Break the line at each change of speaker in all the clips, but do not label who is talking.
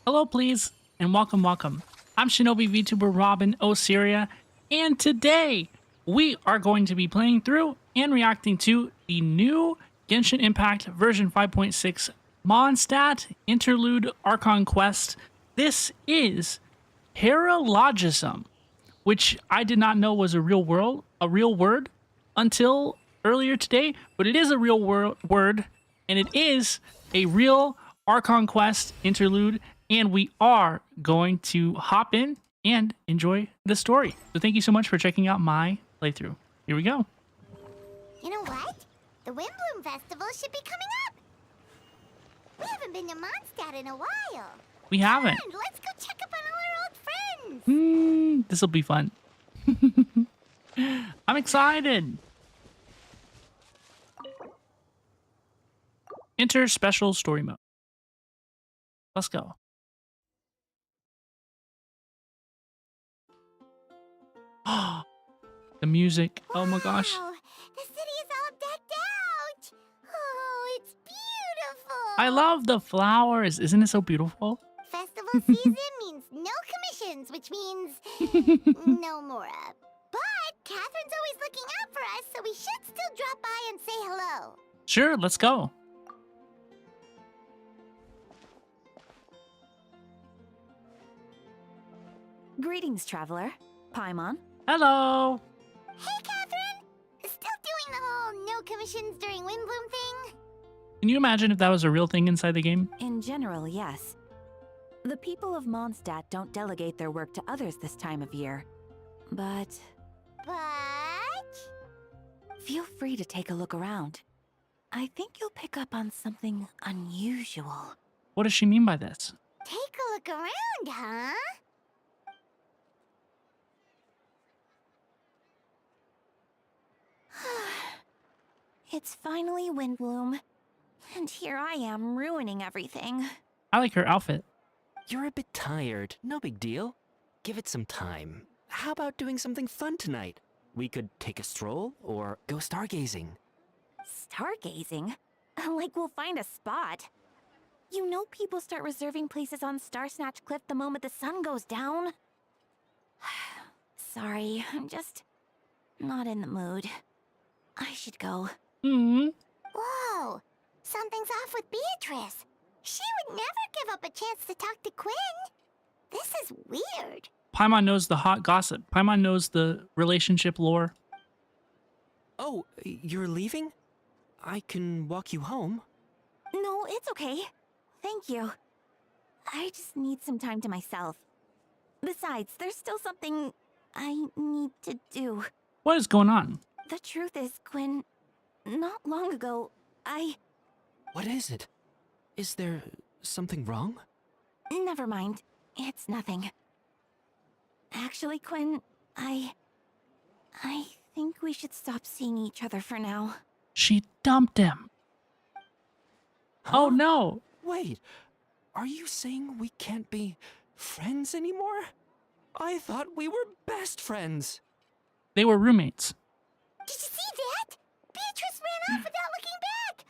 Hello, please, and welcome. I'm Shinobi VTuber Robin Osiria, and today we are going to be playing through and reacting to the new Genshin Impact version 5.6 Mondstadt Interlude Archon Quest. This is Paralogism, which I did not know was a real word until earlier today, but it is a real word, and it is a real Archon Quest interlude, and we are going to hop in and enjoy the story. So thank you so much for checking out my playthrough. Here we go.
You know what? The Windbloom Festival should be coming up. We haven't been to Mondstadt in a while.
We haven't.
Come on, let's go check up on all our old friends.
This will be fun. I'm excited. Enter special story mode. Let's go. The music. Oh my gosh.
Wow, the city is all decked out. Oh, it's beautiful.
I love the flowers. Isn't it so beautiful?
Festival season means no commissions, which means no Mora. But Catherine's always looking out for us, so we should still drop by and say hello.
Sure, let's go.
Greetings, traveler. Paimon.
Hello.
Hey, Catherine. Still doing the whole no commissions during Windbloom thing?
Can you imagine if that was a real thing inside the game?
In general, yes. The people of Mondstadt don't delegate their work to others this time of year. But feel free to take a look around. I think you'll pick up on something unusual.
What does she mean by this?
Take a look around, huh?
It's finally Windbloom. And here I am ruining everything.
I like her outfit.
You're a bit tired. No big deal. Give it some time. How about doing something fun tonight? We could take a stroll or go stargazing.
Stargazing? Like we'll find a spot. You know people start reserving places on Star Snatch Cliff the moment the sun goes down? Sorry, I'm just not in the mood. I should go.
Whoa, something's off with Beatrice. She would never give up a chance to talk to Quinn. This is weird.
Paimon knows the hot gossip. Paimon knows the relationship lore.
Oh, you're leaving? I can walk you home.
No, it's okay. Thank you. I just need some time to myself. Besides, there's still something I need to do.
What is going on?
The truth is, Quinn, not long ago,
What is it? Is there something wrong?
Never mind. It's nothing. Actually, Quinn, I think we should stop seeing each other for now.
She dumped him. Oh
Huh?
no.
Wait, are you saying we can't be friends anymore? I thought we were best friends.
They were roommates.
Did you see that? Beatrice ran off without looking back.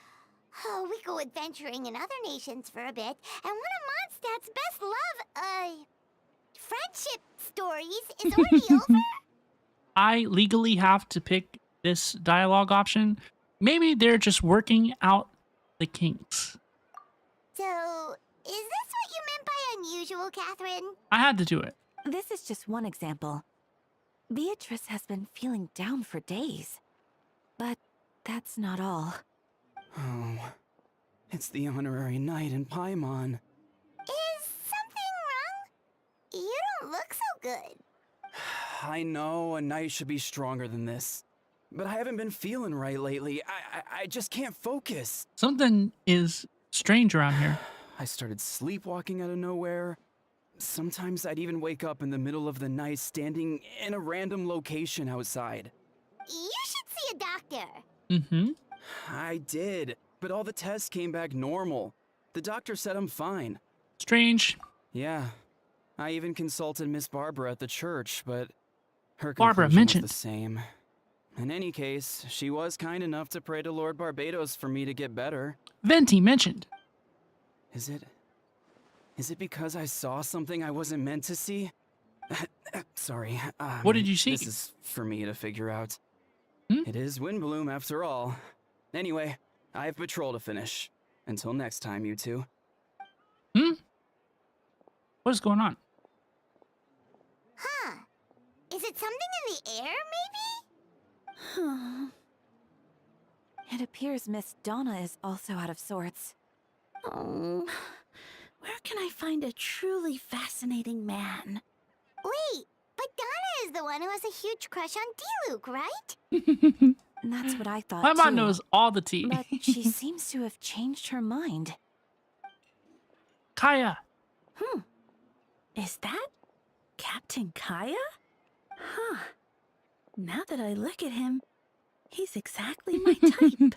Oh, we go adventuring in other nations for a bit, and one of Mondstadt's best friendship stories is already over.
I legally have to pick this dialogue option. Maybe they're just working out the kinks.
So, is this what you meant by unusual, Catherine?
I had to do it.
This is just one example. Beatrice has been feeling down for days. But that's not all.
Oh, it's the honorary knight in Paimon.
Is something wrong? You don't look so good.
I know a knight should be stronger than this, but I haven't been feeling right lately. I just can't focus.
Something is strange around here.
I started sleepwalking out of nowhere. Sometimes I'd even wake up in the middle of the night standing in a random location outside.
You should see a doctor.
I did, but all the tests came back normal. The doctor said I'm fine.
Strange.
Yeah, I even consulted Miss Barbara at the church, but her
Barbara
conclusion
mentioned.
was the same. In any case, she was kind enough to pray to Lord Barbados for me to get better.
Venti mentioned.
Is it Is it because I saw something I wasn't meant to see? Sorry.
What did you see?
This is for me to figure out.
Hmm?
It is Windbloom after all. Anyway, I have patrol to finish. Until next time, you two.
What is going on?
Huh. Is it something in the air, maybe?
It appears Miss Donna is also out of sorts.
Oh, where can I find a truly fascinating man?
Wait, but Donna is the one who has a huge crush on D-Luke, right?
That's what I thought,
My mom
too.
knows all the tea.
But she seems to have changed her mind.
Kaya.
Is that Captain Kaya? Huh. Now that I look at him, he's exactly my type.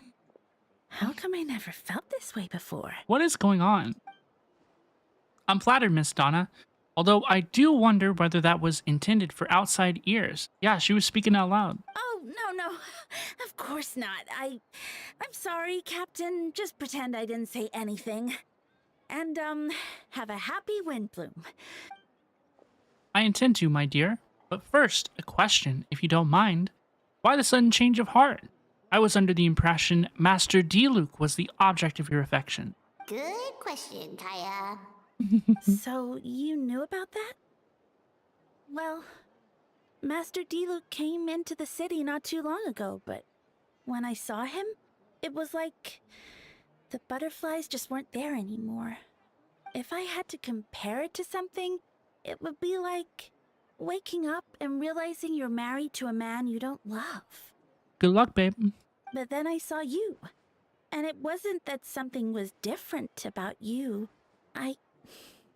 How come I never felt this way before?
What is going on? I'm flattered, Miss Donna. Although I do wonder whether that was intended for outside ears. Yeah, she was speaking out loud.
Oh, no. Of course not. I'm sorry, Captain. Just pretend I didn't say anything. And, have a happy Windbloom.
I intend to, my dear. But first, a question, if you don't mind. Why the sudden change of heart? I was under the impression Master D-Luke was the object of your affection.
Good question, Kaya.
So, you knew about that? Well, Master D-Luke came into the city not too long ago, but when I saw him, it was like the butterflies just weren't there anymore. If I had to compare it to something, it would be like waking up and realizing you're married to a man you don't love.
Good luck, babe.
But then I saw you, and it wasn't that something was different about you. I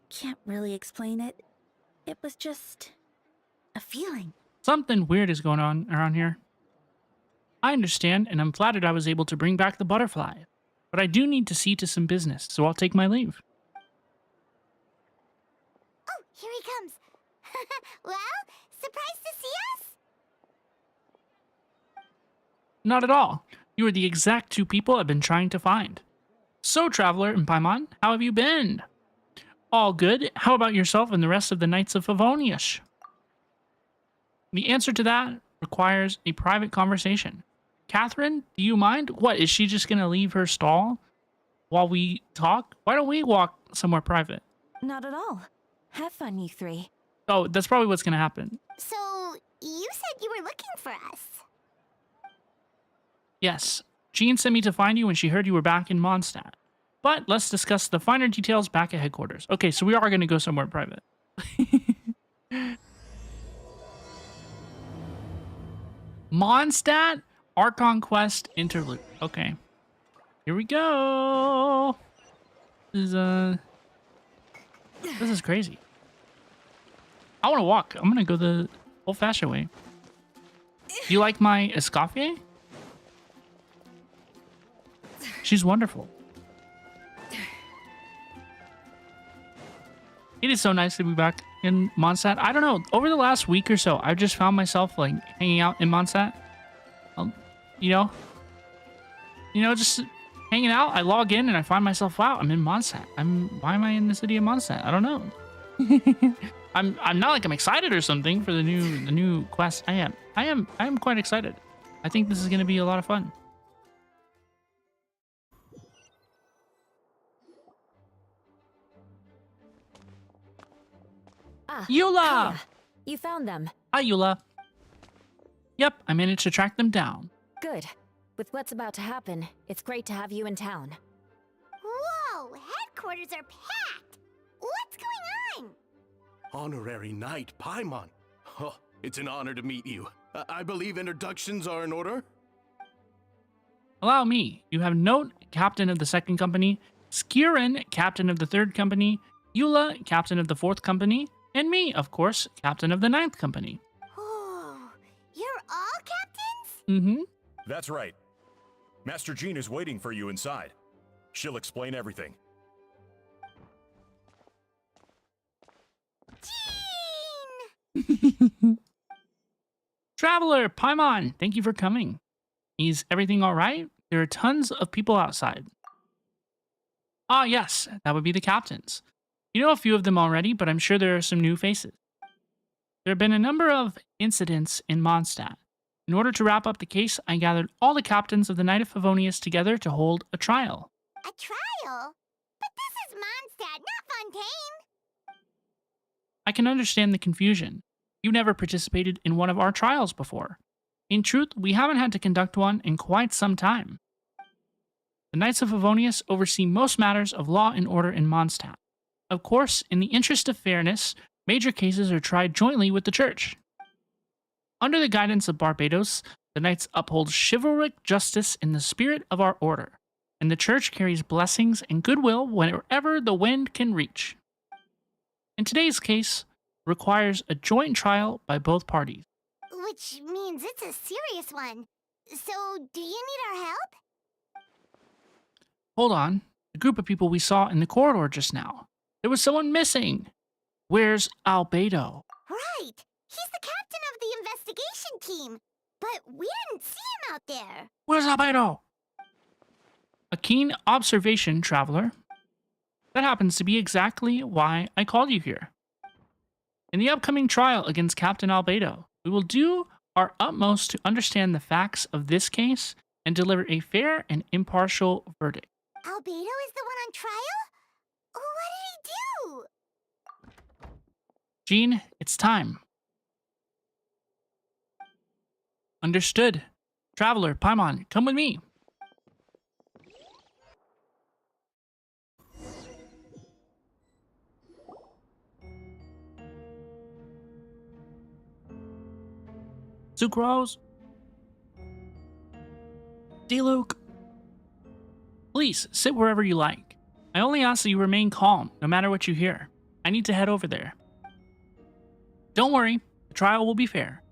can't really explain it. It was just a feeling.
Something weird is going on around here. I understand, and I'm flattered I was able to bring back the butterfly. But I do need to see to some business, so I'll take my leave.
Oh, here he comes. Well, surprised to see us?
Not at all. You are the exact two people I've been trying to find. So, Traveler and Paimon, how have you been? All good. How about yourself and the rest of the Knights of Favonius? The answer to that requires a private conversation. Catherine, do you mind? What, is she just going to leave her stall while we talk? Why don't we walk somewhere private?
Not at all. Have fun, you three.
Oh, that's probably what's going to happen.
So, you said you were looking for us.
Yes, Jean sent me to find you when she heard you were back in Mondstadt. But let's discuss the finer details back at headquarters. Okay, so we are going to go somewhere private. Mondstadt Archon Quest Interlude. Okay. Here we go. This is crazy. I want to walk. I'm going to go the old-fashioned way. Do you like my Escoffier? She's wonderful. It is so nice to be back in Mondstadt. I don't know. Over the last week or so, I've just found myself like hanging out in Mondstadt. You know, just hanging out. I log in and I find myself, wow, I'm in Mondstadt. Why am I in the city of Mondstadt? I don't know. I'm not like I'm excited or something for the new quest. I am quite excited. I think this is going to be a lot of fun. Eula!
Kaya, you found them.
Hi, Eula. Yep, I managed to track them down.
Good. With what's about to happen, it's great to have you in town.
Whoa, headquarters are packed. What's going on?
Honorary Knight Paimon. Oh, it's an honor to meet you. I believe introductions are in order?
Allow me. You have Note, captain of the second company, Skirin, captain of the third company, Eula, captain of the fourth company, and me, of course, captain of the ninth company.
Oh, you're all captains?
Mm-hmm.
That's right. Master Jean is waiting for you inside. She'll explain everything.
Jean!
Traveler, Paimon, thank you for coming. Is everything all right? There are tons of people outside. Ah, yes, that would be the captains. You know a few of them already, but I'm sure there are some new faces. There have been a number of incidents in Mondstadt. In order to wrap up the case, I gathered all the captains of the Knight of Favonius together to hold a trial.
A trial? But this is Mondstadt, not Fontaine.
I can understand the confusion. You never participated in one of our trials before. In truth, we haven't had to conduct one in quite some time. The Knights of Favonius oversee most matters of law and order in Mondstadt. Of course, in the interest of fairness, major cases are tried jointly with the Church. Under the guidance of Barbados, the Knights uphold chivalric justice in the spirit of our order, and the Church carries blessings and goodwill wherever the wind can reach. In today's case, requires a joint trial by both parties.
Which means it's a serious one. So, do you need our help?
Hold on, the group of people we saw in the corridor just now. There was someone missing. Where's Albedo?
Right! He's the captain of the investigation team. But we didn't see him out there.
Where's Albedo? A keen observation, traveler. That happens to be exactly why I called you here. In the upcoming trial against Captain Albedo, we will do our utmost to understand the facts of this case and deliver a fair and impartial verdict.
Albedo is the one on trial? What did he do?
Jean, it's time. Understood. Traveler, Paimon, come with me. Sucrose. D-Luke. Please, sit wherever you like. I only ask that you remain calm, no matter what you hear. I need to head over there. Don't worry, the trial will be fair.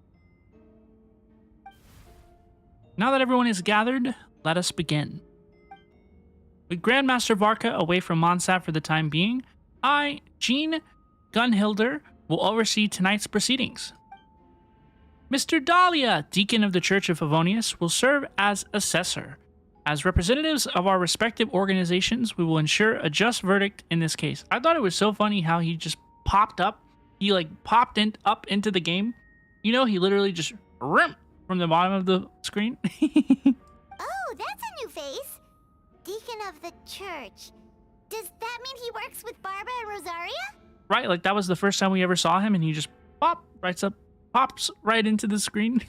Now that everyone is gathered, let us begin. With Grandmaster Varka away from Mondstadt for the time being, I, Jean Gunhilder, will oversee tonight's proceedings. Mr. Dahlia, Deacon of the Church of Favonius, will serve as assessor. As representatives of our respective organizations, we will ensure a just verdict in this case. I thought it was so funny how he just popped up. He popped up into the game. You know, he literally just from the bottom of the screen.
Oh, that's a new face. Deacon of the church. Does that mean he works with Barbara and Rosaria?
Right, like that was the first time we ever saw him, and he just pops right into the screen.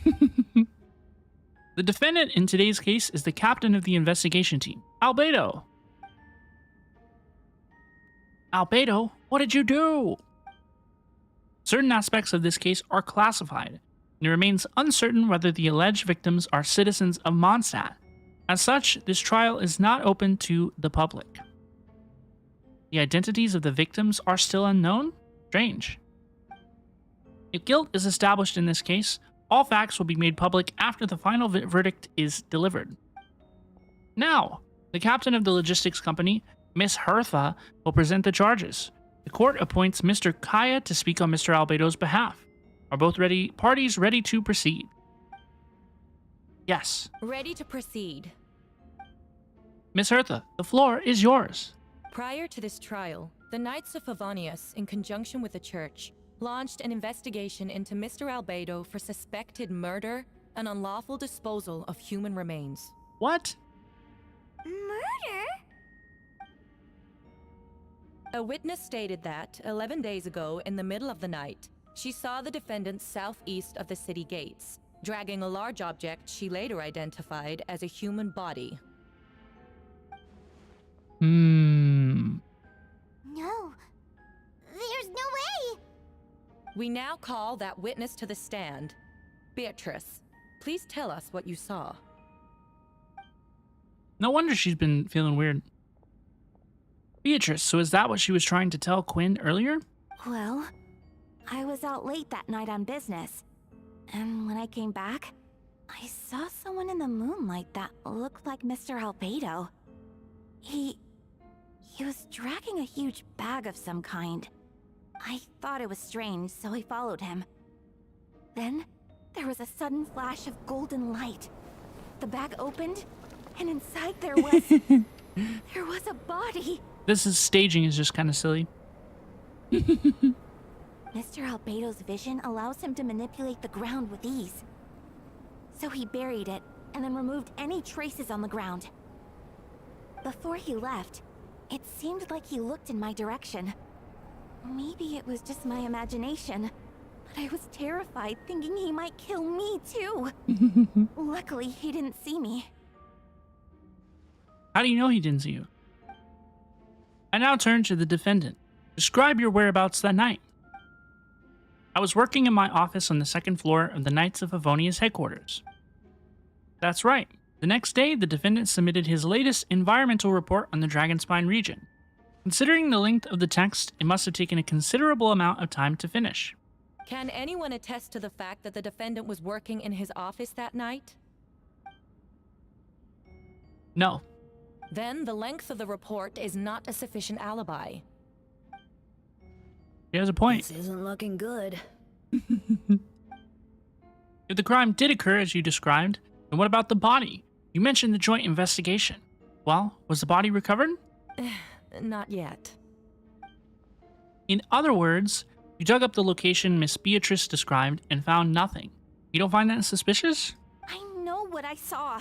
The defendant in today's case is the captain of the investigation team, Albedo. Albedo, what did you do? Certain aspects of this case are classified, and it remains uncertain whether the alleged victims are citizens of Mondstadt. As such, this trial is not open to the public. The identities of the victims are still unknown? Strange. If guilt is established in this case, all facts will be made public after the final verdict is delivered. Now, the captain of the logistics company, Miss Hertha, will present the charges. The court appoints Mr. Kaya to speak on Mr. Albedo's behalf. Are both parties ready to proceed? Yes.
Ready to proceed.
Miss Hertha, the floor is yours.
Prior to this trial, the Knights of Favonius, in conjunction with the Church, launched an investigation into Mr. Albedo for suspected murder and unlawful disposal of human remains.
What?
Murder?
A witness stated that, 11 days ago, in the middle of the night, she saw the defendant southeast of the city gates, dragging a large object she later identified as a human body.
No. There's no way!
We now call that witness to the stand. Beatrice, please tell us what you saw.
No wonder she's been feeling weird. Beatrice, so is that what she was trying to tell Quinn earlier?
Well, I was out late that night on business. And when I came back, I saw someone in the moonlight that looked like Mr. Albedo. He was dragging a huge bag of some kind. I thought it was strange, so I followed him. Then, there was a sudden flash of golden light. The bag opened, and inside there was... there was a body.
This staging is just kind of silly.
Mr. Albedo's vision allows him to manipulate the ground with ease. So he buried it, and then removed any traces on the ground. Before he left, it seemed like he looked in my direction. Maybe it was just my imagination, but I was terrified thinking he might kill me too. Luckily, he didn't see me.
How do you know he didn't see you? I now turn to the defendant. Describe your whereabouts that night. I was working in my office on the second floor of the Knights of Favonia's headquarters. That's right. The next day, the defendant submitted his latest environmental report on the Dragonspine region. Considering the length of the text, it must have taken a considerable amount of time to finish.
Can anyone attest to the fact that the defendant was working in his office that night?
No.
Then the length of the report is not a sufficient alibi.
He has a point.
This isn't looking good.
If the crime did occur as you described, then what about the body? You mentioned the joint investigation. Well, was the body recovered?
Not yet.
In other words, you dug up the location Miss Beatrice described and found nothing. You don't find that suspicious?
I know what I saw.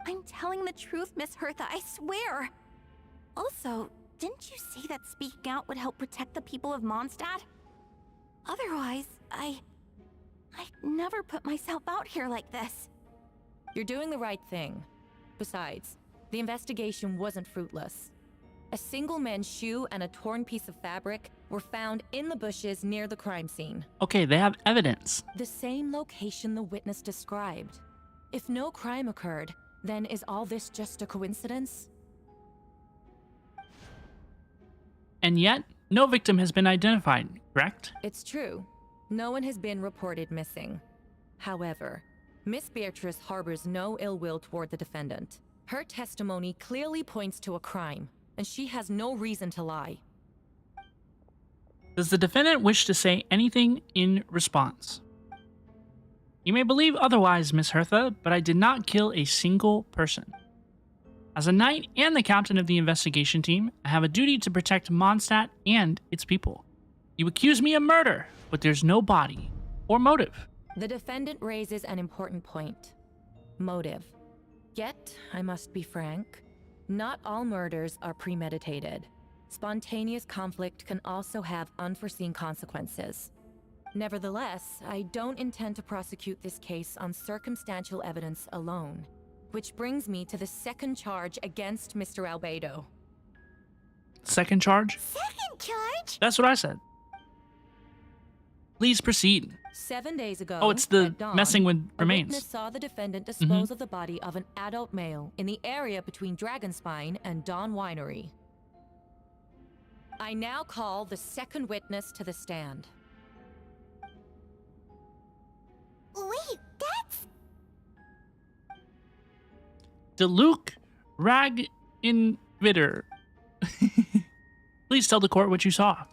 I'm telling the truth, Miss Hertha, I swear. Also, didn't you say that speaking out would help protect the people of Mondstadt? Otherwise, I'd never put myself out here like this.
You're doing the right thing. Besides, the investigation wasn't fruitless. A single man's shoe and a torn piece of fabric were found in the bushes near the crime scene.
Okay, they have evidence.
The same location the witness described. If no crime occurred, then is all this just a coincidence?
And yet, no victim has been identified, correct?
It's true. No one has been reported missing. However, Miss Beatrice harbors no ill will toward the defendant. Her testimony clearly points to a crime, and she has no reason to lie.
Does the defendant wish to say anything in response? You may believe otherwise, Miss Hertha, but I did not kill a single person. As a knight and the captain of the investigation team, I have a duty to protect Mondstadt and its people. You accuse me of murder, but there's no body or motive.
The defendant raises an important point. Motive. Yet, I must be frank, not all murders are premeditated. Spontaneous conflict can also have unforeseen consequences. Nevertheless, I don't intend to prosecute this case on circumstantial evidence alone. Which brings me to the second charge against Mr. Albedo.
Second charge?
Second charge?
That's what I said. Please proceed.
7 days ago,
Oh, it's the
at dawn,
messing with
a
remains.
witness saw the defendant dispose of the body of an adult male in the area between Dragonspine and Dawn Winery. I now call the second witness to the stand.
Wait, that's...
Diluc Raginvitter. Please tell the court what you saw.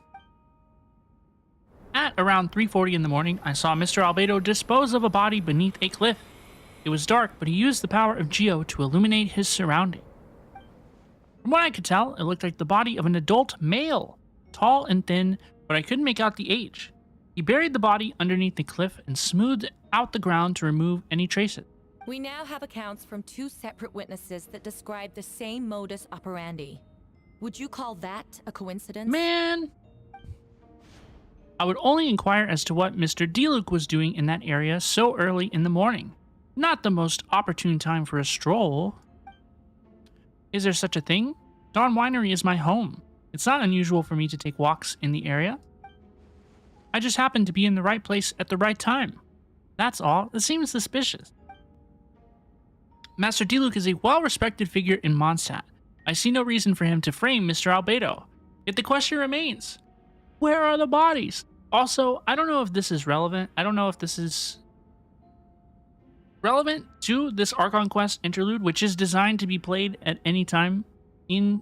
At around 3:40 in the morning, I saw Mr. Albedo dispose of a body beneath a cliff. It was dark, but he used the power of Geo to illuminate his surrounding. From what I could tell, it looked like the body of an adult male, tall and thin, but I couldn't make out the age. He buried the body underneath the cliff and smoothed out the ground to remove any traces.
We now have accounts from two separate witnesses that describe the same modus operandi. Would you call that a coincidence?
Man! I would only inquire as to what Mr. Diluc was doing in that area so early in the morning. Not the most opportune time for a stroll. Is there such a thing? Dawn Winery is my home. It's not unusual for me to take walks in the area. I just happened to be in the right place at the right time. That's all. It seems suspicious. Master Diluc is a well-respected figure in Mondstadt. I see no reason for him to frame Mr. Albedo. Yet the question remains, where are the bodies? Also, I don't know if this is relevant. I don't know if this is relevant to this Archon Quest interlude, which is designed to be played at any time in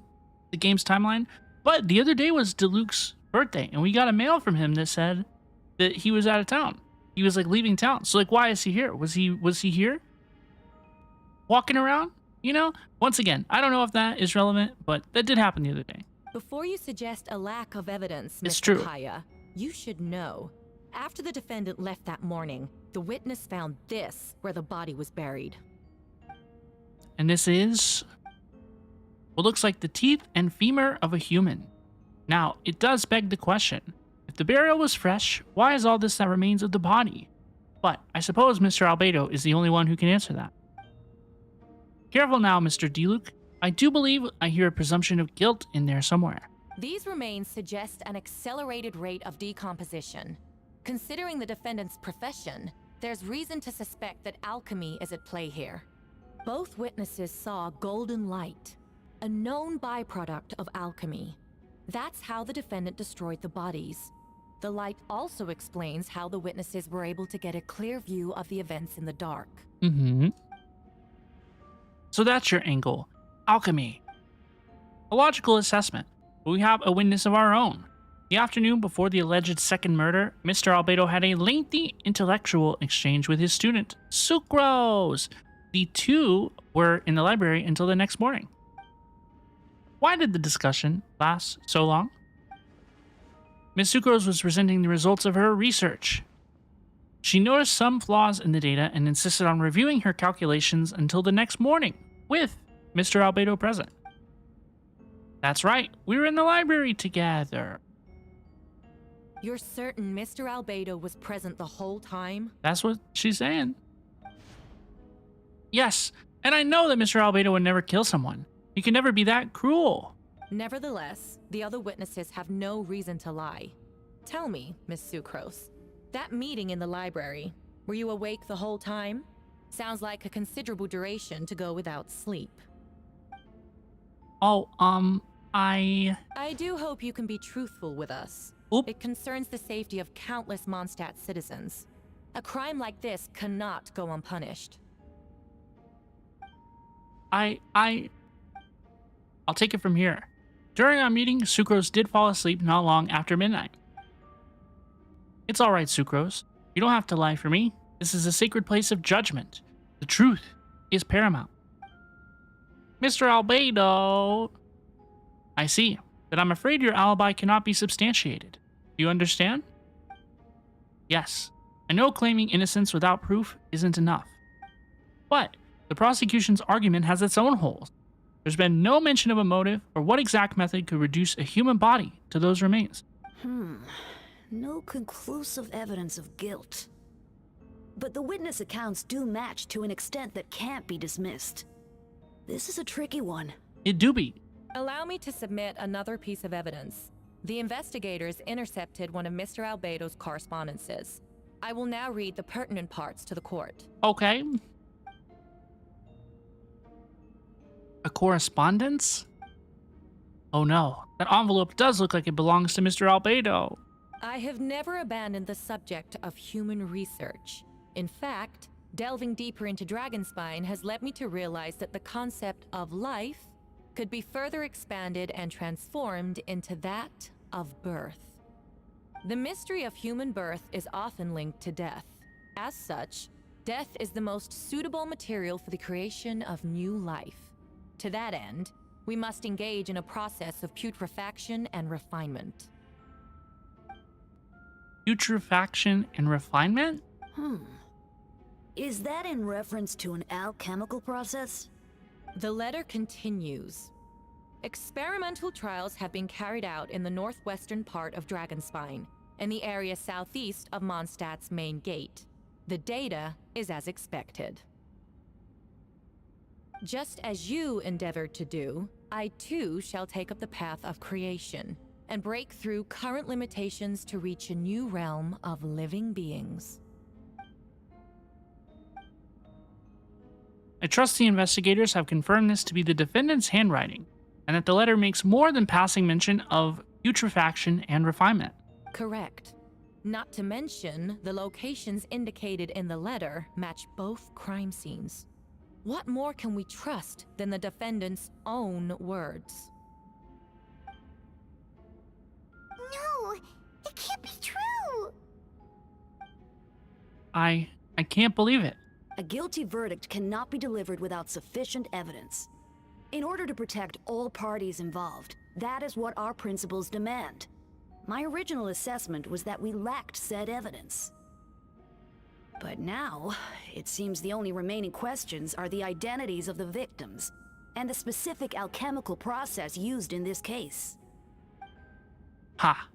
the game's timeline. But the other day was Diluc's birthday, and we got a mail from him that said that he was out of town. He was like leaving town. So like, why is he here? Was he here? Walking around? You know? Once again, I don't know if that is relevant, but that did happen the other day.
Before you suggest a lack of evidence,
It's
Mr.
true.
Kaya, you should know. After the defendant left that morning, the witness found this where the body was buried.
And this is what looks like the teeth and femur of a human. Now, it does beg the question, if the burial was fresh, why is all this that remains of the body? But I suppose Mr. Albedo is the only one who can answer that. Careful now, Mr. Diluc. I do believe I hear a presumption of guilt in there somewhere.
These remains suggest an accelerated rate of decomposition. Considering the defendant's profession, there's reason to suspect that alchemy is at play here. Both witnesses saw golden light, a known byproduct of alchemy. That's how the defendant destroyed the bodies. The light also explains how the witnesses were able to get a clear view of the events in the dark.
So that's your angle. Alchemy. A logical assessment. But we have a witness of our own. The afternoon before the alleged second murder, Mr. Albedo had a lengthy intellectual exchange with his student, Sucrose. The two were in the library until the next morning. Why did the discussion last so long? Ms. Sucrose was presenting the results of her research. She noticed some flaws in the data and insisted on reviewing her calculations until the next morning, with Mr. Albedo present. That's right, we were in the library together.
You're certain Mr. Albedo was present the whole time?
That's what she's saying. Yes, and I know that Mr. Albedo would never kill someone. He can never be that cruel.
Nevertheless, the other witnesses have no reason to lie. Tell me, Miss Sucrose, that meeting in the library, were you awake the whole time? Sounds like a considerable duration to go without sleep.
Oh,
I do hope you can be truthful with us.
Oop.
It concerns the safety of countless Mondstadt citizens. A crime like this cannot go unpunished.
I'll take it from here. During our meeting, Sucrose did fall asleep not long after midnight. It's alright, Sucrose. You don't have to lie for me. This is a sacred place of judgment. The truth is paramount. Mr. Albedo! I see, but I'm afraid your alibi cannot be substantiated. Do you understand? Yes. I know claiming innocence without proof isn't enough. But the prosecution's argument has its own holes. There's been no mention of a motive or what exact method could reduce a human body to those remains.
No conclusive evidence of guilt. But the witness accounts do match to an extent that can't be dismissed. This is a tricky one.
It do be.
Allow me to submit another piece of evidence. The investigators intercepted one of Mr. Albedo's correspondences. I will now read the pertinent parts to the court.
Okay. A correspondence? Oh no, that envelope does look like it belongs to Mr. Albedo.
I have never abandoned the subject of human research. In fact, delving deeper into Dragonspine has led me to realize that the concept of life could be further expanded and transformed into that of birth. The mystery of human birth is often linked to death. As such, death is the most suitable material for the creation of new life. To that end, we must engage in a process of putrefaction and refinement.
Putrefaction and refinement?
Is that in reference to an alchemical process?
The letter continues. Experimental trials have been carried out in the northwestern part of Dragonspine, and the area southeast of Mondstadt's main gate. The data is as expected. Just as you endeavored to do, I too shall take up the path of creation, and break through current limitations to reach a new realm of living beings.
I trust the investigators have confirmed this to be the defendant's handwriting, and that the letter makes more than passing mention of putrefaction and refinement.
Correct. Not to mention, the locations indicated in the letter match both crime scenes. What more can we trust than the defendant's own words?
No, it can't be true.
I can't believe it.
A guilty verdict cannot be delivered without sufficient evidence. In order to protect all parties involved, That is what our principles demand. My original assessment was that we lacked said evidence. But now, it seems the only remaining questions are the identities of the victims and the specific alchemical process used in this case.
Ha.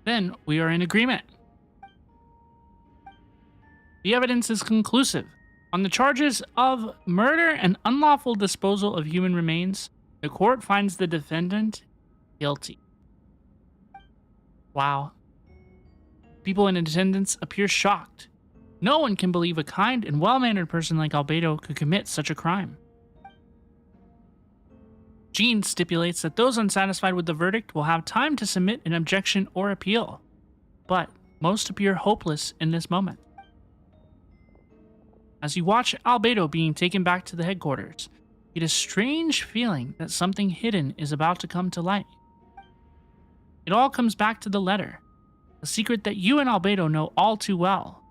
Then we are in agreement. The evidence is conclusive. On the charges of murder and unlawful disposal of human remains, the court finds the defendant guilty. Wow. People in attendance appear shocked. No one can believe a kind and well-mannered person like Albedo could commit such a crime. Jean stipulates that those unsatisfied with the verdict will have time to submit an objection or appeal, but most appear hopeless in this moment. As you watch Albedo being taken back to the headquarters, you get a strange feeling that something hidden is about to come to light. It all comes back to the letter, a secret that you and Albedo know all too well,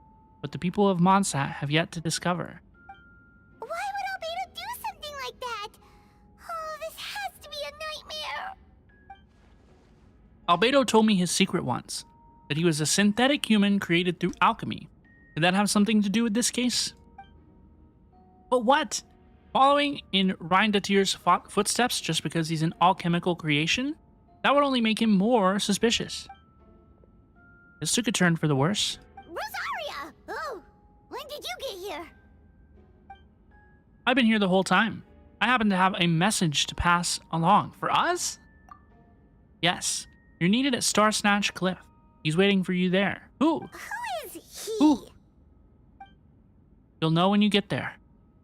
but the people of Mondstadt have yet to discover.
Why would Albedo do something like that? Oh, this has to be a nightmare.
Albedo told me his secret once, that he was a synthetic human created through alchemy. Did that have something to do with this case? But what? Following in Reindatier's footsteps just because he's an alchemical creation? That would only make him more suspicious. This took a turn for the worse.
Rosaria! Oh, when did you get here?
I've been here the whole time. I happen to have a message to pass along. For us? Yes. You're needed at Star Snatch Cliff. He's waiting for you there. Who?
Who is he?
Who? You'll know when you get there.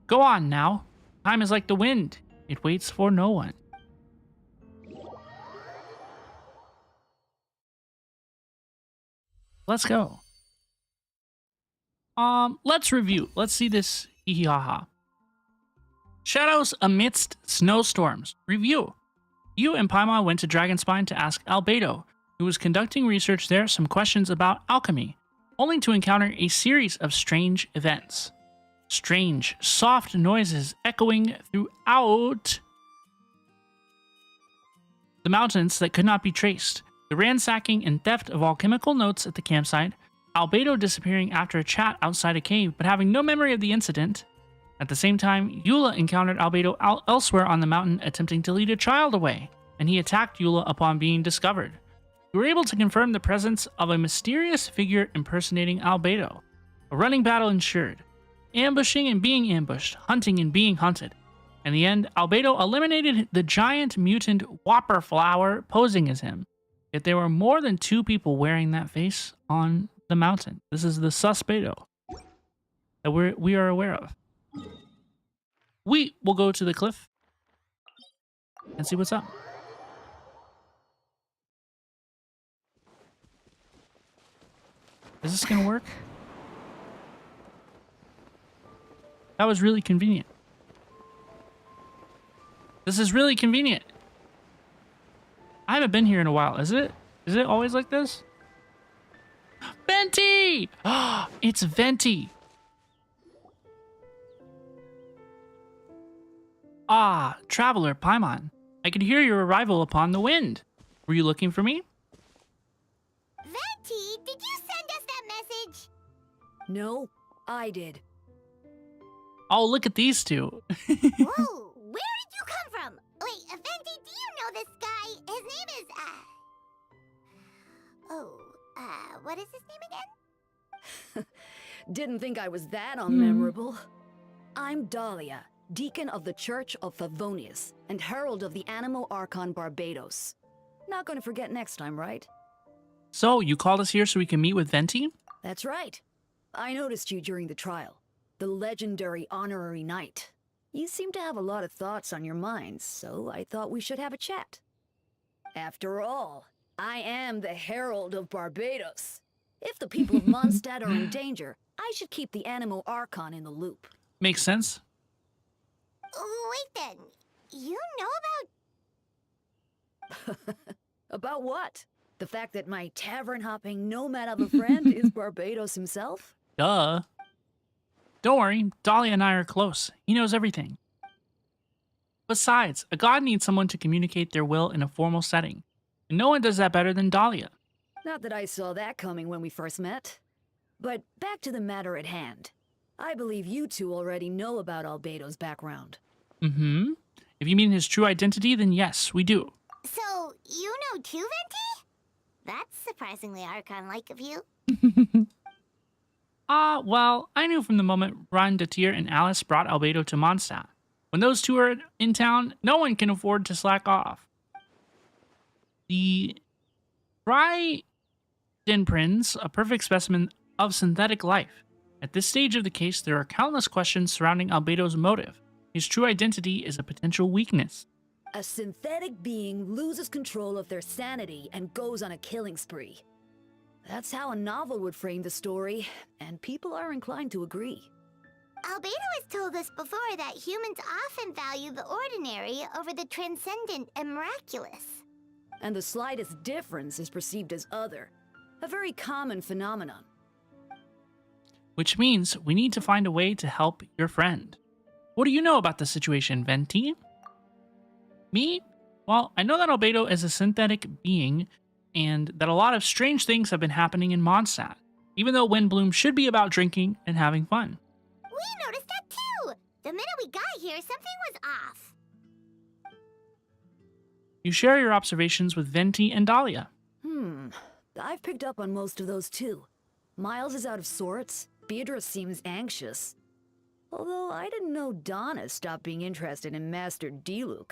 Go on now. Time is like the wind. It waits for no one. Let's go. Let's review. Let's see this hee hee ha ha. Shadows amidst snowstorms. Review. You and Paimon went to Dragonspine to ask Albedo, who was conducting research there, some questions about alchemy, only to encounter a series of strange events. Strange, soft noises echoing throughout the mountains that could not be traced. The ransacking and theft of alchemical notes at the campsite, Albedo disappearing after a chat outside a cave but having no memory of the incident. At the same time, Eula encountered Albedo elsewhere on the mountain attempting to lead a child away, and he attacked Eula upon being discovered. You were able to confirm the presence of a mysterious figure impersonating Albedo. A running battle ensued. Ambushing and being ambushed, hunting and being hunted. In the end, Albedo eliminated the giant mutant Whopper Flower posing as him. Yet there were more than 2 people wearing that face on the mountain. This is the Suspedo that we are aware of. We will go to the cliff and see what's up. Is this gonna work? That was really convenient. This is really convenient. I haven't been here in a while, is it? Is it always like this? Venti! It's Venti! Ah, traveler Paimon. I could hear your arrival upon the wind. Were you looking for me?
Venti, did you send us that message?
No, I did.
Oh, look at these two.
Whoa, where did you come from? Wait, Venti, do you know this guy? His name is, what is his name again?
Didn't think I was that unmemorable. I'm Dahlia, Deacon of the Church of Favonius, and Herald of the Animo Archon Barbados. Not gonna forget next time, right?
So, you called us here so we can meet with Venti?
That's right. I noticed you during the trial. The legendary honorary knight. You seem to have a lot of thoughts on your minds, so I thought we should have a chat. After all, I am the Herald of Barbados. If the people of Mondstadt are in danger, I should keep the Animo Archon in the loop.
Makes sense.
Wait then, you know about...
About what? The fact that my tavern-hopping nomad of a friend is Barbados himself?
Duh. Don't worry, Dahlia and I are close. He knows everything. Besides, a god needs someone to communicate their will in a formal setting, and no one does that better than Dahlia.
Not that I saw that coming when we first met. But back to the matter at hand. I believe you two already know about Albedo's background.
Mm-hmm. If you mean his true identity, then yes, we do.
So, you know too, Venti? That's surprisingly Archon-like of you.
Well, I knew from the moment Ron Datir and Alice brought Albedo to Mondstadt. When those two are in town, no one can afford to slack off. The Prince, a perfect specimen of synthetic life. At this stage of the case, there are countless questions surrounding Albedo's motive. His true identity is a potential weakness.
A synthetic being loses control of their sanity and goes on a killing spree. That's how a novel would frame the story, and people are inclined to agree.
Albedo has told us before that humans often value the ordinary over the transcendent and miraculous.
And the slightest difference is perceived as other. A very common phenomenon.
Which means we need to find a way to help your friend. What do you know about the situation, Venti? Me? Well, I know that Albedo is a synthetic being, and that a lot of strange things have been happening in Mondstadt, even though Windbloom should be about drinking and having fun.
We noticed that too! The minute we got here, something was off.
You share your observations with Venti and Dahlia.
I've picked up on most of those too. Miles is out of sorts. Beatrice seems anxious. Although I didn't know Donna stopped being interested in Master Diluc.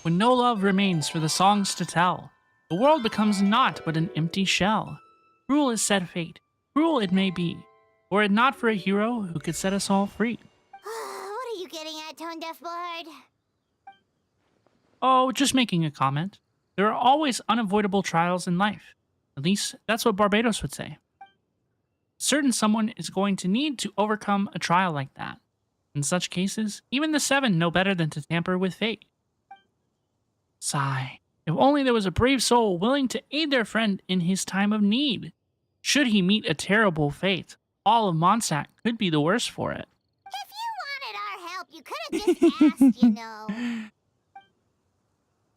When no love remains for the songs to tell, the world becomes naught but an empty shell. Cruel is said fate, cruel it may be, were it not for a hero who could set us all free.
What are you getting at, Tone Deaf Bard?
Oh, just making a comment. There are always unavoidable trials in life. At least, that's what Barbados would say. Certain someone is going to need to overcome a trial like that. In such cases, even the Seven know better than to tamper with fate. Sigh. If only there was a brave soul willing to aid their friend in his time of need. Should he meet a terrible fate, all of Mondstadt could be the worse for it.
If you wanted our help, you could have just asked, you know.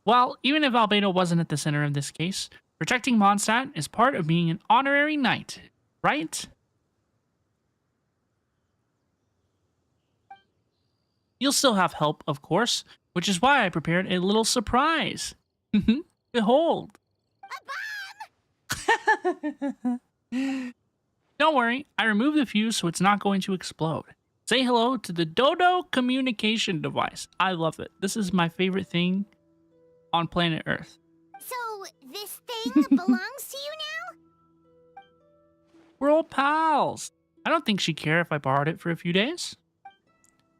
Well, even if Albedo wasn't at the center of this case, protecting Mondstadt is part of being an honorary knight, right? You'll still have help, of course, which is why I prepared a little surprise. Behold.
A bomb!
Don't worry, I removed the fuse so it's not going to explode. Say hello to the Dodo communication device. I love it. This is my favorite thing on planet Earth.
So, this thing belongs to you now?
We're old pals. I don't think she'd care if I borrowed it for a few days.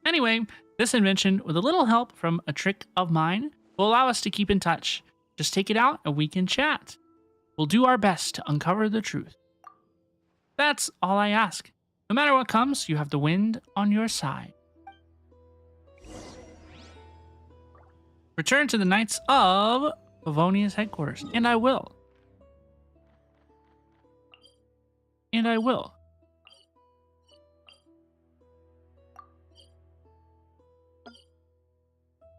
Anyway, this invention, with a little help from a trick of mine, will allow us to keep in touch. Just take it out and we can chat. We'll do our best to uncover the truth. That's all I ask. No matter what comes, you have the wind on your side. Return to the Knights of Favonia's headquarters, and I will. And I will.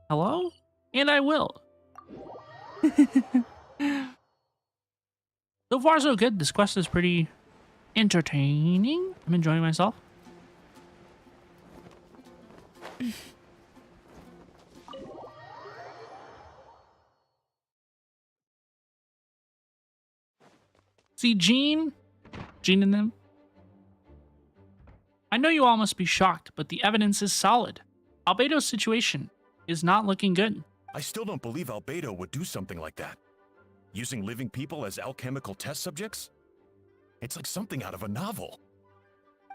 Hello? And I will. So far, so good. This quest is pretty entertaining. I'm enjoying myself. See Jean and them. I know you all must be shocked, but the evidence is solid. Albedo's situation is not looking good.
I still don't believe Albedo would do something like that. Using living people as alchemical test subjects? It's like something out of a novel.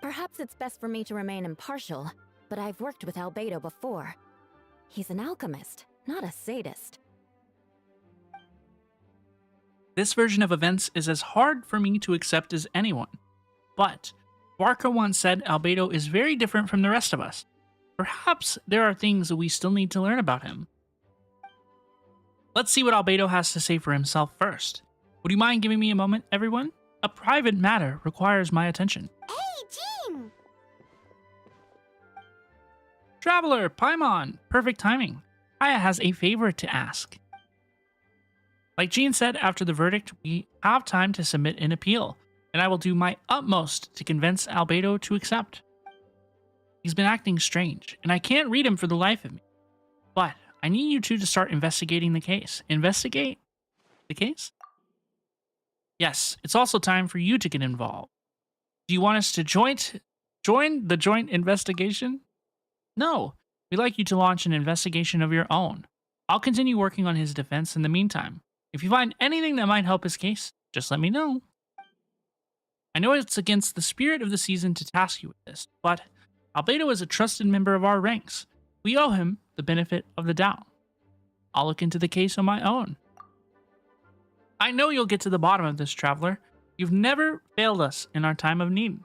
Perhaps it's best for me to remain impartial, but I've worked with Albedo before. He's an alchemist, not a sadist.
This version of events is as hard for me to accept as anyone. But Barker once said Albedo is very different from the rest of us. Perhaps there are things that we still need to learn about him. Let's see what Albedo has to say for himself first. Would you mind giving me a moment, everyone? A private matter requires my attention.
Hey, Jean!
Traveler, Paimon, perfect timing. Aya has a favor to ask. Like Jean said after the verdict, we have time to submit an appeal, and I will do my utmost to convince Albedo to accept. He's been acting strange, and I can't read him for the life of me. But I need you two to start investigating the case. Investigate the case? Yes, it's also time for you to get involved. Do you want us to join the joint investigation? No, we'd like you to launch an investigation of your own. I'll continue working on his defense in the meantime. If you find anything that might help his case, just let me know. I know it's against the spirit of the season to task you with this, but Albedo is a trusted member of our ranks. We owe him the benefit of the doubt. I'll look into the case on my own. I know you'll get to the bottom of this, Traveler. You've never failed us in our time of need.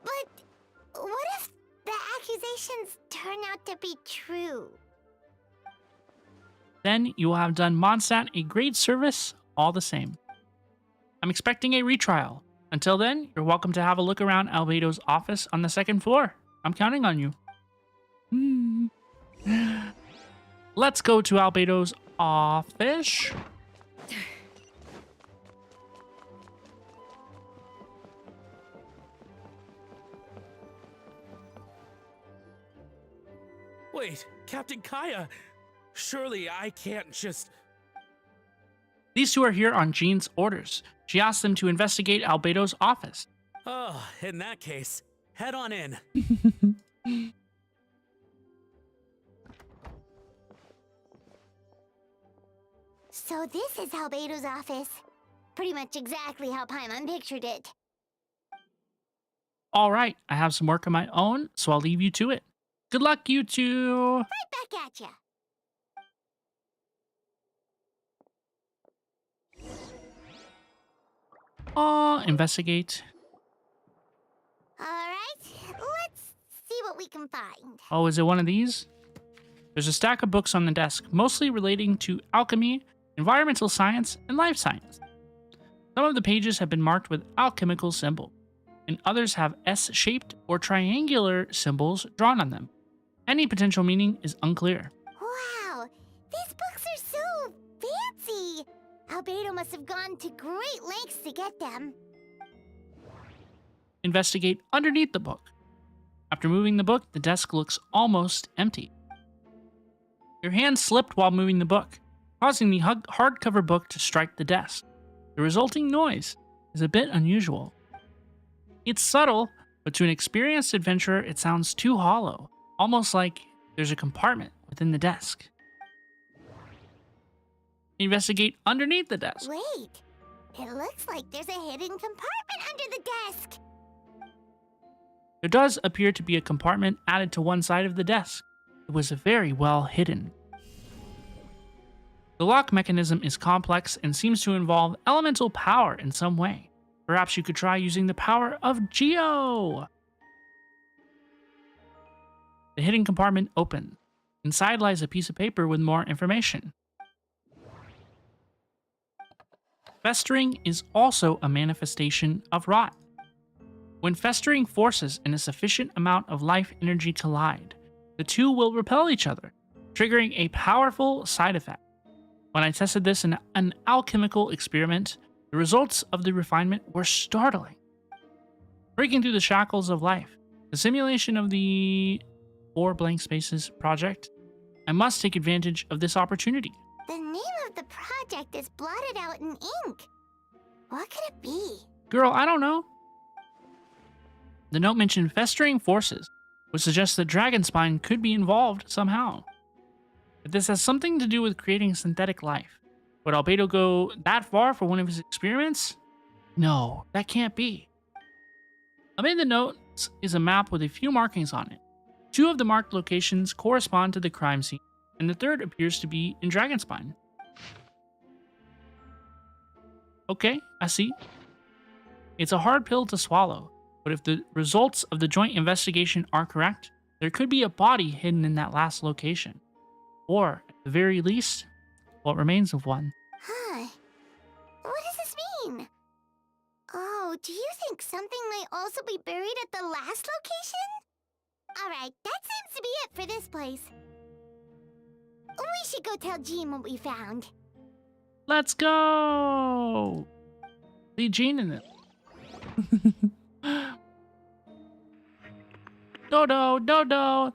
But what if the accusations turn out to be true?
Then you will have done Mondstadt a great service all the same. I'm expecting a retrial. Until then, you're welcome to have a look around Albedo's office on the second floor. I'm counting on you. Let's go to Albedo's office.
Wait, Captain Kaya, surely I can't just...
These two are here on Jean's orders. She asked them to investigate Albedo's office.
Oh, in that case, head on in.
So this is Albedo's office. Pretty much exactly how Paimon pictured it.
All right, I have some work of my own, so I'll leave you to it. Good luck, you two.
Right back at ya.
Investigate.
Alright, let's see what we can find.
Oh, is it one of these? There's a stack of books on the desk, mostly relating to alchemy, environmental science, and life science. Some of the pages have been marked with alchemical symbols, and others have S-shaped or triangular symbols drawn on them. Any potential meaning is unclear.
Wow, these books are so fancy. Albedo must have gone to great lengths to get them.
Investigate underneath the book. After moving the book, the desk looks almost empty. Your hand slipped while moving the book, causing the hardcover book to strike the desk. The resulting noise is a bit unusual. It's subtle, but to an experienced adventurer, it sounds too hollow, almost like there's a compartment within the desk. Investigate underneath the desk.
Wait, it looks like there's a hidden compartment under the desk.
There does appear to be a compartment added to one side of the desk. It was very well hidden. The lock mechanism is complex and seems to involve elemental power in some way. Perhaps you could try using the power of Geo. The hidden compartment opens. Inside lies a piece of paper with more information. Festering is also a manifestation of rot. When festering forces in a sufficient amount of life energy collide, the two will repel each other, triggering a powerful side effect. When I tested this in an alchemical experiment, the results of the refinement were startling. Breaking through the shackles of life, the simulation of the 4 blank spaces project, I must take advantage of this opportunity.
The name of the project is blotted out in ink. What could it be?
Girl, I don't know. The note mentioned festering forces, which suggests that Dragonspine could be involved somehow. If this has something to do with creating synthetic life, would Albedo go that far for one of his experiments? No, that can't be. Amid the notes is a map with a few markings on it. 2 of the marked locations correspond to the crime scene, and the third appears to be in Dragonspine. Okay, I see. It's a hard pill to swallow, but if the results of the joint investigation are correct, there could be a body hidden in that last location. Or, at the very least, what remains of one.
Huh. What does this mean? Oh, do you think something might also be buried at the last location? Alright, that seems to be it for this place. We should go tell Jean what we found.
Let's go! See Jean in it. Dodo, Dodo!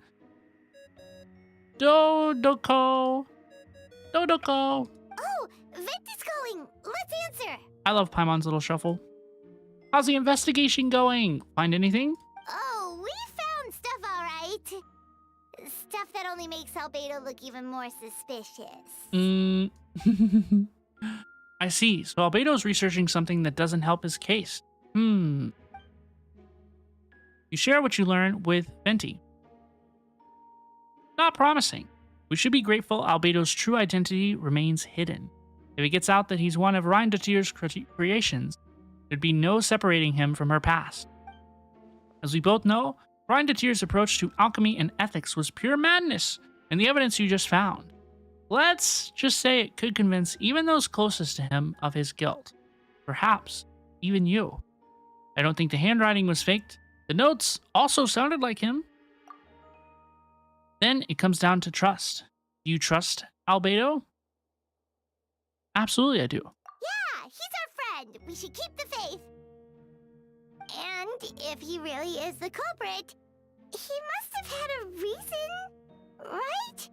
Dodoko! Dodoko!
Oh, Venti's calling! Let's answer!
I love Paimon's little shuffle. How's the investigation going? Find anything?
Oh, we found stuff alright. Stuff that only makes Albedo look even more suspicious.
I see. So Albedo's researching something that doesn't help his case. You share what you learn with Venti. Not promising. We should be grateful Albedo's true identity remains hidden. If it gets out that he's one of Rhindatir's creations, there'd be no separating him from her past. As we both know, Rhindatir's approach to alchemy and ethics was pure madness, and the evidence you just found. Let's just say it could convince even those closest to him of his guilt. Perhaps even you. I don't think the handwriting was faked. The notes also sounded like him. Then it comes down to trust. Do you trust Albedo? Absolutely I do.
Yeah, he's our friend. We should keep the faith. And if he really is the culprit, he must have had a reason, right?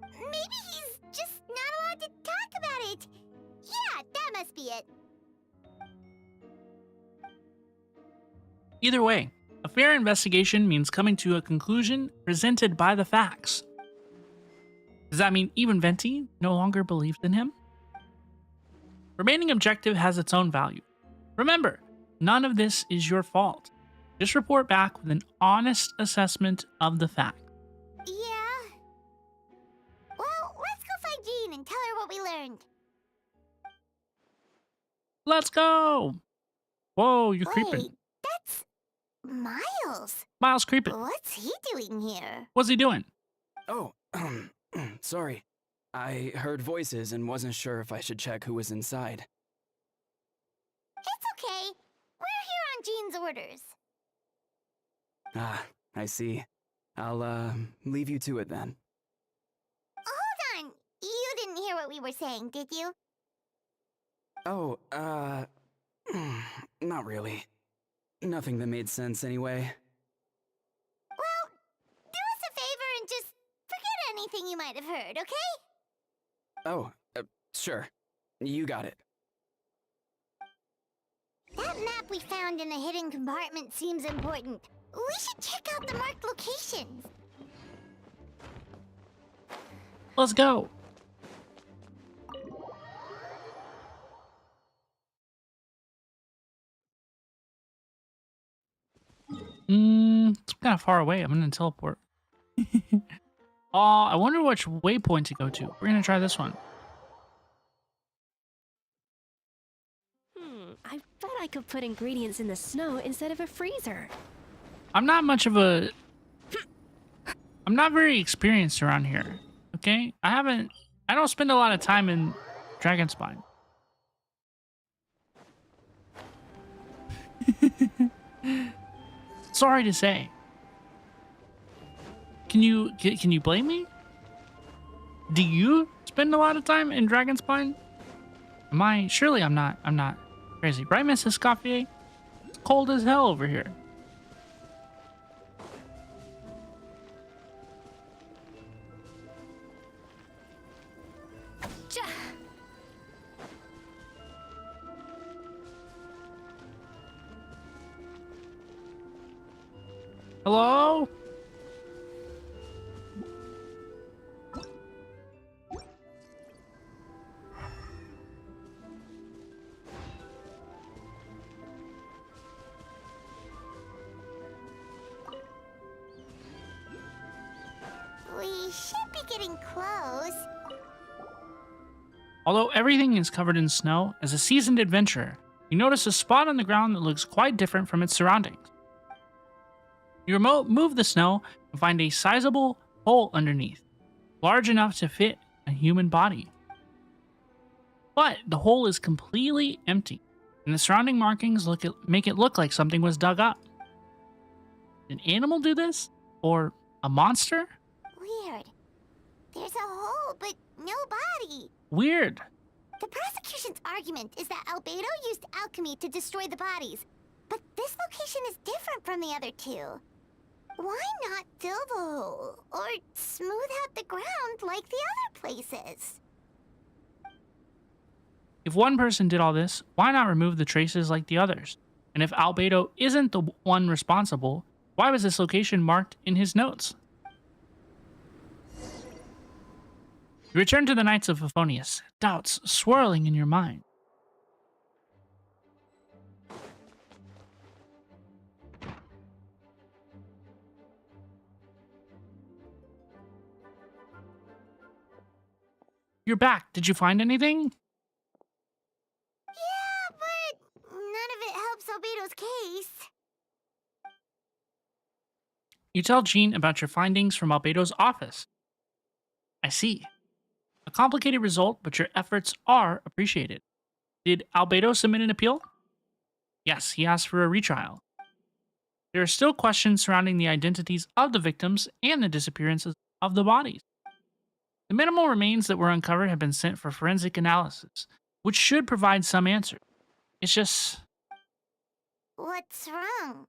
Maybe he's just not allowed to talk about it. Yeah, that must be it.
Either way, a fair investigation means coming to a conclusion presented by the facts. Does that mean even Venti no longer believed in him? Remaining objective has its own value. Remember, none of this is your fault. Just report back with an honest assessment of the fact.
Yeah. Well, let's go find Jean and tell her what we learned.
Let's go! Whoa, you're
Wait,
creeping.
that's Miles.
Miles creeping.
What's he doing here?
What's he doing?
Oh, sorry. I heard voices and wasn't sure if I should check who was inside.
It's okay. We're here on Jean's orders.
Ah, I see. I'll, leave you to it then.
Hold on. You didn't hear what we were saying, did you?
Oh, not really. Nothing that made sense anyway.
Well, do us a favor and just forget anything you might have heard, okay?
Oh, sure. You got it.
That map we found in the hidden compartment seems important. We should check out the marked locations.
Let's go. It's kind of far away. I'm gonna teleport. I wonder which waypoint to go to. We're gonna try this one.
I bet I could put ingredients in the snow instead of a freezer.
I'm not much of a... I'm not very experienced around here, okay? I don't spend a lot of time in Dragonspine. Sorry to say. Can you blame me? Do you spend a lot of time in Dragonspine? Surely I'm not crazy. Right, Mrs. Scoffier? It's cold as hell over here. Hello?
We should be getting close.
Although everything is covered in snow, as a seasoned adventurer, you notice a spot on the ground that looks quite different from its surroundings. You move the snow and find a sizable hole underneath, large enough to fit a human body. But the hole is completely empty, and the surrounding markings make it look like something was dug up. Did an animal do this? Or a monster?
Weird. There's a hole, but no body.
Weird.
The prosecution's argument is that Albedo used alchemy to destroy the bodies, but this location is different from the other two. Why not fill the hole, or smooth out the ground like the other places?
If one person did all this, why not remove the traces like the others? And if Albedo isn't the one responsible, why was this location marked in his notes? You return to the Knights of Euphonius, doubts swirling in your mind. You're back. Did you find anything?
Yeah, but none of it helps Albedo's case.
You tell Jean about your findings from Albedo's office. I see. A complicated result, but your efforts are appreciated. Did Albedo submit an appeal? Yes, he asked for a retrial. There are still questions surrounding the identities of the victims and the disappearances of the bodies. The minimal remains that were uncovered have been sent for forensic analysis, which should provide some answers. It's just...
What's wrong?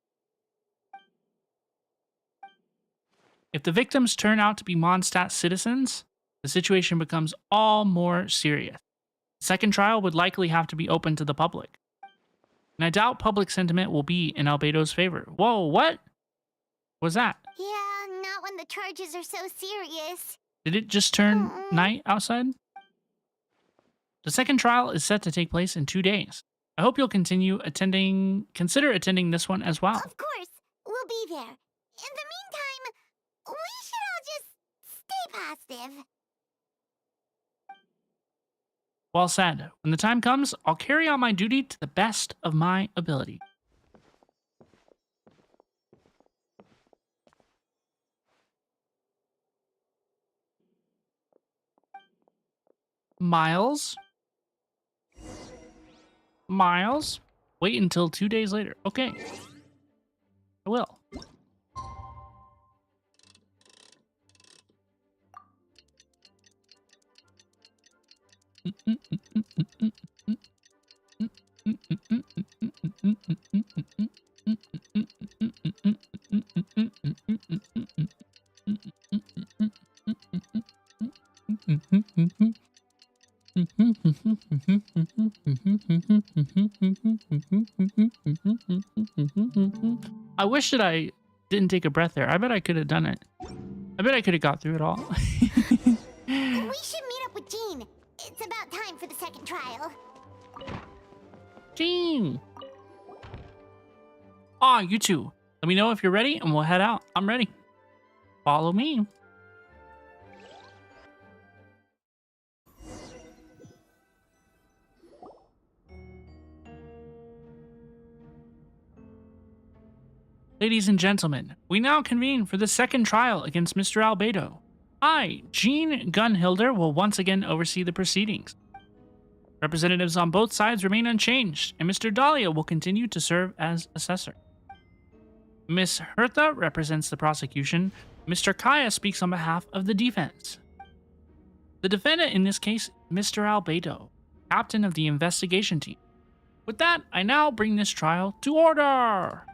If the victims turn out to be Mondstadt citizens, the situation becomes all more serious. The second trial would likely have to be open to the public. And I doubt public sentiment will be in Albedo's favor. Whoa, what? Was that?
Yeah, not when the charges are so serious.
Did it just turn night outside? The second trial is set to take place in 2 days. I hope you'll consider attending this one as well.
Of course, we'll be there. In the meantime, we should all just stay positive.
Well said. When the time comes, I'll carry out my duty to the best of my ability. Miles? Miles? Wait until 2 days later. Okay. I will. I wish that I didn't take a breath there. I bet I could have done it. I bet I could have got through it all.
We should meet up with Jean. It's about time for the second trial.
Jean! Ah, you two. Let me know if you're ready and we'll head out. I'm ready. Follow me. Ladies and gentlemen, we now convene for the second trial against Mr. Albedo. I, Jean Gunhilder, will once again oversee the proceedings. Representatives on both sides remain unchanged, and Mr. Dahlia will continue to serve as assessor. Miss Hertha represents the prosecution. Mr. Kaya speaks on behalf of the defense. The defendant in this case, Mr. Albedo, captain of the investigation team. With that, I now bring this trial to order.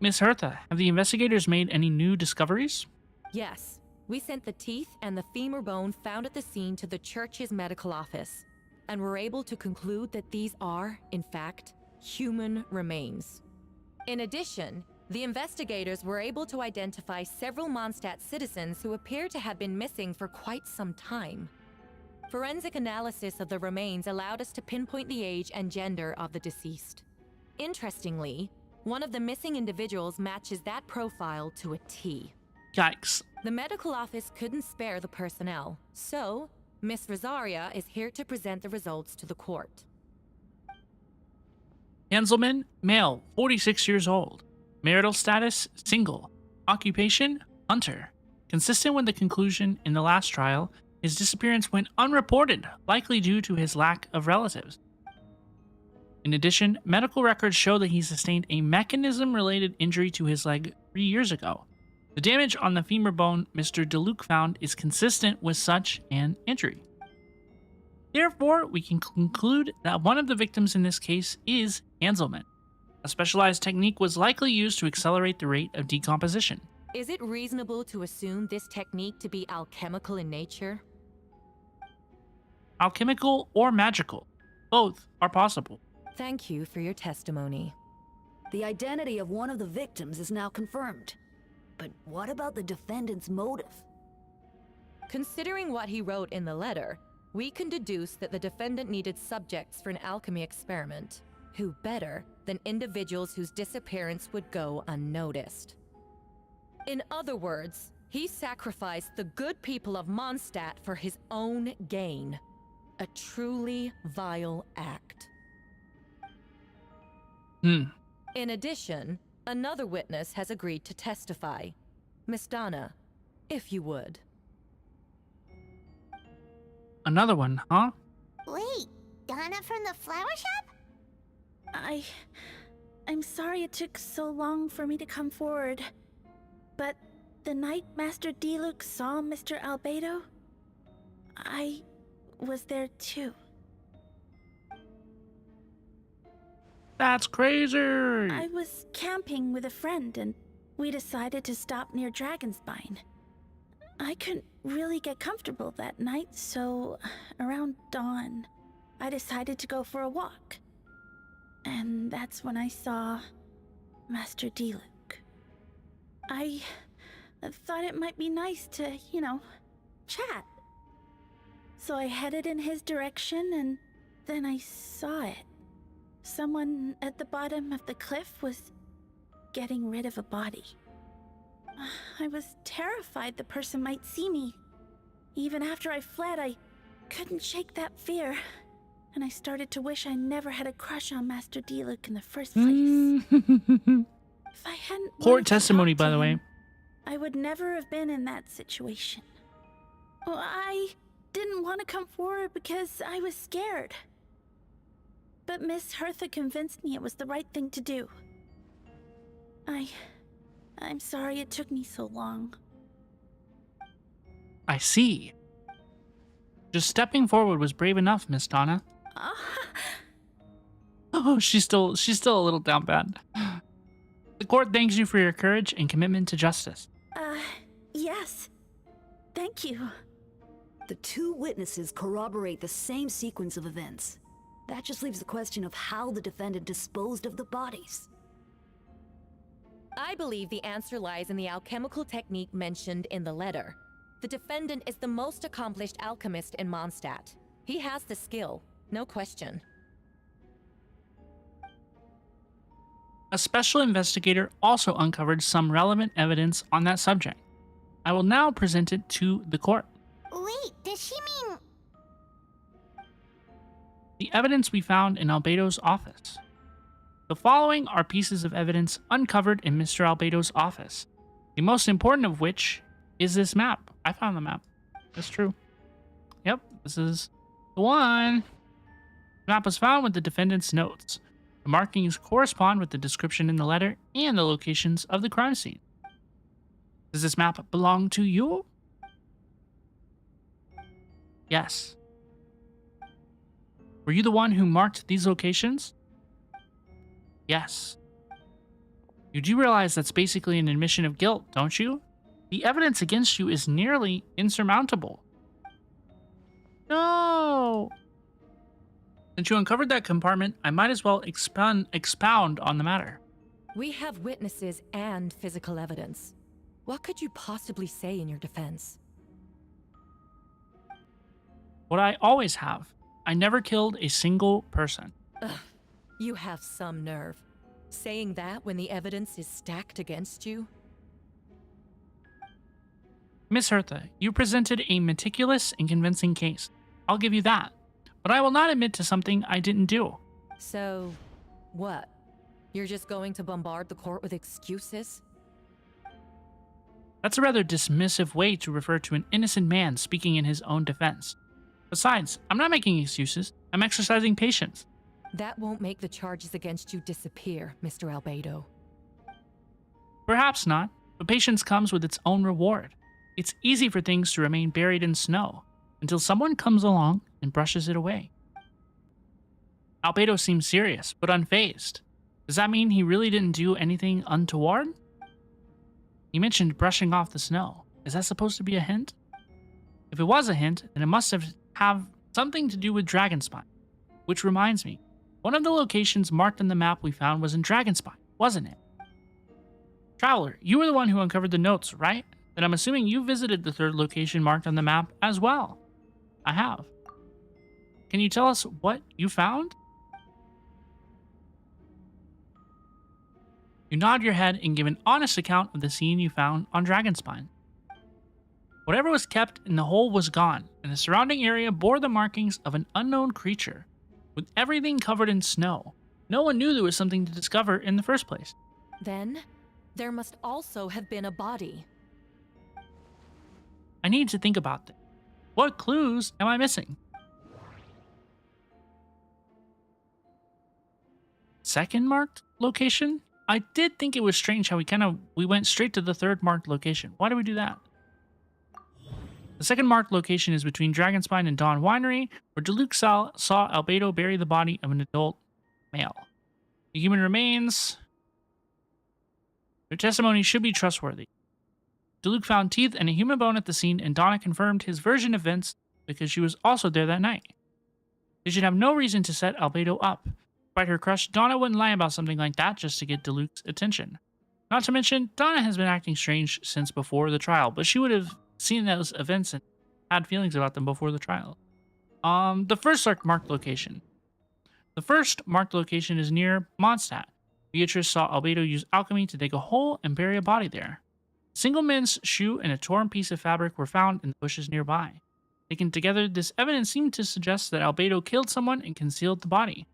Miss Hertha, have the investigators made any new discoveries?
Yes. We sent the teeth and the femur bone found at the scene to the church's medical office, and were able to conclude that these are, in fact, human remains. In addition, the investigators were able to identify several Mondstadt citizens who appear to have been missing for quite some time. Forensic analysis of the remains allowed us to pinpoint the age and gender of the deceased. Interestingly, one of the missing individuals matches that profile to a T.
Yikes.
The medical office couldn't spare the personnel, so Miss Rosaria is here to present the results to the court.
Hanselman, male, 46 years old. Marital status, single. Occupation, hunter. Consistent with the conclusion in the last trial, his disappearance went unreported, likely due to his lack of relatives. In addition, medical records show that he sustained a mechanism-related injury to his leg 3 years ago. The damage on the femur bone Mr. DeLuc found is consistent with such an injury. Therefore, we can conclude that one of the victims in this case is Hanselman. A specialized technique was likely used to accelerate the rate of decomposition.
Is it reasonable to assume this technique to be alchemical in nature?
Alchemical or magical, both are possible.
Thank you for your testimony.
The identity of one of the victims is now confirmed. But what about the defendant's motive?
Considering what he wrote in the letter, we can deduce that the defendant needed subjects for an alchemy experiment. Who better than individuals whose disappearance would go unnoticed? In other words, he sacrificed the good people of Mondstadt for his own gain. A truly vile act. In addition, another witness has agreed to testify. Miss Donna, if you would.
Another one, huh?
Wait, Donna from the flower shop?
I'm sorry it took so long for me to come forward. But the night Master DeLuc saw Mr. Albedo, I was there too.
That's crazy!
I was camping with a friend and we decided to stop near Dragonspine. I couldn't really get comfortable that night, so around dawn, I decided to go for a walk. And that's when I saw Master DeLuc. I thought it might be nice to, chat. So I headed in his direction and then I saw it. Someone at the bottom of the cliff was getting rid of a body. I was terrified the person might see me. Even after I fled, I couldn't shake that fear. And I started to wish I never had a crush on Master DeLuc in the first place. If I hadn't
Court testimony, by the way.
I would never have been in that situation. Well, I didn't want to come forward because I was scared. But Miss Hertha convinced me it was the right thing to do. I'm sorry it took me so long.
I see. Just stepping forward was brave enough, Miss Donna. Oh, she's still a little down bad. The court thanks you for your courage and commitment to justice.
Yes. Thank you.
The two witnesses corroborate the same sequence of events. That just leaves the question of how the defendant disposed of the bodies.
I believe the answer lies in the alchemical technique mentioned in the letter. The defendant is the most accomplished alchemist in Mondstadt. He has the skill, no question.
A special investigator also uncovered some relevant evidence on that subject. I will now present it to the court.
Wait, does she mean...
The evidence we found in Albedo's office. The following are pieces of evidence uncovered in Mr. Albedo's office, the most important of which is this map. I found the map. That's true. Yep, this is the one. The map was found with the defendant's notes. The markings correspond with the description in the letter and the locations of the crime scene. Does this map belong to you? Yes. Were you the one who marked these locations? Yes. You do realize that's basically an admission of guilt, don't you? The evidence against you is nearly insurmountable. No! Since you uncovered that compartment, I might as well expound on the matter.
We have witnesses and physical evidence. What could you possibly say in your defense?
What I always have. I never killed a single person.
Ugh, you have some nerve. Saying that when the evidence is stacked against you?
Miss Hertha, you presented a meticulous and convincing case. I'll give you that. But I will not admit to something I didn't do.
So, what? You're just going to bombard the court with excuses?
That's a rather dismissive way to refer to an innocent man speaking in his own defense. Besides, I'm not making excuses. I'm exercising patience.
That won't make the charges against you disappear, Mr. Albedo.
Perhaps not, but patience comes with its own reward. It's easy for things to remain buried in snow until someone comes along and brushes it away. Albedo seems serious, but unfazed. Does that mean he really didn't do anything untoward? He mentioned brushing off the snow. Is that supposed to be a hint? If it was a hint, then it must have something to do with Dragonspine. Which reminds me, one of the locations marked on the map we found was in Dragonspine, wasn't it? Traveler, you were the one who uncovered the notes, right? Then I'm assuming you visited the third location marked on the map as well. I have. Can you tell us what you found? You nod your head and give an honest account of the scene you found on Dragonspine. Whatever was kept in the hole was gone, and the surrounding area bore the markings of an unknown creature, with everything covered in snow. No one knew there was something to discover in the first place.
Then, there must also have been a body.
I need to think about this. What clues am I missing? Second marked location? I did think it was strange how we went straight to the third marked location. Why did we do that? The second marked location is between Dragonspine and Dawn Winery, where Deluxe saw Albedo bury the body of an adult male. The human remains. Their testimony should be trustworthy. Deluxe found teeth and a human bone at the scene, and Donna confirmed his version of events because she was also there that night. They should have no reason to set Albedo up. Despite her crush, Donna wouldn't lie about something like that just to get Deluxe's attention. Not to mention, Donna has been acting strange since before the trial, but she would have seen those events and had feelings about them before the trial. The first marked location. The first marked location is near Mondstadt. Beatrice saw Albedo use alchemy to dig a hole and bury a body there. A single men's shoe and a torn piece of fabric were found in the bushes nearby. Taken together, this evidence seemed to suggest that Albedo killed someone and concealed the body.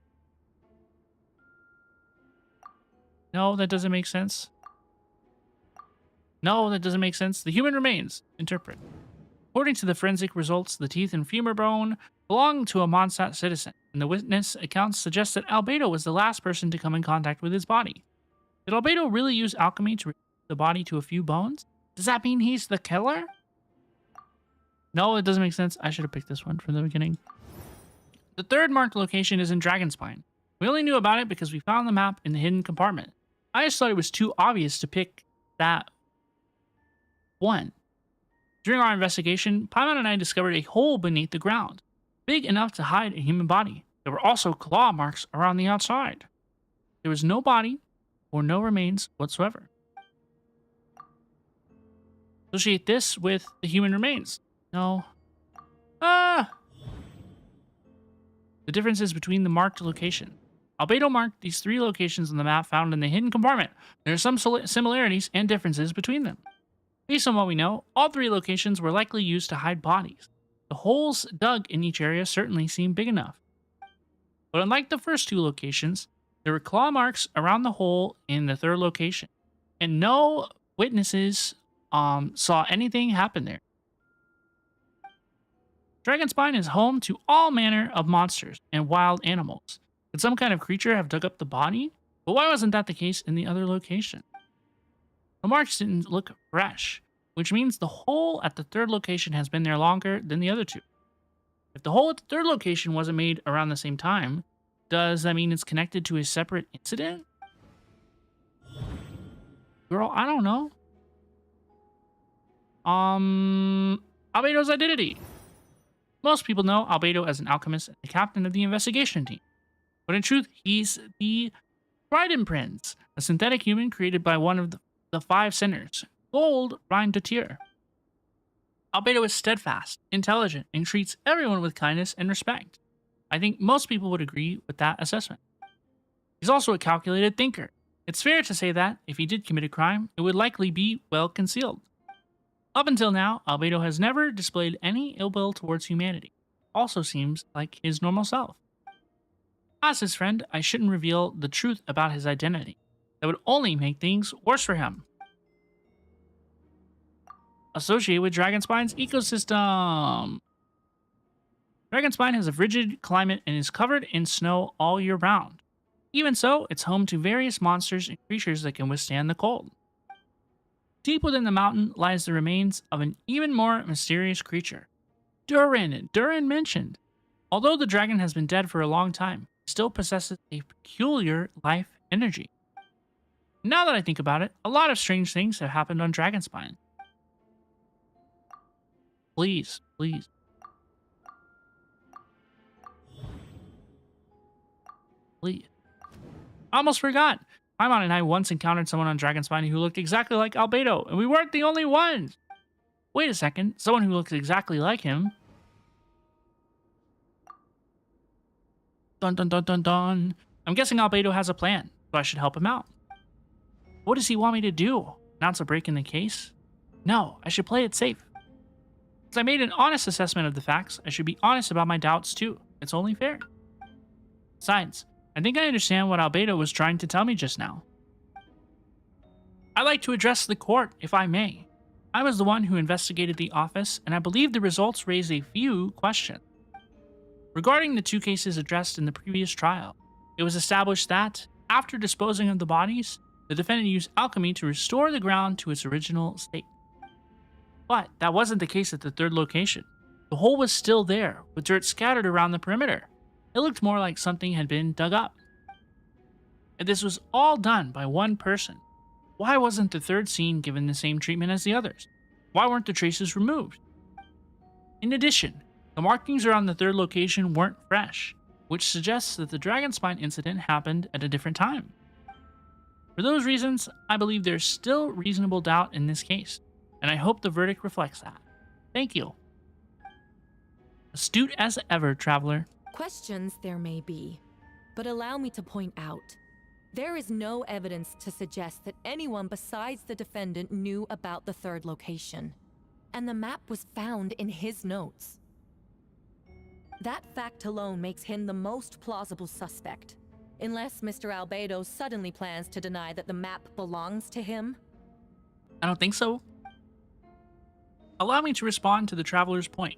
No, that doesn't make sense. No, that doesn't make sense. The human remains. Interpret. According to the forensic results, the teeth and femur bone belonged to a Mondstadt citizen, and the witness accounts suggest that Albedo was the last person to come in contact with his body. Did Albedo really use alchemy to reduce the body to a few bones? Does that mean he's the killer? No, it doesn't make sense. I should have picked this one from the beginning. The third marked location is in Dragonspine. We only knew about it because we found the map in the hidden compartment. I just thought it was too obvious to pick that one. During our investigation, Paimon and I discovered a hole beneath the ground, big enough to hide a human body. There were also claw marks around the outside. There was no body or no remains whatsoever. Associate this with the human remains. No. The differences between the marked location. Albedo marked these three locations on the map found in the hidden compartment. There are some similarities and differences between them. Based on what we know, all three locations were likely used to hide bodies. The holes dug in each area certainly seem big enough. But unlike the first two locations, there were claw marks around the hole in the third location, and no witnesses saw anything happen there. Dragonspine is home to all manner of monsters and wild animals. Could some kind of creature have dug up the body? But why wasn't that the case in the other location? The marks didn't look fresh, which means the hole at the third location has been there longer than the other two. If the hole at the third location wasn't made around the same time, does that mean it's connected to a separate incident? Girl, I don't know. Albedo's identity. Most people know Albedo as an alchemist and the captain of the investigation team. But in truth, he's the Trident Prince, a synthetic human created by one of the five sinners, Gold Rhine de Tier. Albedo is steadfast, intelligent, and treats everyone with kindness and respect. I think most people would agree with that assessment. He's also a calculated thinker. It's fair to say that, if he did commit a crime, it would likely be well concealed. Up until now, Albedo has never displayed any ill will towards humanity. Also seems like his normal self. As his friend, I shouldn't reveal the truth about his identity. That would only make things worse for him. Associated with Dragonspine's ecosystem. Dragonspine has a frigid climate and is covered in snow all year round. Even so, it's home to various monsters and creatures that can withstand the cold. Deep within the mountain lies the remains of an even more mysterious creature. Durin mentioned. Although the dragon has been dead for a long time, it still possesses a peculiar life energy. Now that I think about it, a lot of strange things have happened on Dragonspine. Please, please. Please. I almost forgot. Paimon and I once encountered someone on Dragonspine who looked exactly like Albedo, and we weren't the only ones. Wait a second, someone who looks exactly like him. Dun dun dun dun dun. I'm guessing Albedo has a plan, so I should help him out. What does he want me to do? Announce a break in the case? No, I should play it safe. Since I made an honest assessment of the facts, I should be honest about my doubts too. It's only fair. Besides, I think I understand what Albedo was trying to tell me just now. I'd like to address the court, if I may. I was the one who investigated the office, and I believe the results raise a few questions. Regarding the 2 cases addressed in the previous trial, it was established that, after disposing of the bodies, the defendant used alchemy to restore the ground to its original state. But that wasn't the case at the 3rd location. The hole was still there, with dirt scattered around the perimeter. It looked more like something had been dug up. And this was all done by one person. Why wasn't the 3rd scene given the same treatment as the others? Why weren't the traces removed? In addition, the markings around the 3rd location weren't fresh, which suggests that the Dragonspine incident happened at a different time. For those reasons, I believe there's still reasonable doubt in this case, and I hope the verdict reflects that. Thank you. Astute as ever, Traveler.
Questions there may be, but allow me to point out, there is no evidence to suggest that anyone besides the defendant knew about the 3rd location, and the map was found in his notes. That fact alone makes him the most plausible suspect, unless Mr. Albedo suddenly plans to deny that the map belongs to him.
I don't think so. Allow me to respond to the Traveler's point.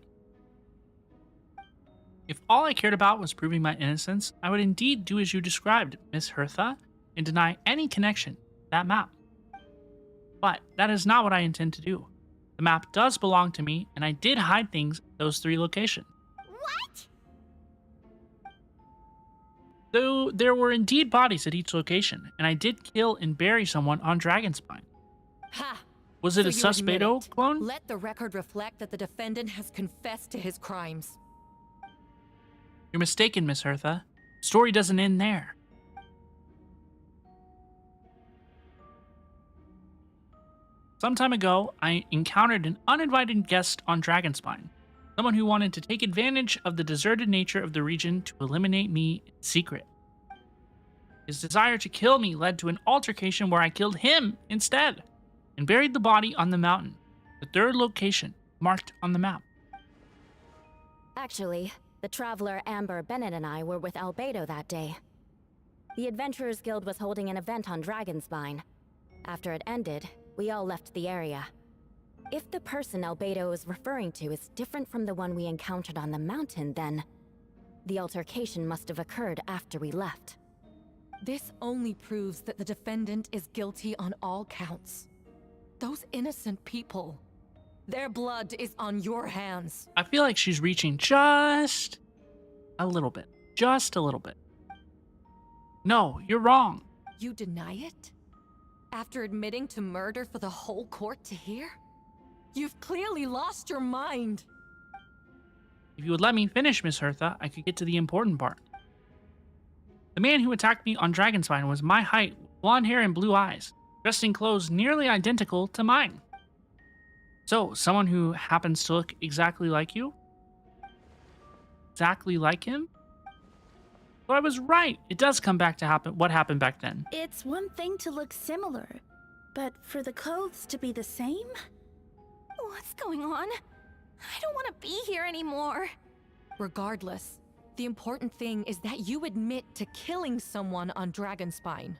If all I cared about was proving my innocence, I would indeed do as you described, Miss Hertha, and deny any connection to that map. But that is not what I intend to do. The map does belong to me, and I did hide things at those 3 locations.
What?
Though there were indeed bodies at each location, and I did kill and bury someone on Dragonspine.
Ha!
Was it
So
a
you admit
Suspedo
it.
clone?
Let the record reflect that the defendant has confessed to his crimes.
You're mistaken, Miss Hertha. The story doesn't end there. Some time ago, I encountered an uninvited guest on Dragonspine. Someone who wanted to take advantage of the deserted nature of the region to eliminate me in secret. His desire to kill me led to an altercation where I killed him instead, and buried the body on the mountain, the 3rd location marked on the map.
Actually, the traveler Amber Bennett and I were with Albedo that day. The Adventurers Guild was holding an event on Dragonspine. After it ended, we all left the area. If the person Albedo is referring to is different from the one we encountered on the mountain, then the altercation must have occurred after we left.
This only proves that the defendant is guilty on all counts. Those innocent people, their blood is on your hands.
I feel like she's reaching just a little bit. Just a little bit. No, you're wrong.
You deny it? After admitting to murder for the whole court to hear? You've clearly lost your mind.
If you would let me finish, Miss Hertha, I could get to the important part. The man who attacked me on Dragonspine was my height, with blonde hair and blue eyes, dressed in clothes nearly identical to mine. So, someone who happens to look exactly like you? Exactly like him? So I was right. It does come back to what happened back then.
It's one thing to look similar, but for the clothes to be the same?
What's going on? I don't want to be here anymore.
Regardless, the important thing is that you admit to killing someone on Dragonspine.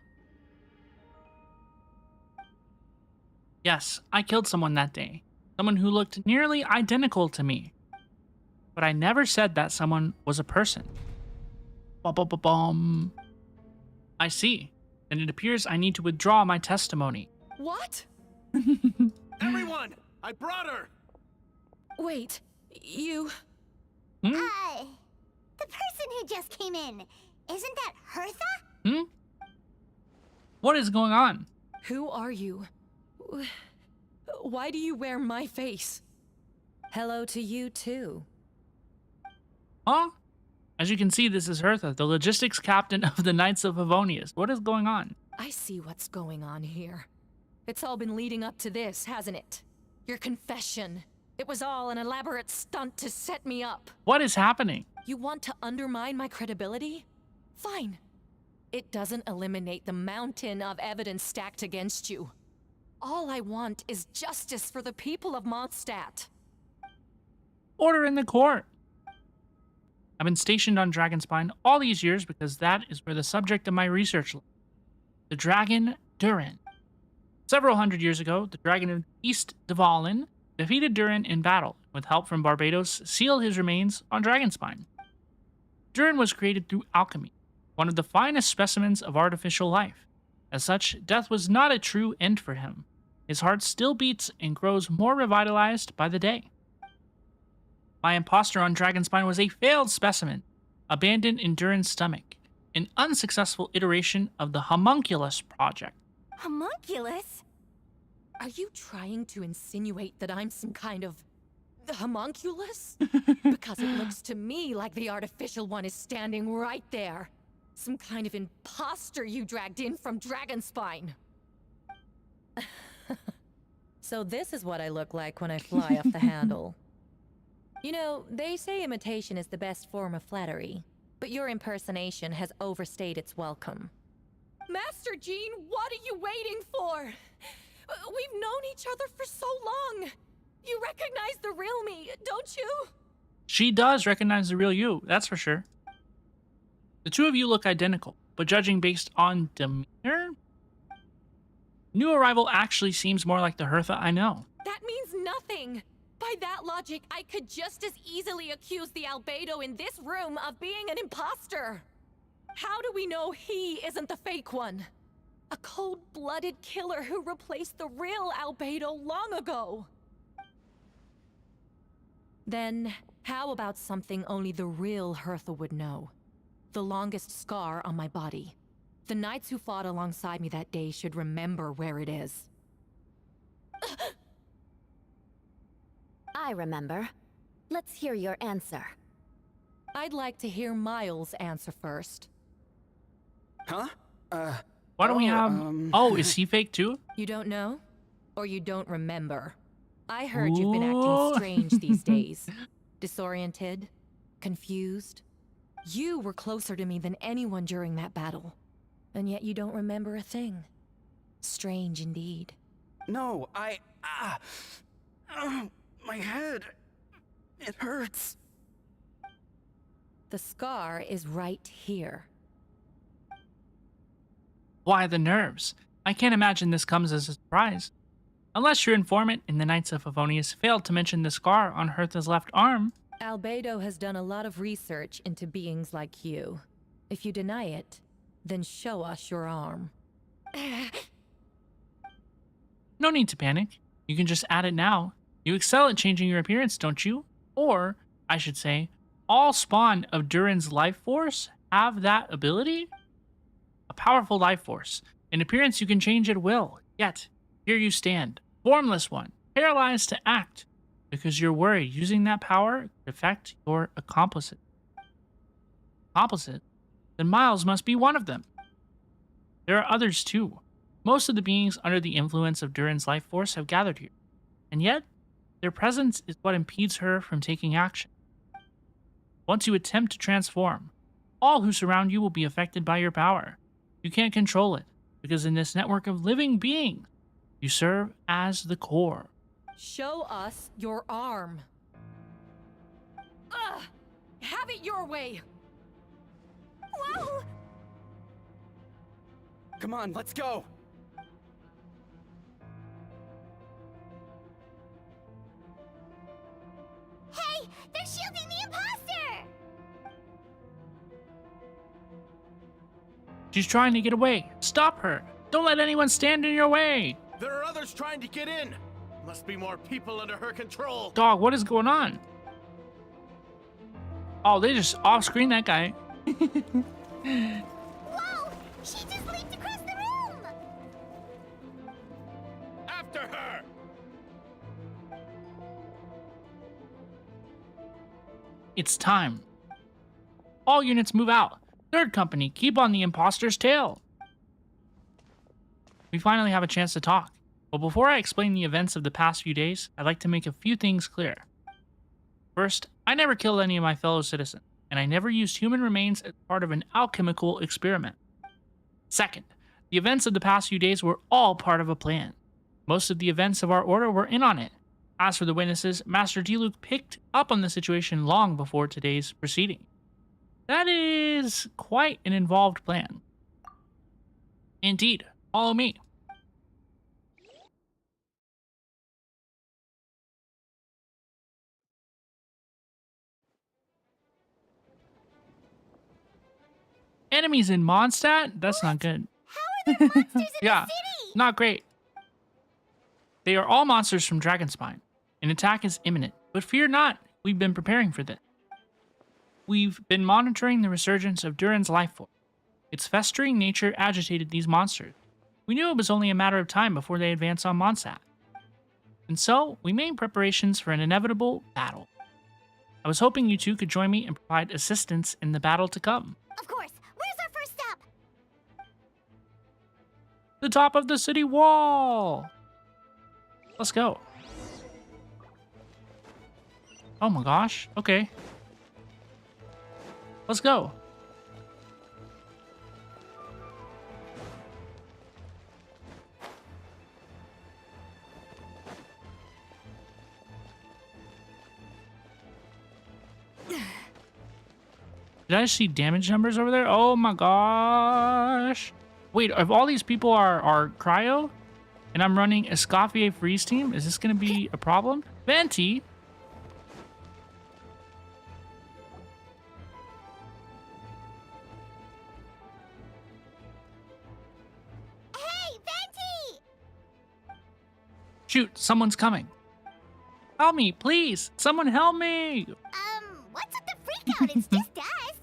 Yes, I killed someone that day. Someone who looked nearly identical to me. but I never said that someone was a person. Bum. I see. And it appears I need to withdraw my testimony.
What?
Everyone! I brought her!
Wait, you...
Hmm?
The person who just came in, isn't that Hertha?
Hmm? What is going on?
Who are you? Why do you wear my face? Hello to you, too.
Huh? As you can see, this is Hertha, the logistics captain of the Knights of Favonius. What is going on?
I see what's going on here. It's all been leading up to this, hasn't it? Your confession. It was all an elaborate stunt to set me up.
What is happening?
You want to undermine my credibility? Fine. It doesn't eliminate the mountain of evidence stacked against you. All I want is justice for the people of Mondstadt.
Order in the court. I've been stationed on Dragonspine all these years because that is where the subject of my research lies. The dragon Durin. Several hundred years ago, the dragon of East Dvalin defeated Durin in battle. With help from Barbados, sealed his remains on Dragonspine. Durin was created through alchemy, one of the finest specimens of artificial life. As such, death was not a true end for him. His heart still beats and grows more revitalized by the day. My imposter on Dragonspine was a failed specimen, abandoned in Durin's stomach, an unsuccessful iteration of the Homunculus project.
Homunculus?
Are you trying to insinuate that I'm some kind of homunculus? Because it looks to me like the artificial one is standing right there. Some kind of imposter you dragged in from Dragonspine. So this is what I look like when I fly off the handle. You know, they say imitation is the best form of flattery, but your impersonation has overstayed its welcome. Master Jean, what are you waiting for? We've known each other for so long. You recognize the real me, don't you?
She does recognize the real you, that's for sure. The two of you look identical, but judging based on demeanor, new arrival actually seems more like the Hertha I know.
That means nothing. By that logic, I could just as easily accuse the Albedo in this room of being an imposter. How do we know he isn't the fake one? A cold-blooded killer who replaced the real Albedo long ago. Then, how about something only the real Hertha would know? The longest scar on my body. The knights who fought alongside me that day should remember where it is.
I remember. Let's hear your answer.
I'd like to hear Miles' answer first.
Huh?
Why don't we have... Oh, is he fake too?
You don't know? Or you don't remember? I heard you've been acting
Ooh.
strange these days. Disoriented? Confused? You were closer to me than anyone during that battle. And yet you don't remember a thing. Strange indeed.
No, my head. It hurts.
The scar is right here.
Why the nerves? I can't imagine this comes as a surprise. Unless your informant in the Knights of Favonius failed to mention the scar on Hertha's left arm.
Albedo has done a lot of research into beings like you. If you deny it, then show us your arm.
No need to panic. You can just add it now. You excel at changing your appearance, don't you? Or, I should say, all spawn of Durin's life force have that ability? A powerful life force. An appearance you can change at will. Yet, here you stand, formless one, paralyzed to act, because you're worried using that power could affect your accomplices. Accomplices? Then Miles must be one of them. There are others too. Most of the beings under the influence of Durin's life force have gathered here, and yet, their presence is what impedes her from taking action. Once you attempt to transform, all who surround you will be affected by your power. You can't control it, because in this network of living beings, you serve as the core.
Show us your arm. Ugh! Have it your way!
Whoa!
Come on, let's go.
Hey, they're shielding the
She's trying to get away. Stop her. Don't let anyone stand in your way.
There are others trying to get in. Must be more people under her control.
Dog, what is going on? Oh, they just off-screen that guy.
Whoa! She just leaped across the room!
After her!
It's time. All units move out. Third company, keep on the imposter's tail. We finally have a chance to talk. But before I explain the events of the past few days, I'd like to make a few things clear. First, I never killed any of my fellow citizens, and I never used human remains as part of an alchemical experiment. Second, the events of the past few days were all part of a plan. Most of the events of our order were in on it. As for the witnesses, Master Diluc picked up on the situation long before today's proceeding. That is quite an involved plan. Indeed, follow me. Enemies in Mondstadt? That's not good.
How are there monsters in
Yeah,
the city?
not great. They are all monsters from Dragonspine. An attack is imminent, but fear not, we've been preparing for this. We've been monitoring the resurgence of Durin's life force. Its festering nature agitated these monsters. We knew it was only a matter of time before they advanced on Mondstadt. And so, we made preparations for an inevitable battle. I was hoping you two could join me and provide assistance in the battle to come.
Of course. Where's our first stop?
The top of the city wall! Let's go. Oh my gosh, okay. Let's go. Did I see damage numbers over there? Oh my gosh. Wait, if all these people are cryo and I'm running a Escoffier freeze team, is this going to be a problem? Venti?
Hey, Venti!
Shoot, someone's coming. Help me, please. Someone help me.
What's with the freak out? It's just us.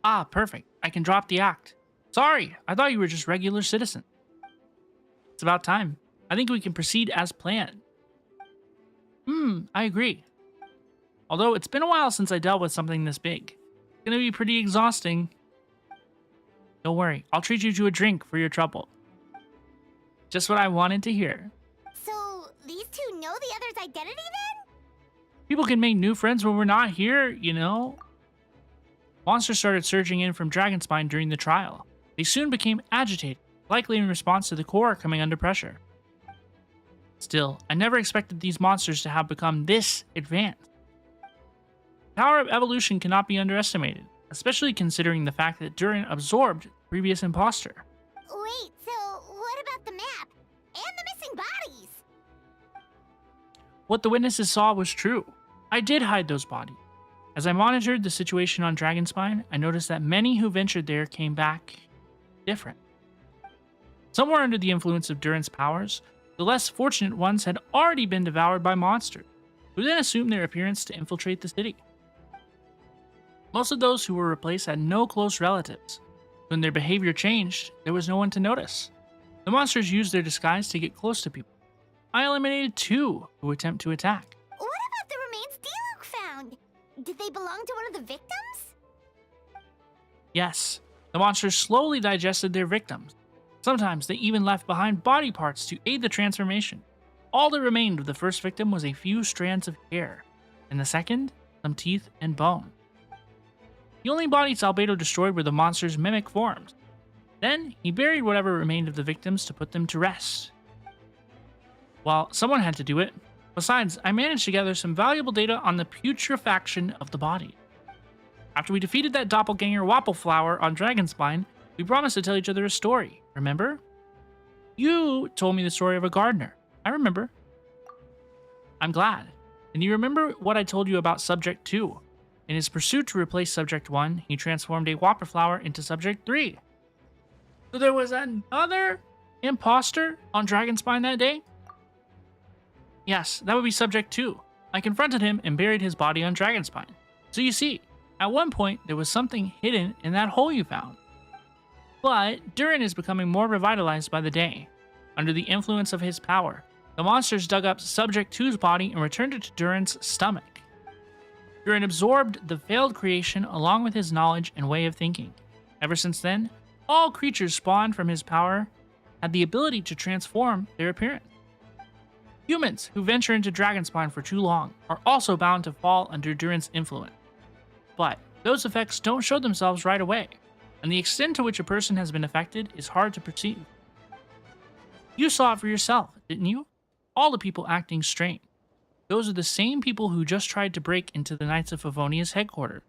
Ah, perfect. I can drop the act. Sorry, I thought you were just regular citizens. It's about time. I think we can proceed as planned. I agree. Although it's been a while since I dealt with something this big. It's gonna be pretty exhausting. Don't worry, I'll treat you to a drink for your trouble. Just what I wanted to hear.
So, these two know the other's identity then?
People can make new friends when we're not here, you know? Monsters started surging in from Dragonspine during the trial. They soon became agitated, likely in response to the core coming under pressure. Still, I never expected these monsters to have become this advanced. The power of evolution cannot be underestimated, especially considering the fact that Durin absorbed the previous imposter.
Wait, so what about the map? And the missing bodies?
What the witnesses saw was true. I did hide those bodies. As I monitored the situation on Dragonspine, I noticed that many who ventured there came back different. Some were under the influence of Durin's powers. The less fortunate ones had already been devoured by monsters, who then assumed their appearance to infiltrate the city. Most of those who were replaced had no close relatives. When their behavior changed, there was no one to notice. The monsters used their disguise to get close to people. I eliminated 2 who attempt to attack.
What about the remains Diluc found? Did they belong to one of the victims?
Yes, the monsters slowly digested their victims. Sometimes they even left behind body parts to aid the transformation. All that remained of the first victim was a few strands of hair, and the second, some teeth and bone. The only bodies Albedo destroyed were the monster's mimic forms. Then, he buried whatever remained of the victims to put them to rest. Well, someone had to do it. Besides, I managed to gather some valuable data on the putrefaction of the body. After we defeated that doppelganger Wappleflower on Dragonspine, we promised to tell each other a story, remember? You told me the story of a gardener. I remember. I'm glad. And you remember what I told you about Subject 2? In his pursuit to replace Subject 1, he transformed a Whopper Flower into Subject 3. So there was another imposter on Dragonspine that day? Yes, that would be Subject 2. I confronted him and buried his body on Dragonspine. So you see, at one point there was something hidden in that hole you found. But Durin is becoming more revitalized by the day. Under the influence of his power, the monsters dug up Subject 2's body and returned it to Durin's stomach. Durin absorbed the failed creation along with his knowledge and way of thinking. Ever since then, all creatures spawned from his power had the ability to transform their appearance. Humans who venture into Dragonspine for too long are also bound to fall under Durin's influence. But those effects don't show themselves right away, and the extent to which a person has been affected is hard to perceive. You saw it for yourself, didn't you? All the people acting strange. Those are the same people who just tried to break into the Knights of Favonia's headquarters.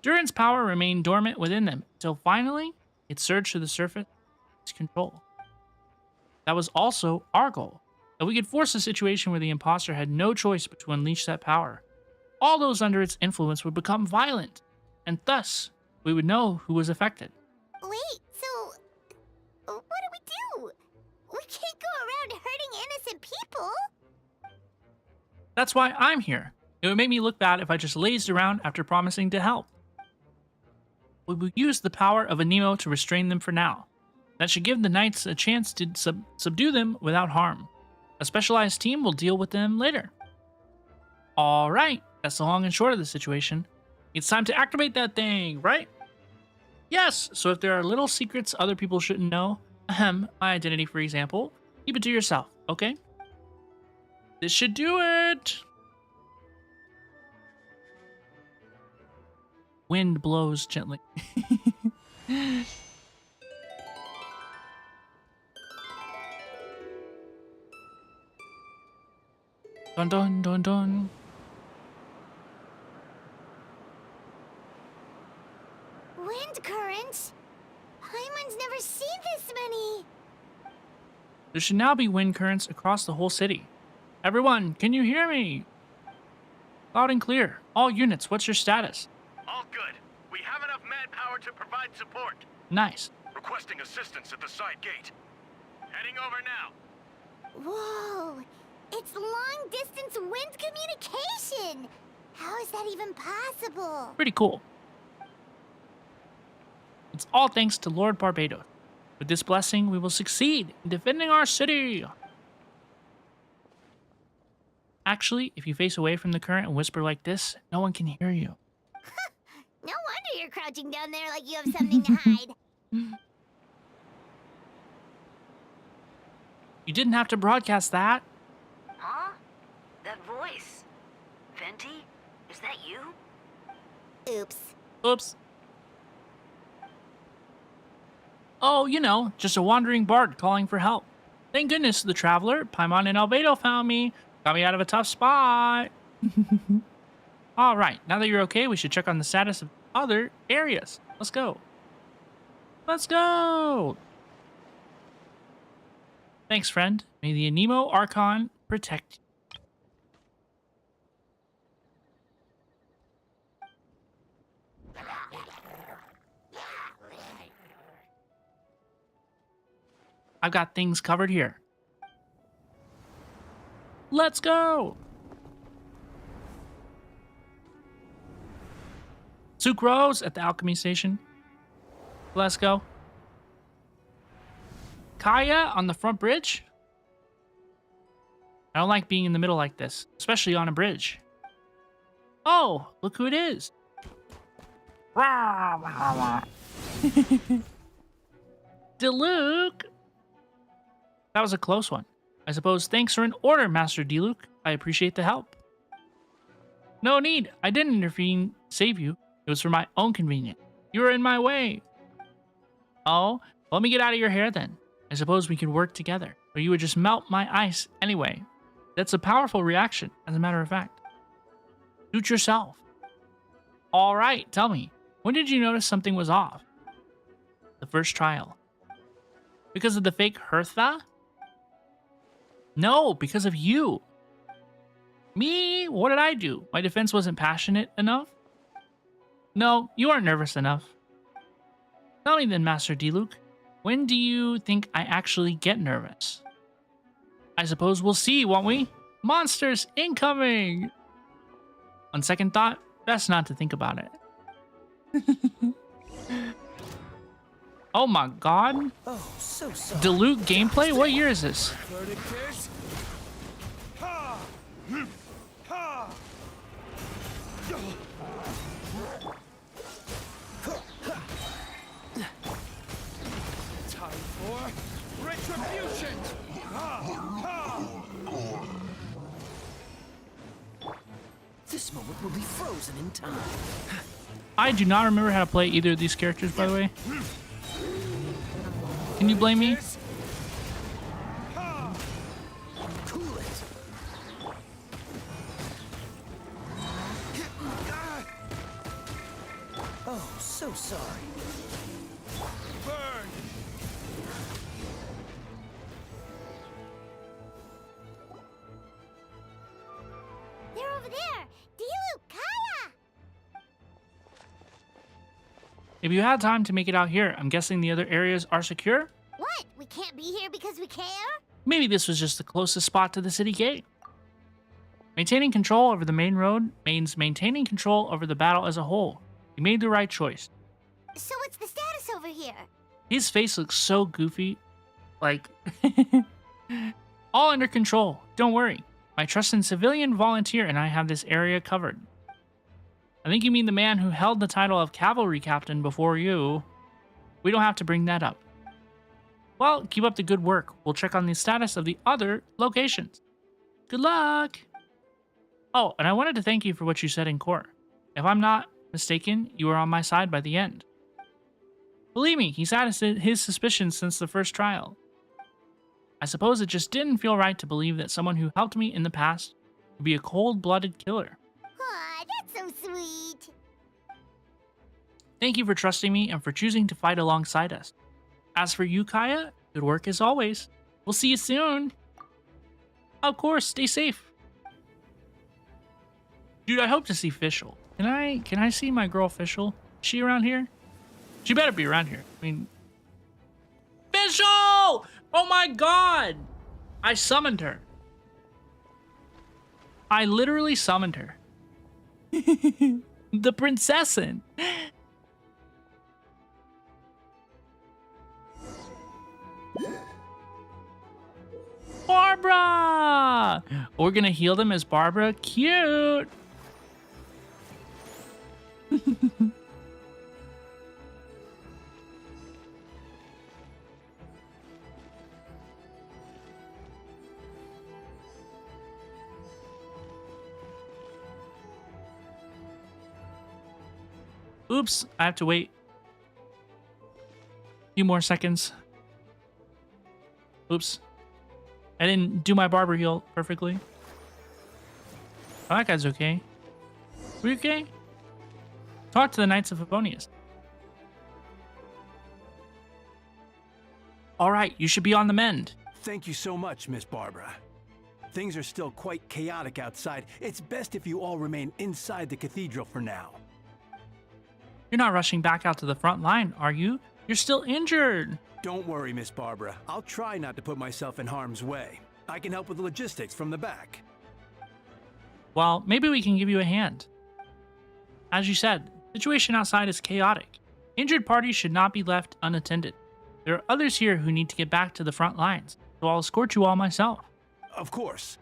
Durin's power remained dormant within them until finally it surged to the surface of its control. That was also our goal, that we could force a situation where the imposter had no choice but to unleash that power. All those under its influence would become violent, and thus we would know who was affected.
Wait, so what do? We can't go around hurting innocent people.
That's why I'm here. It would make me look bad if I just lazed around after promising to help. We will use the power of Anemo to restrain them for now. That should give the knights a chance to subdue them without harm. A specialized team will deal with them later. Alright, that's the long and short of the situation. It's time to activate that thing, right? Yes, so if there are little secrets other people shouldn't know, my identity for example, keep it to yourself, okay? This should do it! Wind blows gently. Dun dun dun dun.
Wind currents? Paimon's never seen this many.
There should now be wind currents across the whole city. Everyone, can you hear me? Loud and clear. All units, what's your status?
All good. We have enough manpower to provide support.
Nice.
Requesting assistance at the side gate. Heading over now.
Whoa! It's long-distance wind communication! How is that even possible?
Pretty cool. It's all thanks to Lord Barbados. With this blessing, we will succeed in defending our city. Actually, if you face away from the current and whisper like this, no one can hear you.
No wonder you're crouching down there like you have something to hide.
You didn't have to broadcast that.
Huh? That voice? Venti? Is that you?
Oops.
Oops. Oh, you know, just a wandering bard calling for help. Thank goodness the traveler, Paimon and Albedo found me. Got me out of a tough spot. Alright, now that you're okay, we should check on the status of other areas. Let's go. Let's go! Thanks, friend. May the Anemo Archon protect you. I've got things covered here. Let's go! Sucrose at the alchemy station. Let's go. Kaya on the front bridge? I don't like being in the middle like this, especially on a bridge. Oh, look who it is. Diluc! That was a close one. I suppose thanks are in order, Master Diluc. I appreciate the help. No need. I didn't intervene to save you. It was for my own convenience. You were in my way. Oh, let me get out of your hair then. I suppose we could work together, or you would just melt my ice anyway. That's a powerful reaction, as a matter of fact. Suit yourself. All right, tell me, when did you notice something was off? The first trial. Because of the fake Hertha? No, because of you. Me? What did I do? My defense wasn't passionate enough? No, you aren't nervous enough. Tell me then, Master Diluc, when do you think I actually get nervous? I suppose we'll see, won't we? Monsters incoming! On second thought, best not to think about it. Oh my god.
Oh, so sorry.
Diluc gameplay? What year is this?
Time for retribution! This moment will be frozen in time.
I do not remember how to play either of these characters, by the way. Can you blame me?
Cool it. Oh, so sorry. Burn!
They're over there! Diluc, Kaya!
If you had time to make it out here, I'm guessing the other areas are secure?
What? We can't be here because we care?
Maybe this was just the closest spot to the city gate. Maintaining control over the main road means maintaining control over the battle as a whole. You made the right choice.
So what's the status over here?
His face looks so goofy. Like, all under control. Don't worry. My trusted civilian volunteer and I have this area covered. I think you mean the man who held the title of cavalry captain before you. We don't have to bring that up. Well, keep up the good work. We'll check on the status of the other locations. Good luck! Oh, and I wanted to thank you for what you said in court. If I'm not mistaken, you were on my side by the end. Believe me, he's had his suspicions since the first trial. I suppose it just didn't feel right to believe that someone who helped me in the past would be a cold-blooded killer.
Aw, that's so sweet.
Thank you for trusting me and for choosing to fight alongside us. As for you, Kaya, good work as always. We'll see you soon. Of course, stay safe. Dude, I hope to see Fischl. Can I see my girl Fischl? Is she around here? She better be around here. I mean, Fischl! Oh my god! I summoned her. I literally summoned her. The princessin. Barbara! We're gonna heal them as Barbara. Cute! Oops, I have to wait a few more seconds. Oops. I didn't do my barber heal perfectly. Oh, that guy's okay. We okay? Talk to the Knights of Favonius. Alright, you should be on the mend.
Thank you so much, Miss Barbara. Things are still quite chaotic outside. It's best if you all remain inside the cathedral for now.
You're not rushing back out to the front line, are you? You're still injured.
Don't worry, Miss Barbara. I'll try not to put myself in harm's way. I can help with the logistics from the back.
Well, maybe we can give you a hand. As you said, the situation outside is chaotic. Injured parties should not be left unattended. There are others here who need to get back to the front lines, so I'll escort you all myself.
Of course.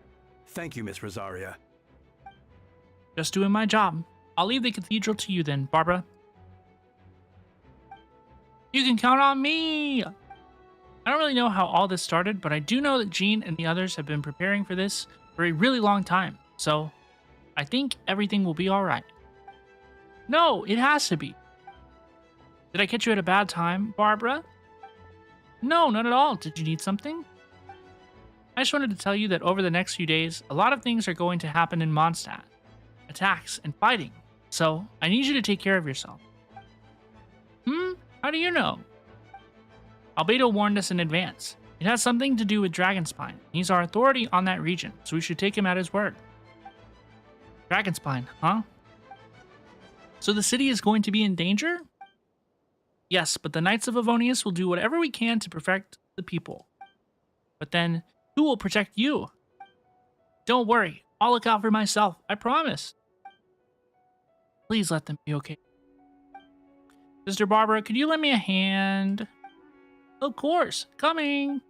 Thank you, Miss Rosaria.
Just doing my job. I'll leave the cathedral to you then, Barbara. You can count on me! I don't really know how all this started, but I do know that Jean and the others have been preparing for this for a really long time, so I think everything will be alright. No, it has to be. Did I catch you at a bad time, Barbara? No, not at all. Did you need something? I just wanted to tell you that over the next few days, a lot of things are going to happen in Mondstadt. Attacks and fighting. So, I need you to take care of yourself. How do you know? Albedo warned us in advance. It has something to do with Dragonspine. He's our authority on that region, so we should take him at his word. Dragonspine, huh? So the city is going to be in danger? Yes, but the Knights of Avonius will do whatever we can to protect the people. But then, who will protect you? Don't worry, I'll look out for myself, I promise. Please let them be okay. Sister Barbara, could you lend me a hand? Of course, coming.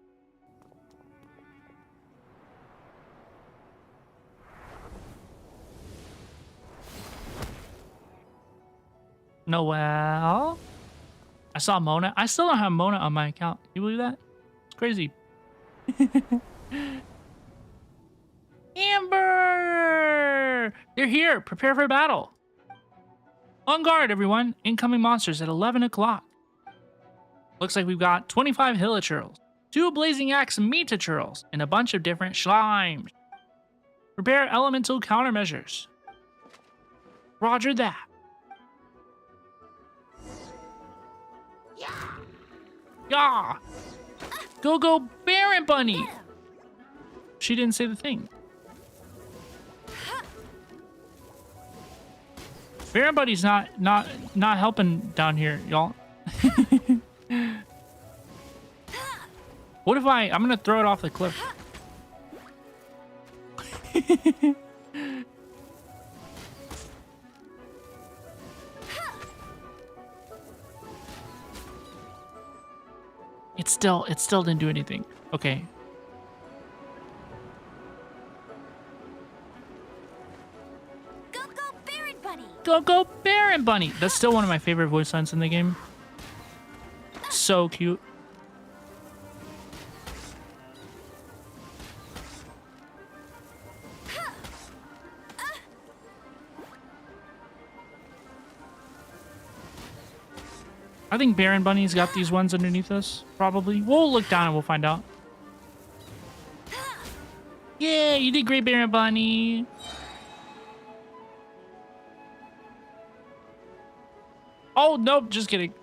Noelle? I saw Mona. I still don't have Mona on my account. Can you believe that? It's crazy. Amber! They're here. Prepare for battle. On guard, everyone. Incoming monsters at 11 o'clock. Looks like we've got 25 Hilichurls, 2 Blazing Axe Metachurls, and a bunch of different slimes. Prepare elemental countermeasures. Roger that. Yeah! Go, Baron Bunny! She didn't say the thing. Baron Bunny's not helping down here, y'all. What if I'm gonna throw it off the cliff. It still didn't do anything. Okay.
Go, Baron Bunny!
Go, Baron Bunny! That's still one of my favorite voice lines in the game. So cute. I think Baron Bunny's got these ones underneath us, probably. We'll look down and we'll find out. Yeah, you did great, Baron Bunny. Oh, nope, just kidding.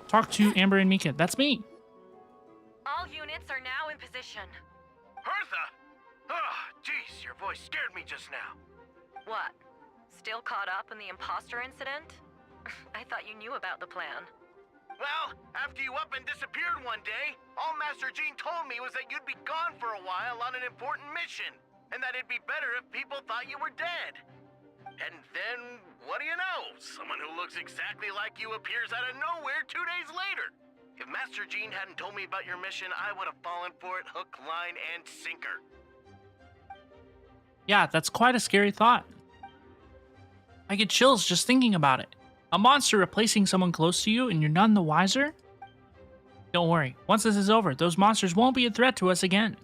Talk to Amber and Mika. That's me.
All units are now in position.
Hertha! Ah, jeez, your voice scared me just now.
What? Still caught up in the imposter incident? I thought you knew about the plan.
Well, after you up and disappeared one day, all Master Jean told me was that you'd be gone for a while on an important mission, and that it'd be better if people thought you were dead. And then, what do you know? Someone who looks exactly like you appears out of nowhere 2 days later. If Master Jean hadn't told me about your mission, I would have fallen for it hook, line, and sinker.
Yeah, that's quite a scary thought. I get chills just thinking about it. A monster replacing someone close to you and you're none the wiser? Don't worry, once this is over, those monsters won't be a threat to us again.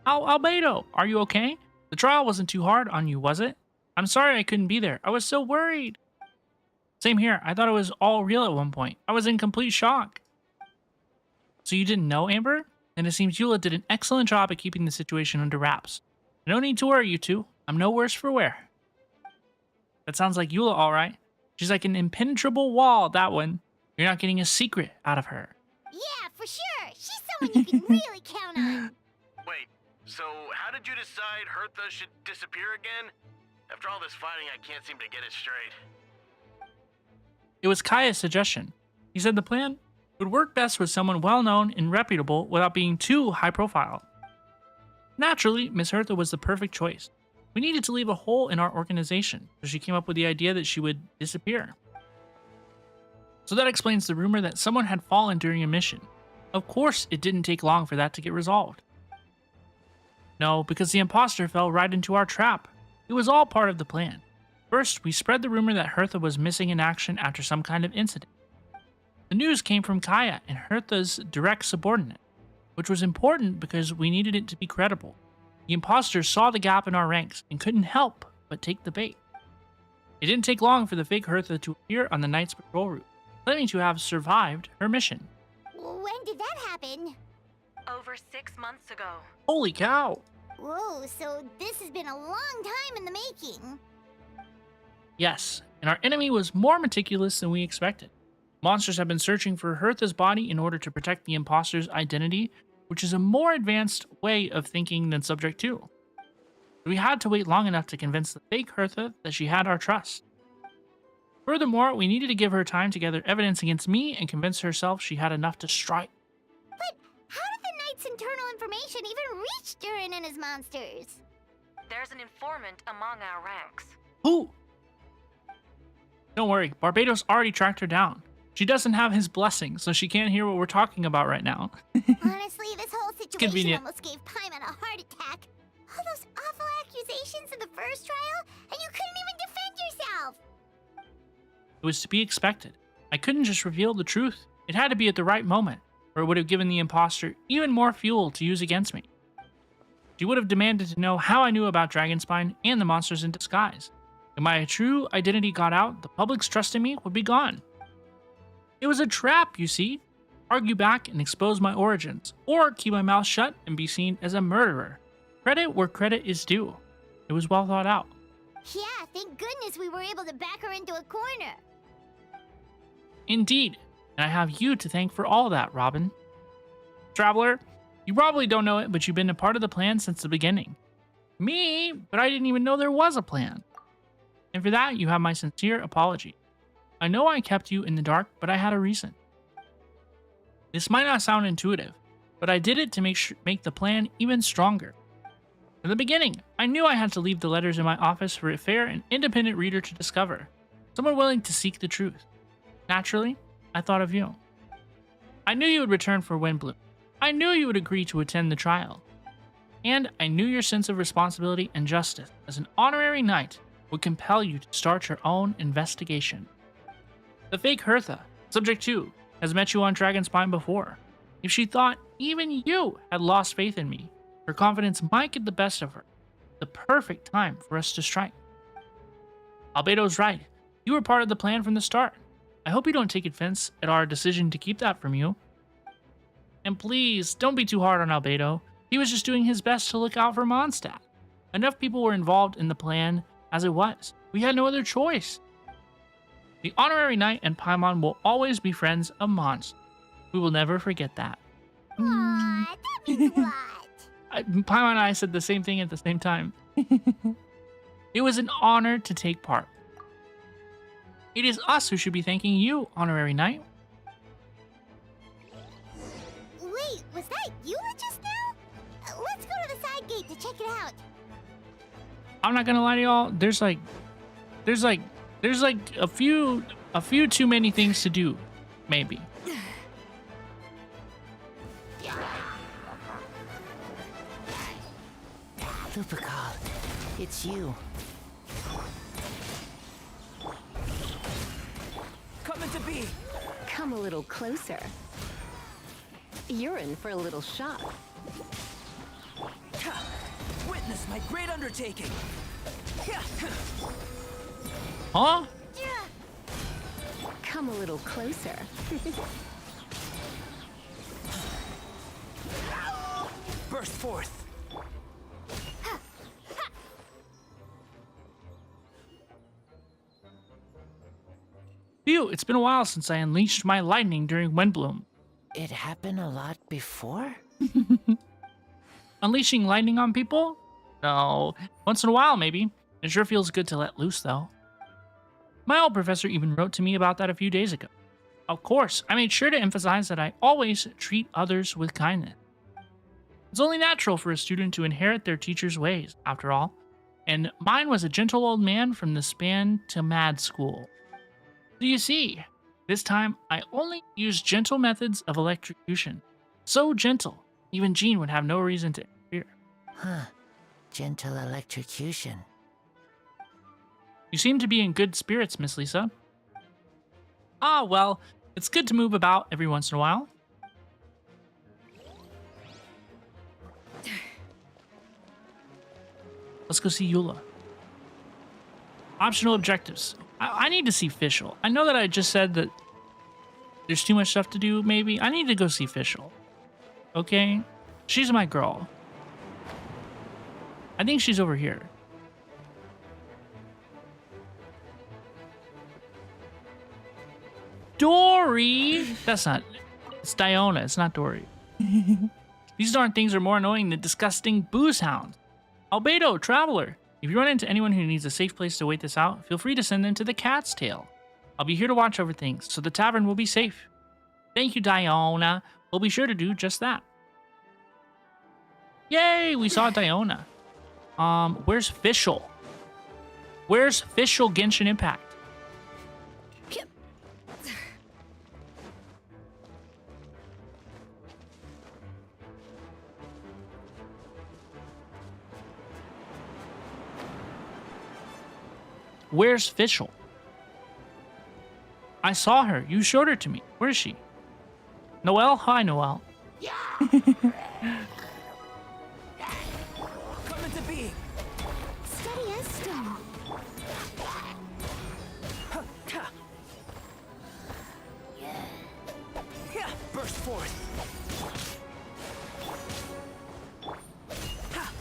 Albedo, are you okay? The trial wasn't too hard on you, was it? I'm sorry I couldn't be there. I was so worried. Same here. I thought it was all real at one point. I was in complete shock. So you didn't know, Amber? And it seems Eula did an excellent job at keeping the situation under wraps. No need to worry, you two. I'm no worse for wear. That sounds like Eula, all right. She's like an impenetrable wall, that one. You're not getting a secret out of her.
Yeah, for sure. She's someone you can really count on.
Wait, so how did you decide Hertha should disappear again? After all this fighting, I can't seem to get it straight.
It was Kaya's suggestion. He said the plan would work best with someone well-known and reputable without being too high-profile. Naturally, Miss Hertha was the perfect choice. We needed to leave a hole in our organization, so she came up with the idea that she would disappear. So that explains the rumor that someone had fallen during a mission. Of course, it didn't take long for that to get resolved. No, because the imposter fell right into our trap. It was all part of the plan. First, we spread the rumor that Hertha was missing in action after some kind of incident. The news came from Kaya and Hertha's direct subordinate, which was important because we needed it to be credible. The imposters saw the gap in our ranks and couldn't help but take the bait. It didn't take long for the fake Hertha to appear on the Knight's patrol route, claiming to have survived her mission.
When did that happen?
Over 6 months ago.
Holy cow!
Whoa, so this has been a long time in the making.
Yes, and our enemy was more meticulous than we expected. Monsters have been searching for Hertha's body in order to protect the imposter's identity which is a more advanced way of thinking than Subject 2. We had to wait long enough to convince the fake Hertha that she had our trust. Furthermore, we needed to give her time to gather evidence against me and convince herself she had enough to strike.
But how did the Knight's internal information even reach Durin and his monsters?
There's an informant among our ranks.
Who? Don't worry, Barbados already tracked her down. She doesn't have his blessing, so she can't hear what we're talking about right now.
Honestly, this whole situation
Convenient.
almost gave Paimon a heart attack. All those awful accusations in the first trial, and you couldn't even defend yourself!
It was to be expected. I couldn't just reveal the truth. It had to be at the right moment, or it would have given the imposter even more fuel to use against me. She would have demanded to know how I knew about Dragonspine and the monsters in disguise. If my true identity got out, the public's trust in me would be gone. It was a trap, you see. Argue back and expose my origins, or keep my mouth shut and be seen as a murderer. Credit where credit is due. It was well thought out.
Yeah, thank goodness we were able to back her into a corner.
Indeed, and I have you to thank for all that, Robin. Traveler, you probably don't know it, but you've been a part of the plan since the beginning. Me, but I didn't even know there was a plan. And for that, you have my sincere apology. I know I kept you in the dark, but I had a reason. This might not sound intuitive, but I did it to make the plan even stronger. From the beginning, I knew I had to leave the letters in my office for a fair and independent reader to discover, someone willing to seek the truth. Naturally, I thought of you. I knew you would return for Windbloom. I knew you would agree to attend the trial. And I knew your sense of responsibility and justice as an honorary knight would compel you to start your own investigation. The fake Hertha, Subject 2, has met you on Dragonspine before. If she thought even you had lost faith in me, her confidence might get the best of her. The perfect time for us to strike. Albedo's right. You were part of the plan from the start. I hope you don't take offense at our decision to keep that from you. And please, don't be too hard on Albedo. He was just doing his best to look out for Mondstadt. Enough people were involved in the plan as it was. We had no other choice. The Honorary Knight and Paimon will always be friends of Mondstadt. We will never forget that.
Aww, that means a lot.
Paimon and I said the same thing at the same time. It was an honor to take part. It is us who should be thanking you, Honorary Knight.
Wait, was that you just now? Let's go to the side gate to check it out.
I'm not gonna lie to y'all. There's like a few too many things to do, maybe.
Lupercal, it's you.
Coming to be.
Come a little closer. You're in for a little shock.
Witness my great undertaking.
Huh?
Come a little closer.
Burst forth.
Phew, it's been a while since I unleashed my lightning during Windbloom.
It happened a lot before?
Unleashing lightning on people? No. Once in a while, maybe. It sure feels good to let loose, though. My old professor even wrote to me about that a few days ago. Of course, I made sure to emphasize that I always treat others with kindness. It's only natural for a student to inherit their teacher's ways, after all. And mine was a gentle old man from the Span to Mad School. So you see, this time I only used gentle methods of electrocution. So gentle, even Jean would have no reason to interfere.
Huh. Gentle electrocution.
You seem to be in good spirits, Miss Lisa. Ah, well, it's good to move about every once in a while. Let's go see Eula. Optional objectives. I need to see Fischl. I know that I just said that there's too much stuff to do, maybe. I need to go see Fischl. Okay? She's my girl. I think she's over here. Dory! That's not... It's Diona, it's not Dory. These darn things are more annoying than disgusting booze hounds. Albedo, traveler. If you run into anyone who needs a safe place to wait this out, feel free to send them to the Cat's Tail. I'll be here to watch over things, so the tavern will be safe. Thank you, Diona. We'll be sure to do just that. Yay, we saw Diona. Where's Fischl? Where's Fischl Genshin Impact? Where's Fischl? I saw her. You showed her to me. Where is she? Noelle? Hi, Noelle.
Yeah. Come into being.
Steady as stone.
Burst forth.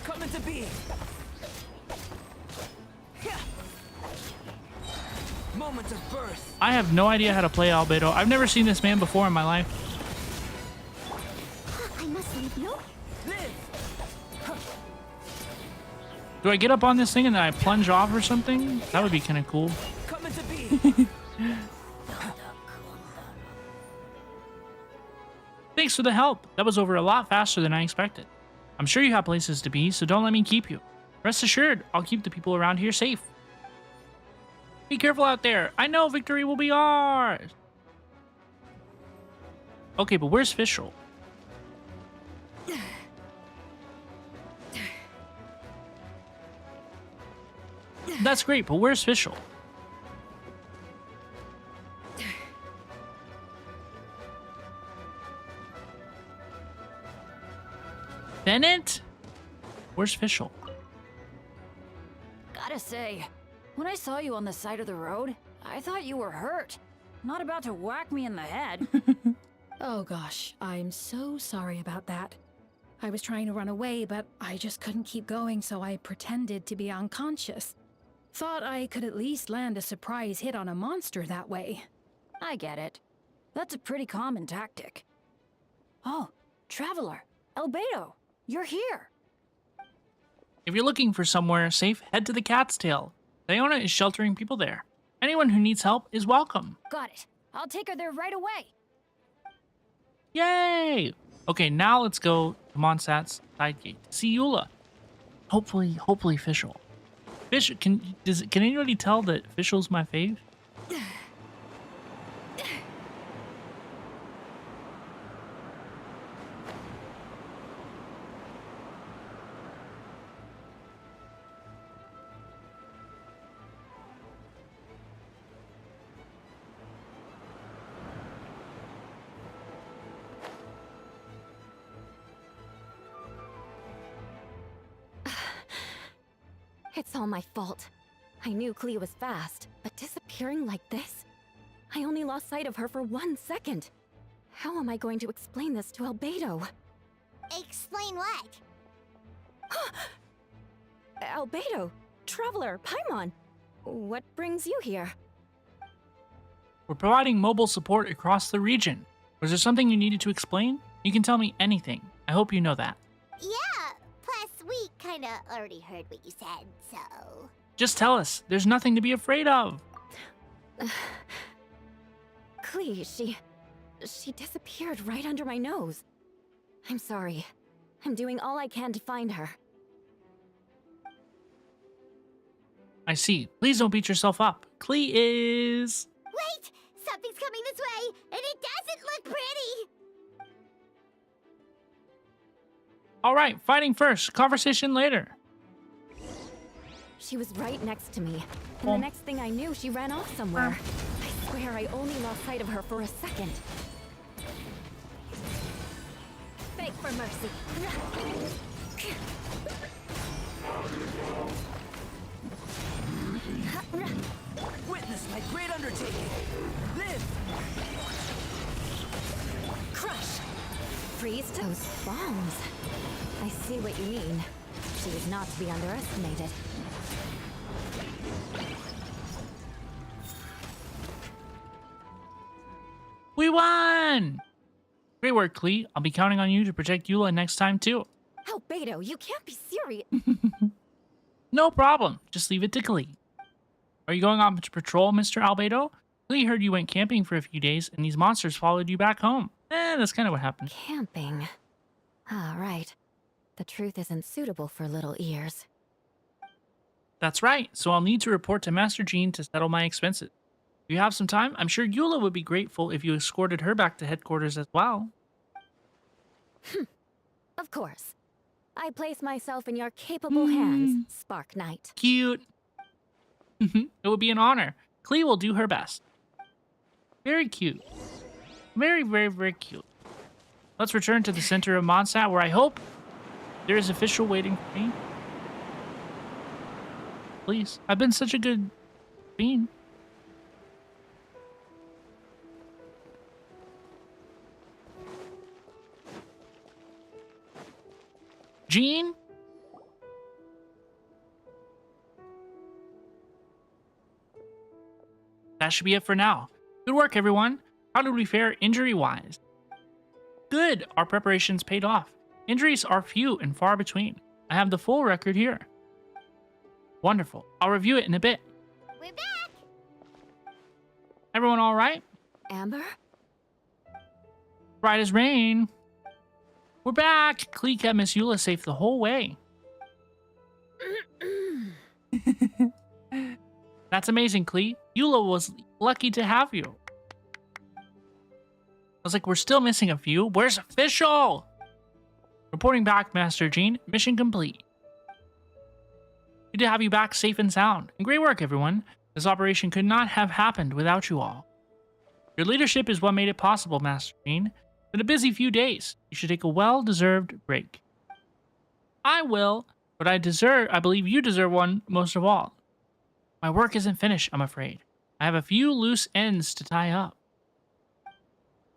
Come into being. Moment of birth.
I have no idea how to play Albedo. I've never seen this man before in my life.
I must leave you.
Do I get up on this thing and then I plunge off or something? That would be kind of cool.
Come into being.
Thanks for the help. That was over a lot faster than I expected. I'm sure you have places to be, so don't let me keep you. Rest assured, I'll keep the people around here safe. Be careful out there. I know victory will be ours. Okay, but where's Fischl? That's great, but where's Fischl? Bennett? Where's Fischl?
Gotta say, when I saw you on the side of the road, I thought you were hurt. Not about to whack me in the head.
Oh gosh, I'm so sorry about that. I was trying to run away, but I just couldn't keep going, so I pretended to be unconscious. Thought I could at least land a surprise hit on a monster that way.
I get it. That's a pretty common tactic. Oh, Traveler, Albedo, you're here.
If you're looking for somewhere safe, head to the Cat's Tail. Diona is sheltering people there. Anyone who needs help is welcome.
Got it. I'll take her there right away.
Yay! Okay, now let's go to Mondstadt's side gate to see Eula. Hopefully Fischl. Can anybody tell that Fischl's my fave?
It's all my fault. I knew Clea was fast, but disappearing like this? I only lost sight of her for 1 second. How am I going to explain this to Albedo?
Explain what?
Albedo, Traveler, Paimon, what brings you here?
We're providing mobile support across the region. Was there something you needed to explain? You can tell me anything. I hope you know that.
Yeah, plus we kinda already heard what you said, so...
Just tell us. There's nothing to be afraid of.
Clea, she disappeared right under my nose. I'm sorry. I'm doing all I can to find her.
I see. Please don't beat yourself up. Clea is...
Wait! Something's coming this way, and it doesn't look pretty!
Alright,
fighting first. Conversation later.
She was right next to me. And the next thing I knew, she ran off somewhere. I swear I only lost sight of her for a second. Beg for mercy.
Witness my great undertaking. Live!
Crush! Freeze those bombs. I see what you mean. She is not to be underestimated.
We won! Great work, Klee. I'll be counting on you to protect Eula next time, too.
Albedo, you can't be serious.
No problem. Just leave it to Klee. Are you going on patrol, Mr. Albedo? Klee heard you went camping for a few days, and these monsters followed you back home. That's kind of what happened.
Camping. Ah, right. The truth isn't suitable for little ears.
That's right, so I'll need to report to Master Jean to settle my expenses. If you have some time, I'm sure Eula would be grateful if you escorted her back to headquarters as well.
Of course. I place myself in your capable hands, Spark Knight.
Cute. It would be an honor. Klee will do her best. Very cute. Very, very, very cute. Let's return to the center of Mondstadt, where I hope there is official waiting for me. Please. I've been such a good fiend. Jean? That should be it for now. Good work, everyone. How did we fare injury-wise? Good. Our preparations paid off. Injuries are few and far between. I have the full record here. Wonderful. I'll review it in a bit.
We're back!
Everyone all right?
Amber?
Right as rain. We're back. Klee kept Miss Eula safe the whole way. That's amazing, Klee. Eula was lucky to have you. I was like, we're still missing a few. Where's official? Reporting back, Master Jean. Mission complete. Good to have you back safe and sound. And great work, everyone. This operation could not have happened without you all. Your leadership is what made it possible, Master Jean. It's been a busy few days. You should take a well-deserved break. I will, but I believe you deserve one most of all. My work isn't finished, I'm afraid. I have a few loose ends to tie up.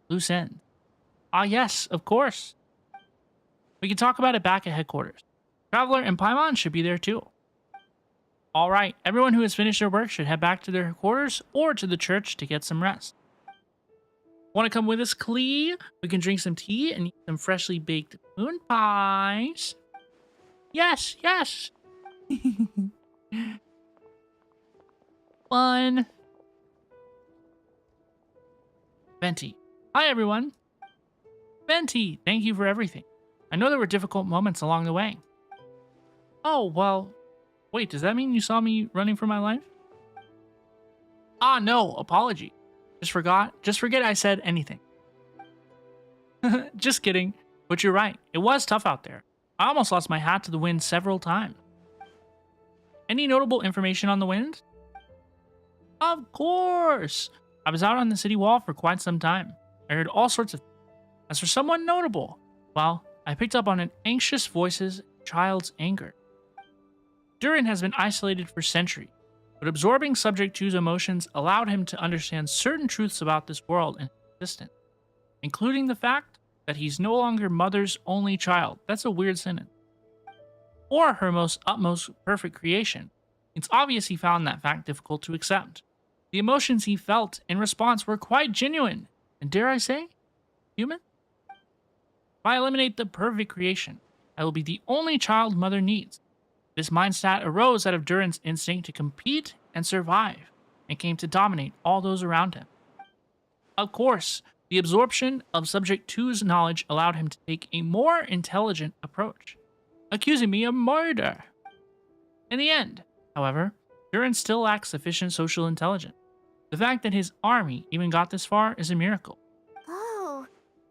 Loose ends. Ah, yes, of course. We can talk about it back at headquarters. Traveler and Paimon should be there too. All right, everyone who has finished their work should head back to their quarters or to the church to get some rest. Want to come with us, Klee? We can drink some tea and eat some freshly baked moon pies. Yes, yes. Fun. Venti. Hi, everyone. Venti, thank you for everything. I know there were difficult moments along the way. Oh, well, wait, does that mean you saw me running for my life? Ah, no, apology. Just forget I said anything. Just kidding. But you're right, it was tough out there. I almost lost my hat to the wind several times. Any notable information on the wind? Of course! I was out on the city wall for quite some time. I heard all sorts of things. As for someone notable, well, I picked up on an anxious voice's child's anger. Durin has been isolated for centuries, but absorbing Subject 2's emotions allowed him to understand certain truths about this world and existence, including the fact that he's no longer Mother's only child. That's a weird sentence. Or her utmost perfect creation. It's obvious he found that fact difficult to accept. The emotions he felt in response were quite genuine, and dare I say, human? If I eliminate the perfect creation, I will be the only child Mother needs. This Mondstadt arose out of Durin's instinct to compete and survive, and came to dominate all those around him. Of course, the absorption of Subject 2's knowledge allowed him to take a more intelligent approach, accusing me of murder. In the end, however, Durin still lacks sufficient social intelligence. The fact that his army even got this far is a miracle.
Oh,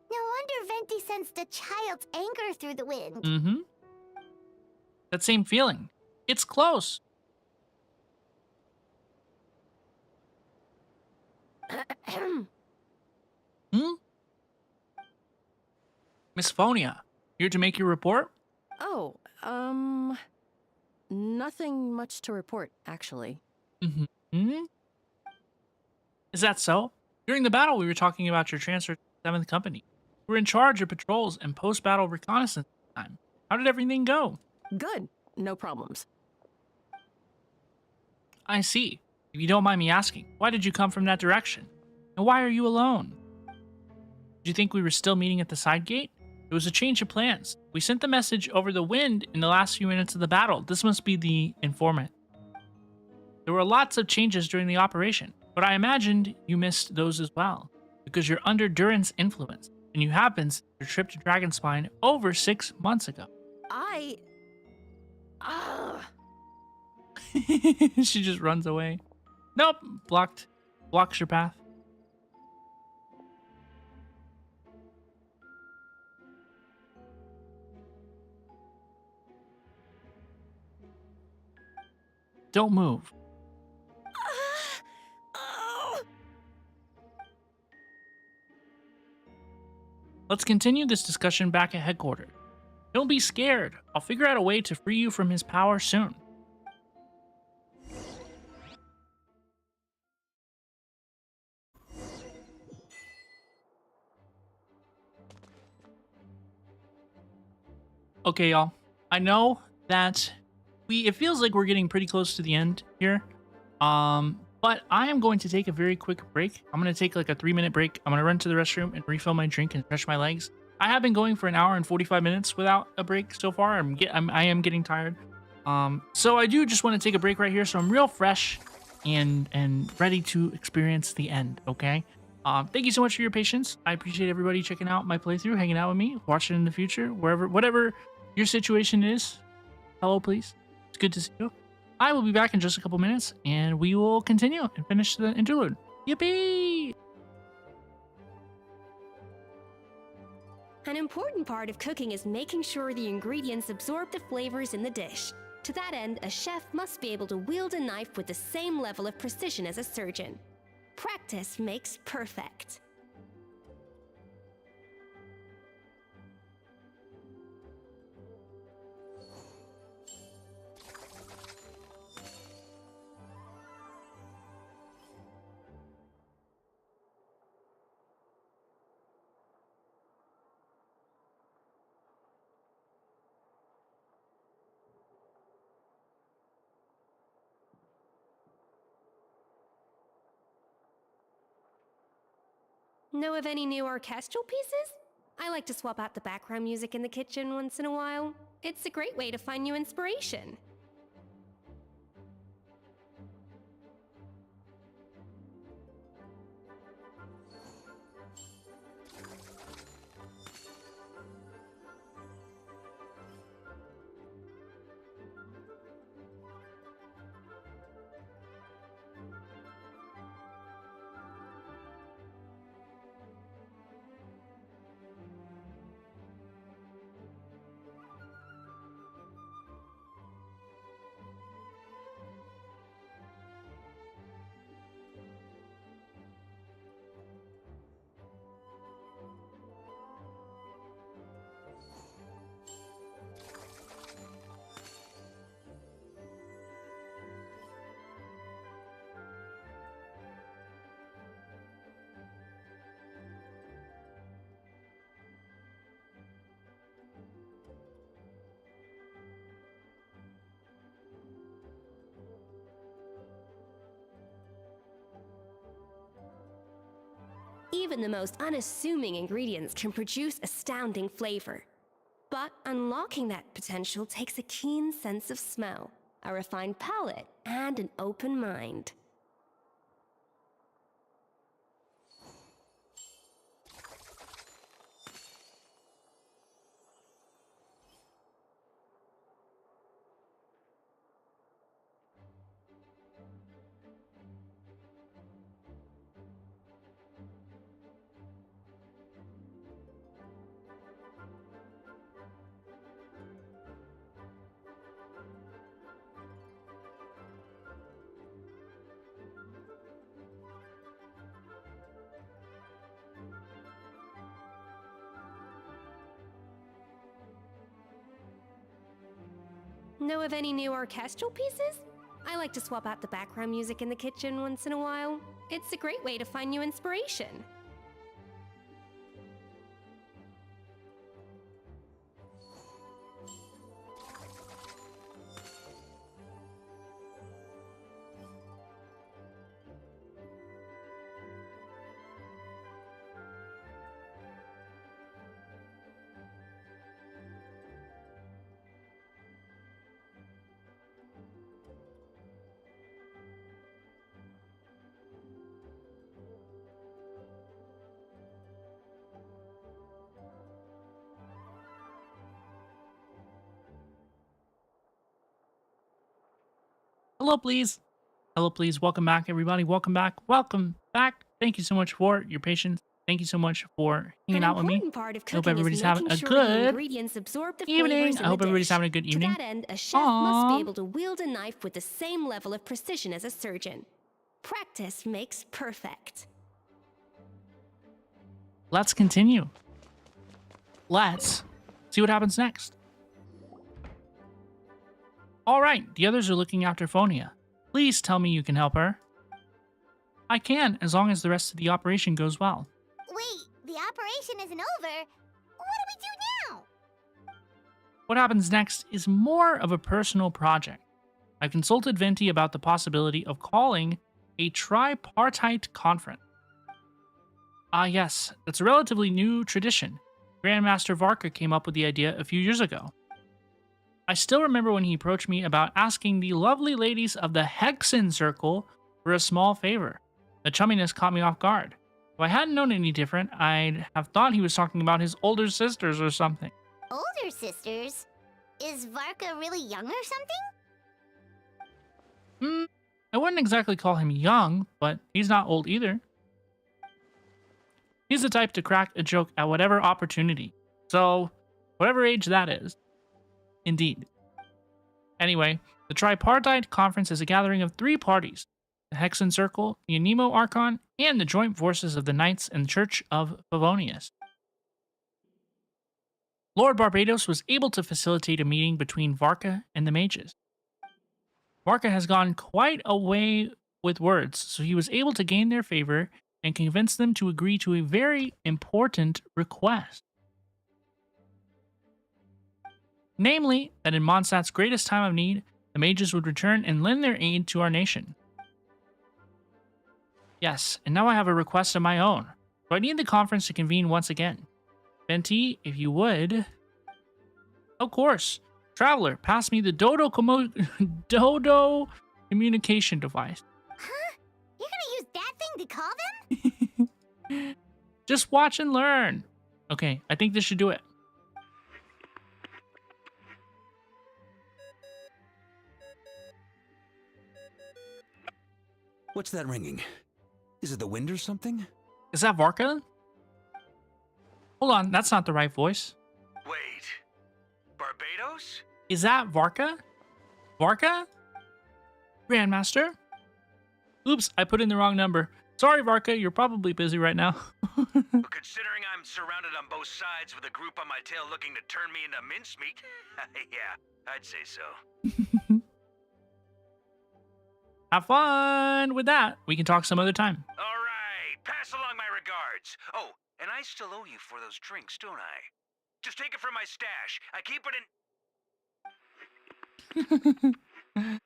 no wonder Venti sensed a child's anger through the wind.
Mm-hmm. That same feeling. It's close. Miss Phonia, here to make your report?
Oh, nothing much to report, actually.
Mm-hmm. Is that so? During the battle, we were talking about your transfer to the 7th Company. You were in charge of patrols and post-battle reconnaissance at the time. How did everything go?
Good. No problems.
I see. If you don't mind me asking, why did you come from that direction? And why are you alone? Did you think we were still meeting at the side gate? It was a change of plans. We sent the message over the wind in the last few minutes of the battle. This must be the informant. There were lots of changes during the operation, but I imagined you missed those as well, because you're under Duran's influence, and you happened to your trip to Dragonspine over 6 months ago. She just runs away. Nope, blocked. Blocks your path. Don't move. Let's continue this discussion back at headquarters. Don't be scared. I'll figure out a way to free you from his power soon. Okay, y'all. I know that it feels like we're getting pretty close to the end here. But I am going to take a very quick break. I'm going to take like a 3-minute break. I'm going to run to the restroom and refill my drink and stretch my legs. I have been going for an hour and 45 minutes without a break so far. I am getting tired. So I do just want to take a break right here. So I'm real fresh and ready to experience the end. Okay. Thank you so much for your patience. I appreciate everybody checking out my playthrough, hanging out with me, watching in the future, whatever your situation is. Hello, please. It's good to see you. I will be back in just a couple minutes, and we will continue and finish the interlude. Yippee!
An important part of cooking is making sure the ingredients absorb the flavors in the dish. To that end, a chef must be able to wield a knife with the same level of precision as a surgeon. Practice makes perfect. Know of any new orchestral pieces? I like to swap out the background music in the kitchen once in a while. It's a great way to find new inspiration. Even the most unassuming ingredients can produce astounding flavor. But unlocking that potential takes a keen sense of smell, a refined palate, and an open mind. Know of any new orchestral pieces? I like to swap out the background music in the kitchen once in a while. It's a great way to find new inspiration.
Hello, please. Hello, please. Welcome back, everybody. Welcome back. Welcome back. Thank you so much for your patience. Thank you so much for hanging out with me.
Part of
I hope
cooking
everybody's
is
having
making
a
sure the
good
ingredients absorb the
evening.
flavors
I
in
hope
the
everybody's
dish.
having a good evening.
To that end, a chef must
Aww.
be able to wield a knife with the same level of precision as a surgeon. Practice makes perfect.
Let's continue. Let's see what happens next. All right, the others are looking after Phonia. Please tell me you can help her. I can, as long as the rest of the operation goes well.
Wait, the operation isn't over. What do we do now?
What happens next is more of a personal project. I've consulted Venti about the possibility of calling a tripartite conference. Ah yes, that's a relatively new tradition. Grandmaster Varka came up with the idea a few years ago. I still remember when he approached me about asking the lovely ladies of the Hexen Circle for a small favor. The chumminess caught me off guard. If I hadn't known any different, I'd have thought he was talking about his older sisters or something.
Older sisters? Is Varka really young or something?
I wouldn't exactly call him young, but he's not old either. He's the type to crack a joke at whatever opportunity. So, whatever age that is. Indeed. Anyway, the Tripartite Conference is a gathering of 3 parties. The Hexen Circle, the Anemo Archon, and the joint forces of the Knights and the Church of Favonius. Lord Barbados was able to facilitate a meeting between Varka and the mages. Varka has gone quite a way with words, so he was able to gain their favor and convince them to agree to a very important request. Namely, that in Mondstadt's greatest time of need, the mages would return and lend their aid to our nation. Yes, and now I have a request of my own. So I need the conference to convene once again. Venti, if you would... Of course. Traveler, pass me the Dodo communication device.
Huh? You're gonna use that thing to call them?
Just watch and learn. Okay, I think this should do it.
What's that ringing? Is it the wind or something?
Is that Varka? Hold on, that's not the right voice.
Wait, Barbados?
Is that Varka? Varka? Grandmaster? Oops, I put in the wrong number. Sorry, Varka, you're probably busy right now.
Considering I'm surrounded on both sides with a group on my tail looking to turn me into mincemeat, yeah, I'd say so.
Have fun with that. We can talk some other time.
All right, pass along my regards. Oh, and I still owe you for those drinks, don't I? Just take it from my stash. I keep it in...
Hey!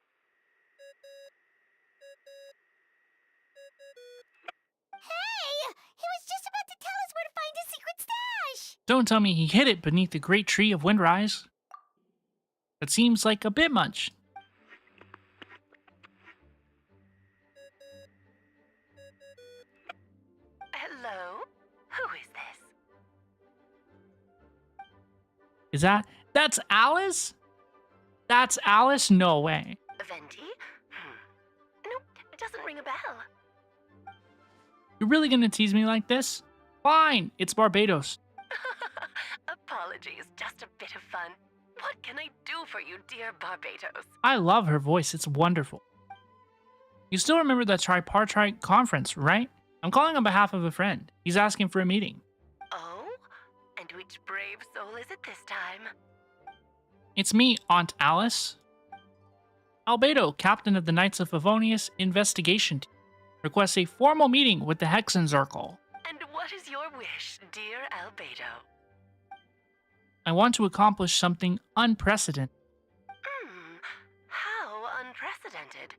He was just about to tell us where to find his secret stash!
Don't tell me he hid it beneath the great tree of Windrise. That seems like a bit much.
Hello? Who is this?
Is that's Alice? That's Alice? No way.
Venti? Nope, it doesn't ring a bell.
You're really gonna tease me like this? Fine, it's Barbados.
Apologies, just a bit of fun. What can I do for you, dear Barbados?
I love her voice, it's wonderful. You still remember the Tripartite Conference, right? I'm calling on behalf of a friend. He's asking for a meeting.
Oh? And which brave soul is it this time?
It's me, Aunt Alice. Albedo, captain of the Knights of Favonius Investigation Team, requests a formal meeting with the Hexen Circle.
And what is your wish, dear Albedo?
I want to accomplish something unprecedented.
How unprecedented.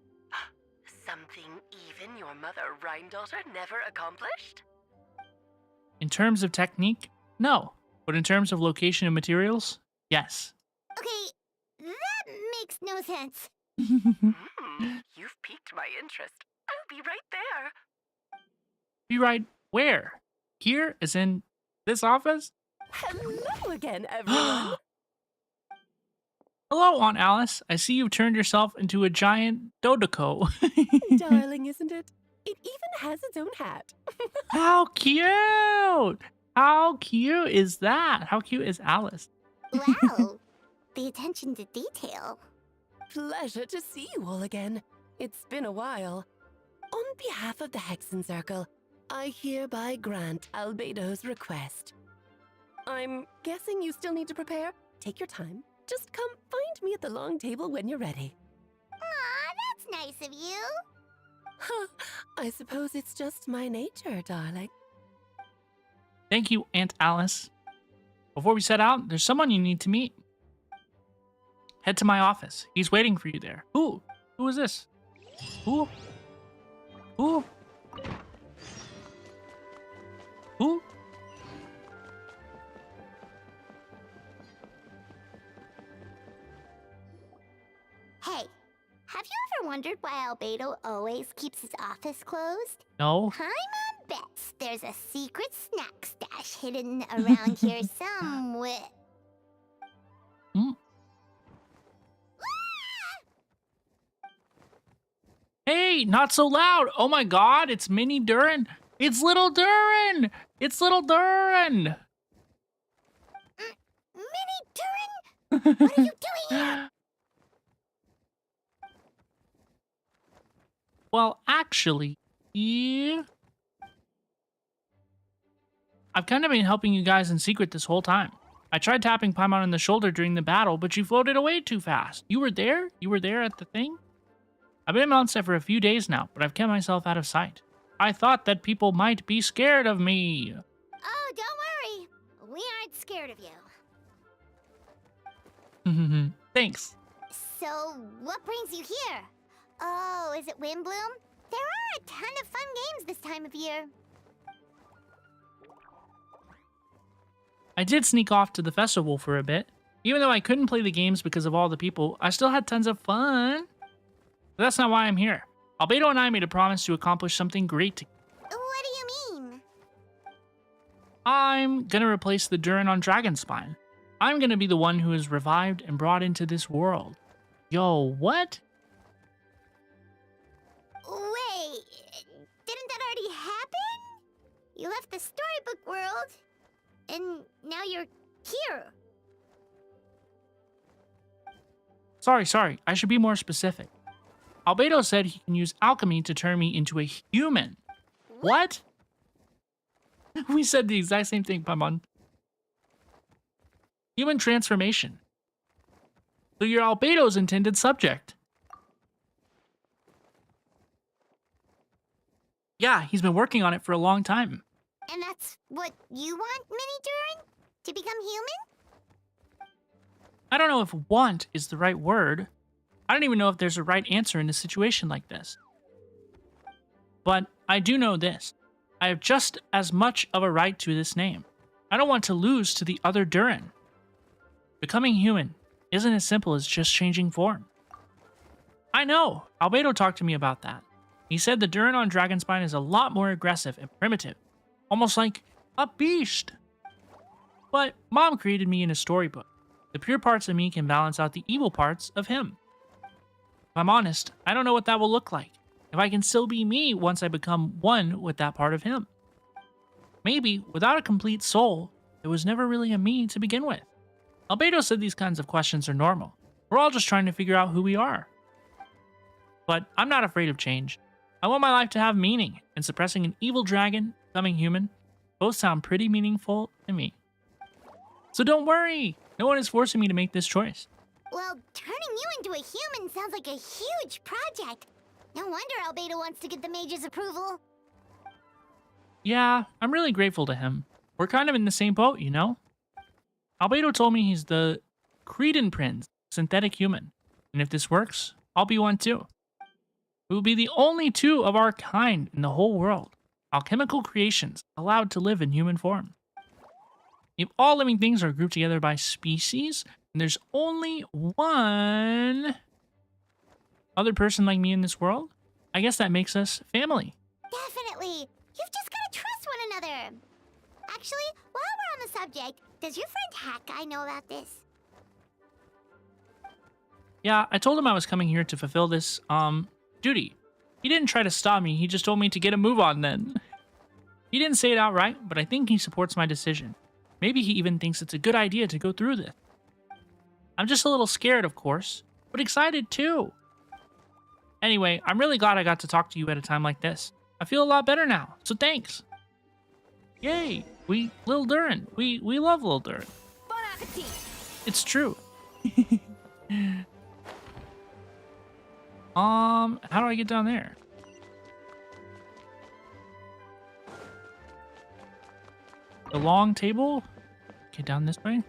Something even your mother Rhine-daughter never accomplished?
In terms of technique, no. But in terms of location and materials, yes.
Okay, that makes no sense.
You've piqued my interest. I'll be right there.
Be right where? Here, as in this office?
Hello again, everyone.
Hello, Aunt Alice. I see you've turned yourself into a giant dodoco.
Darling, isn't it? It even has its own hat.
How cute! How cute is that? How cute is Alice?
Wow, the attention to detail.
Pleasure to see you all again. It's been a while. On behalf of the Hexen Circle, I hereby grant Albedo's request. I'm guessing you still need to prepare? Take your time. Just come find me at the long table when you're ready.
Aw, that's nice of you.
Huh, I suppose it's just my nature, darling.
Thank you, Aunt Alice. Before we set out, there's someone you need to meet. Head to my office. He's waiting for you there. Who? Who is this? Who? Who? Who?
Hey, have you ever wondered why Albedo always keeps his office closed?
No.
I'm on bets there's a secret snack stash hidden around here somewhere.
Hmm? Hey, not so loud. Oh my god, it's Mini Durin. It's little Durin. It's little Durin.
Mini Durin? What are you doing here?
Well, actually, I've kind of been helping you guys in secret this whole time. I tried tapping Paimon on the shoulder during the battle, but you floated away too fast. You were there? You were there at the thing? I've been in Mondstadt for a few days now, but I've kept myself out of sight. I thought that people might be scared of me.
Oh, don't worry. We aren't scared of you.
Thanks.
So, what brings you here? Oh, is it Windbloom? There are a ton of fun games this time of year.
I did sneak off to the festival for a bit. Even though I couldn't play the games because of all the people, I still had tons of fun. But that's not why I'm here. Albedo and I made a promise to accomplish something great together.
What do you mean?
I'm gonna replace the Durin on Dragonspine. I'm gonna be the one who is revived and brought into this world. Yo, what?
Wait, didn't that already happen? You left the storybook world, and now you're here.
Sorry, I should be more specific. Albedo said he can use alchemy to turn me into a human. What? We said the exact same thing, Paimon. Human transformation. So you're Albedo's intended subject. Yeah, he's been working on it for a long time.
And that's what you want, Mini Durin? To become human?
I don't know if want is the right word. I don't even know if there's a right answer in a situation like this. But I do know this. I have just as much of a right to this name. I don't want to lose to the other Durin. Becoming human isn't as simple as just changing form. I know, Albedo talked to me about that. He said the Durin on Dragonspine is a lot more aggressive and primitive, almost like a beast. But Mom created me in a storybook. The pure parts of me can balance out the evil parts of him. If I'm honest, I don't know what that will look like. If I can still be me once I become one with that part of him. Maybe, without a complete soul, there was never really a me to begin with. Albedo said these kinds of questions are normal. We're all just trying to figure out who we are. But I'm not afraid of change. I want my life to have meaning, and suppressing an evil dragon, becoming human, both sound pretty meaningful to me. So don't worry, no one is forcing me to make this choice.
Well, turning you into a human sounds like a huge project. No wonder Albedo wants to get the mage's approval.
Yeah, I'm really grateful to him. We're kind of in the same boat, you know? Albedo told me he's the Cretan Prince, synthetic human. And if this works, I'll be one too. We will be the only two of our kind in the whole world. Alchemical creations allowed to live in human form. If all living things are grouped together by species, and there's only one other person like me in this world, I guess that makes us family.
Definitely. You've just gotta trust one another. Actually, while we're on the subject, does your friend Hat Guy know about this?
Yeah, I told him I was coming here to fulfill this, duty. He didn't try to stop me, he just told me to get a move on then. He didn't say it outright, but I think he supports my decision. Maybe he even thinks it's a good idea to go through this. I'm just a little scared, of course, but excited too. Anyway, I'm really glad I got to talk to you at a time like this. I feel a lot better now, so thanks. Yay, Lil Durin. We love Lil Durin.
Bon appetit!
It's true. How do I get down there? The long table? Okay, down this way.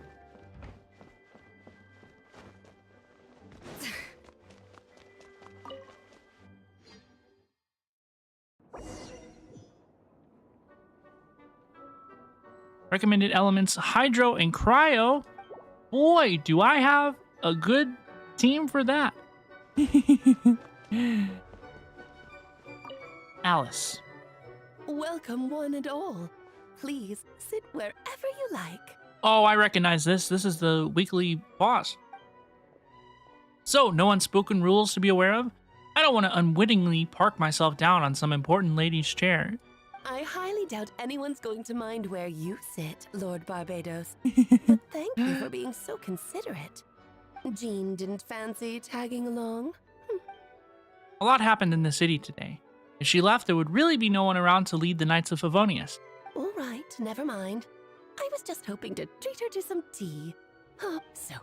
Recommended elements, hydro and cryo. Boy, do I have a good team for that. Alice.
Welcome, one and all. Please sit wherever you like.
Oh, I recognize this. This is the weekly boss. So, no unspoken rules to be aware of? I don't want to unwittingly park myself down on some important lady's chair.
I highly doubt anyone's going to mind where you sit, Lord Barbados. But thank you for being so considerate. Jean didn't fancy tagging along?
A lot happened in the city today. If she left, there would really be no one around to lead the Knights of Favonius.
All right, never mind. I was just hoping to treat her to some tea. So,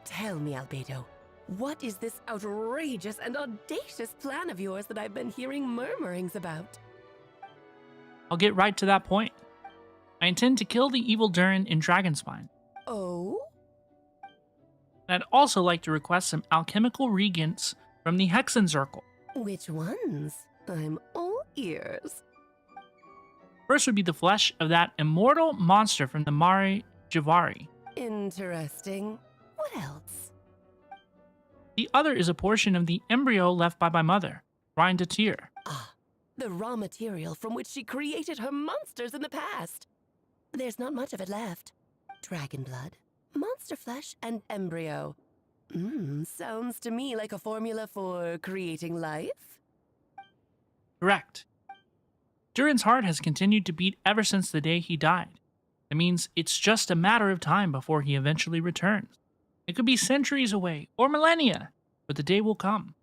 tell me, Albedo, what is this outrageous and audacious plan of yours that I've been hearing murmurings about?
I'll get right to that point. I intend to kill the evil Durin in Dragonspine.
Oh?
And I'd also like to request some alchemical reagents from the Hexenzirkel.
Which ones? I'm all ears.
First would be the flesh of that immortal monster from the Mare Javari.
Interesting. What else?
The other is a portion of the embryo left by my mother, Rhindatir.
Ah, the raw material from which she created her monsters in the past. There's not much of it left. Dragon blood, monster flesh, and embryo. Sounds to me like a formula for creating life.
Correct. Durin's heart has continued to beat ever since the day he died. It means it's just a matter of time before he eventually returns. It could be centuries away, or millennia, but the day will come.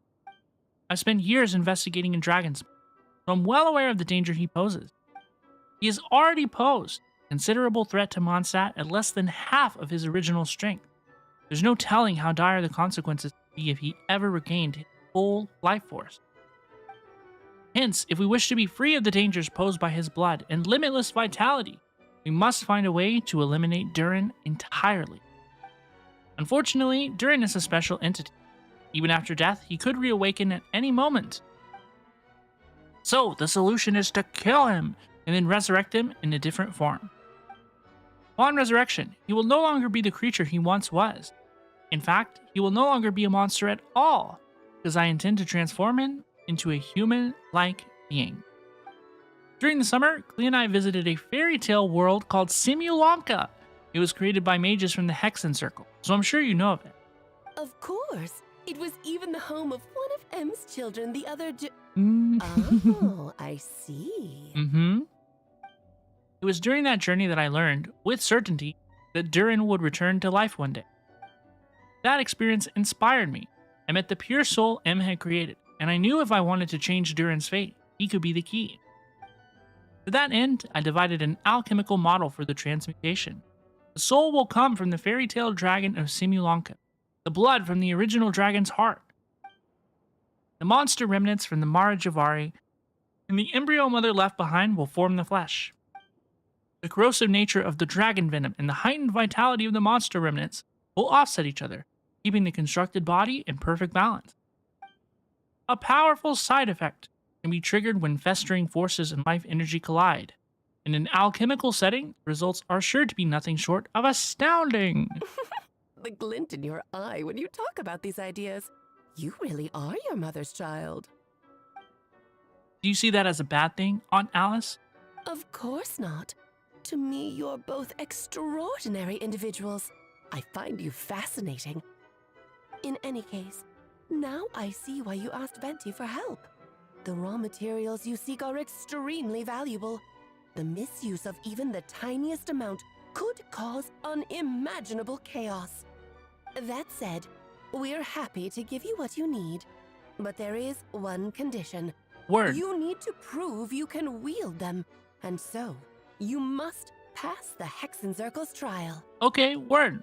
I've spent years investigating in Dragons, so I'm well aware of the danger he poses. He has already posed a considerable threat to Mondstadt at less than half of his original strength. There's no telling how dire the consequences would be if he ever regained his full life force. Hence, if we wish to be free of the dangers posed by his blood and limitless vitality, we must find a way to eliminate Durin entirely. Unfortunately, Durin is a special entity. Even after death, he could reawaken at any moment. So, the solution is to kill him and then resurrect him in a different form. Upon resurrection, he will no longer be the creature he once was. In fact, he will no longer be a monster at all, because I intend to transform him into a human-like being. During the summer, Clea and I visited a fairy tale world called Simulanka. It was created by mages from the Hexenzirkel, so I'm sure you know of it.
Of course. It was even the home of one of M's children, the other Oh, I see.
It was during that journey that I learned, with certainty, that Durin would return to life one day. That experience inspired me. I met the pure soul M had created, and I knew if I wanted to change Durin's fate, he could be the key. To that end, I divided an alchemical model for the transmutation. The soul will come from the fairy tale dragon of Simulanka, the blood from the original dragon's heart, the monster remnants from the Mara Javari, and the embryo mother left behind will form the flesh. The corrosive nature of the dragon venom and the heightened vitality of the monster remnants will offset each other, keeping the constructed body in perfect balance. A powerful side effect can be triggered when festering forces and life energy collide. In an alchemical setting, the results are sure to be nothing short of astounding.
The glint in your eye when you talk about these ideas. You really are your mother's child.
Do you see that as a bad thing, Aunt Alice?
Of course not. To me, you're both extraordinary individuals. I find you fascinating. In any case, now I see why you asked Venti for help. The raw materials you seek are extremely valuable. The misuse of even the tiniest amount could cause unimaginable chaos. That said, we're happy to give you what you need. But there is one condition.
Word.
You need to prove you can wield them. And so, you must pass the Hexencircle's trial.
Okay, word.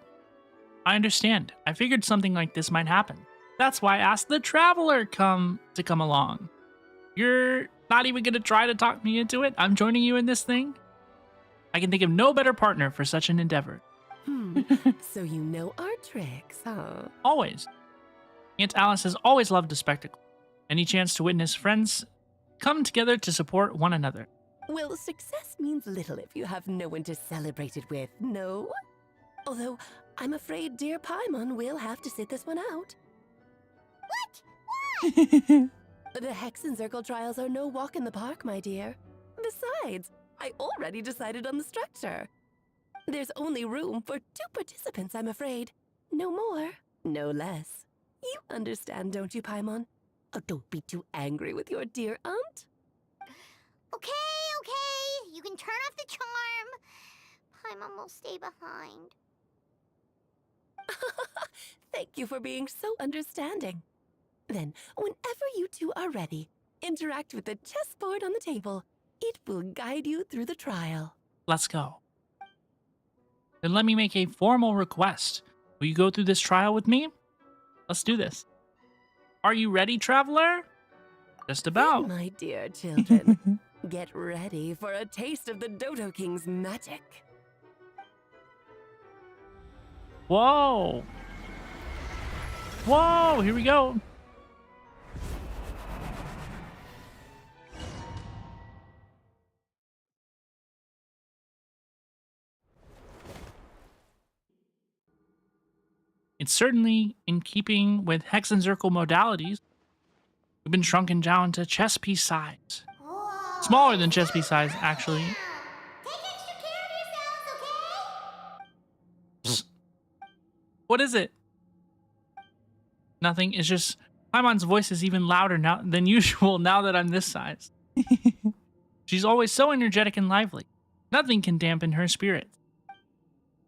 I understand. I figured something like this might happen. That's why I asked the Traveler come along. You're not even gonna try to talk me into it? I'm joining you in this thing? I can think of no better partner for such an endeavor.
So you know our tricks, huh?
Always. Aunt Alice has always loved a spectacle. Any chance to witness friends come together to support one another.
Well, success means little if you have no one to celebrate it with, no? Although, I'm afraid dear Paimon will have to sit this one out.
What?
The Hexencircle trials are no walk in the park, my dear. Besides, I already decided on the structure. There's only room for 2 participants, I'm afraid. No more, no less. You understand, don't you, Paimon? Oh, don't be too angry with your dear aunt.
Okay. You can turn off the charm. Paimon will stay behind.
Thank you for being so understanding. Then, whenever you two are ready, interact with the chessboard on the table. It will guide you through the trial.
Let's go. Then let me make a formal request. Will you go through this trial with me? Let's do this. Are you ready, Traveler? Just about.
My dear children, get ready for a taste of the Dodo King's magic.
Whoa. Whoa, here we go. It's certainly in keeping with Hexencircle modalities. We've been shrunken down to chess piece size. Smaller than chess piece size, actually. What is it? Nothing. It's just Paimon's voice is even louder now than usual now that I'm this size. She's always so energetic and lively. Nothing can dampen her spirit.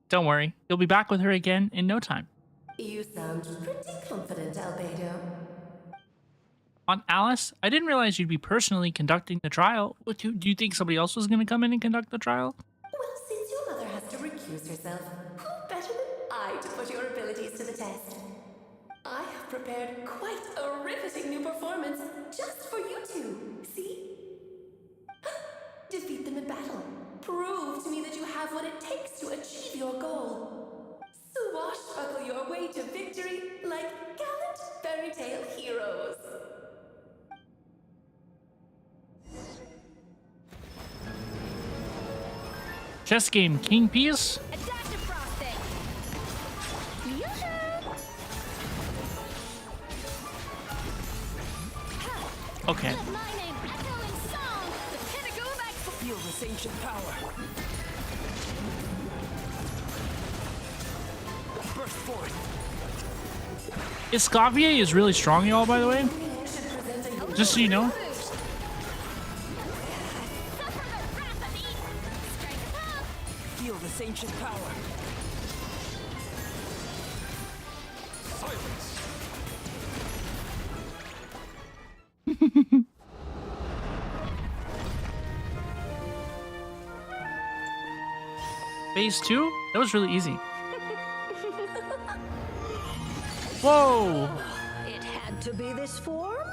Don't worry, you'll be back with her again in no time.
You sound pretty confident, Albedo.
Aunt Alice, I didn't realize you'd be personally conducting the trial. Do you think somebody else was going to come in and conduct the trial?
Well, since your mother has to recuse herself, who better than I to put your abilities to the test? I have prepared quite a riveting new performance just for you two. See? Defeat them in battle. Prove to me that you have what it takes to achieve your goal. Swashbuckle your way to victory like gallant fairy tale heroes.
Chess game King Piece. Okay.
Feel this ancient power. Burst forth.
Escavier is really strong, y'all, by the way. Just so you know.
Feel this ancient power. Silence.
Phase 2? That was really easy. Whoa!
It had to be this form?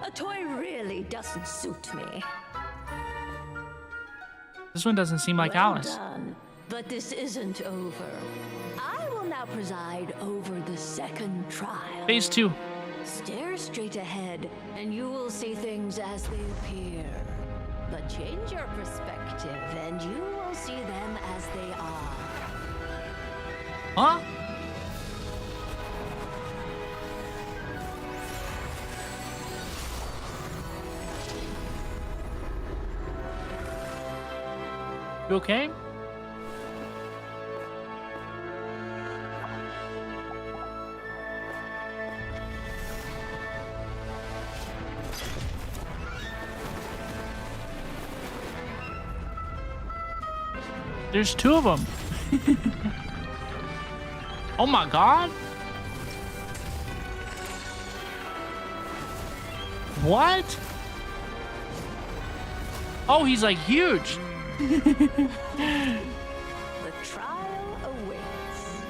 A toy really doesn't suit me.
This one doesn't seem like
Well
Alice.
done, but this isn't over. I will now preside over the second trial.
Phase 2.
Stare straight ahead, and you will see things as they appear. But change your perspective, and you will see them as they are.
Huh? You okay? There's two of them. Oh my god. What? Oh, he's like huge.
The trial awaits.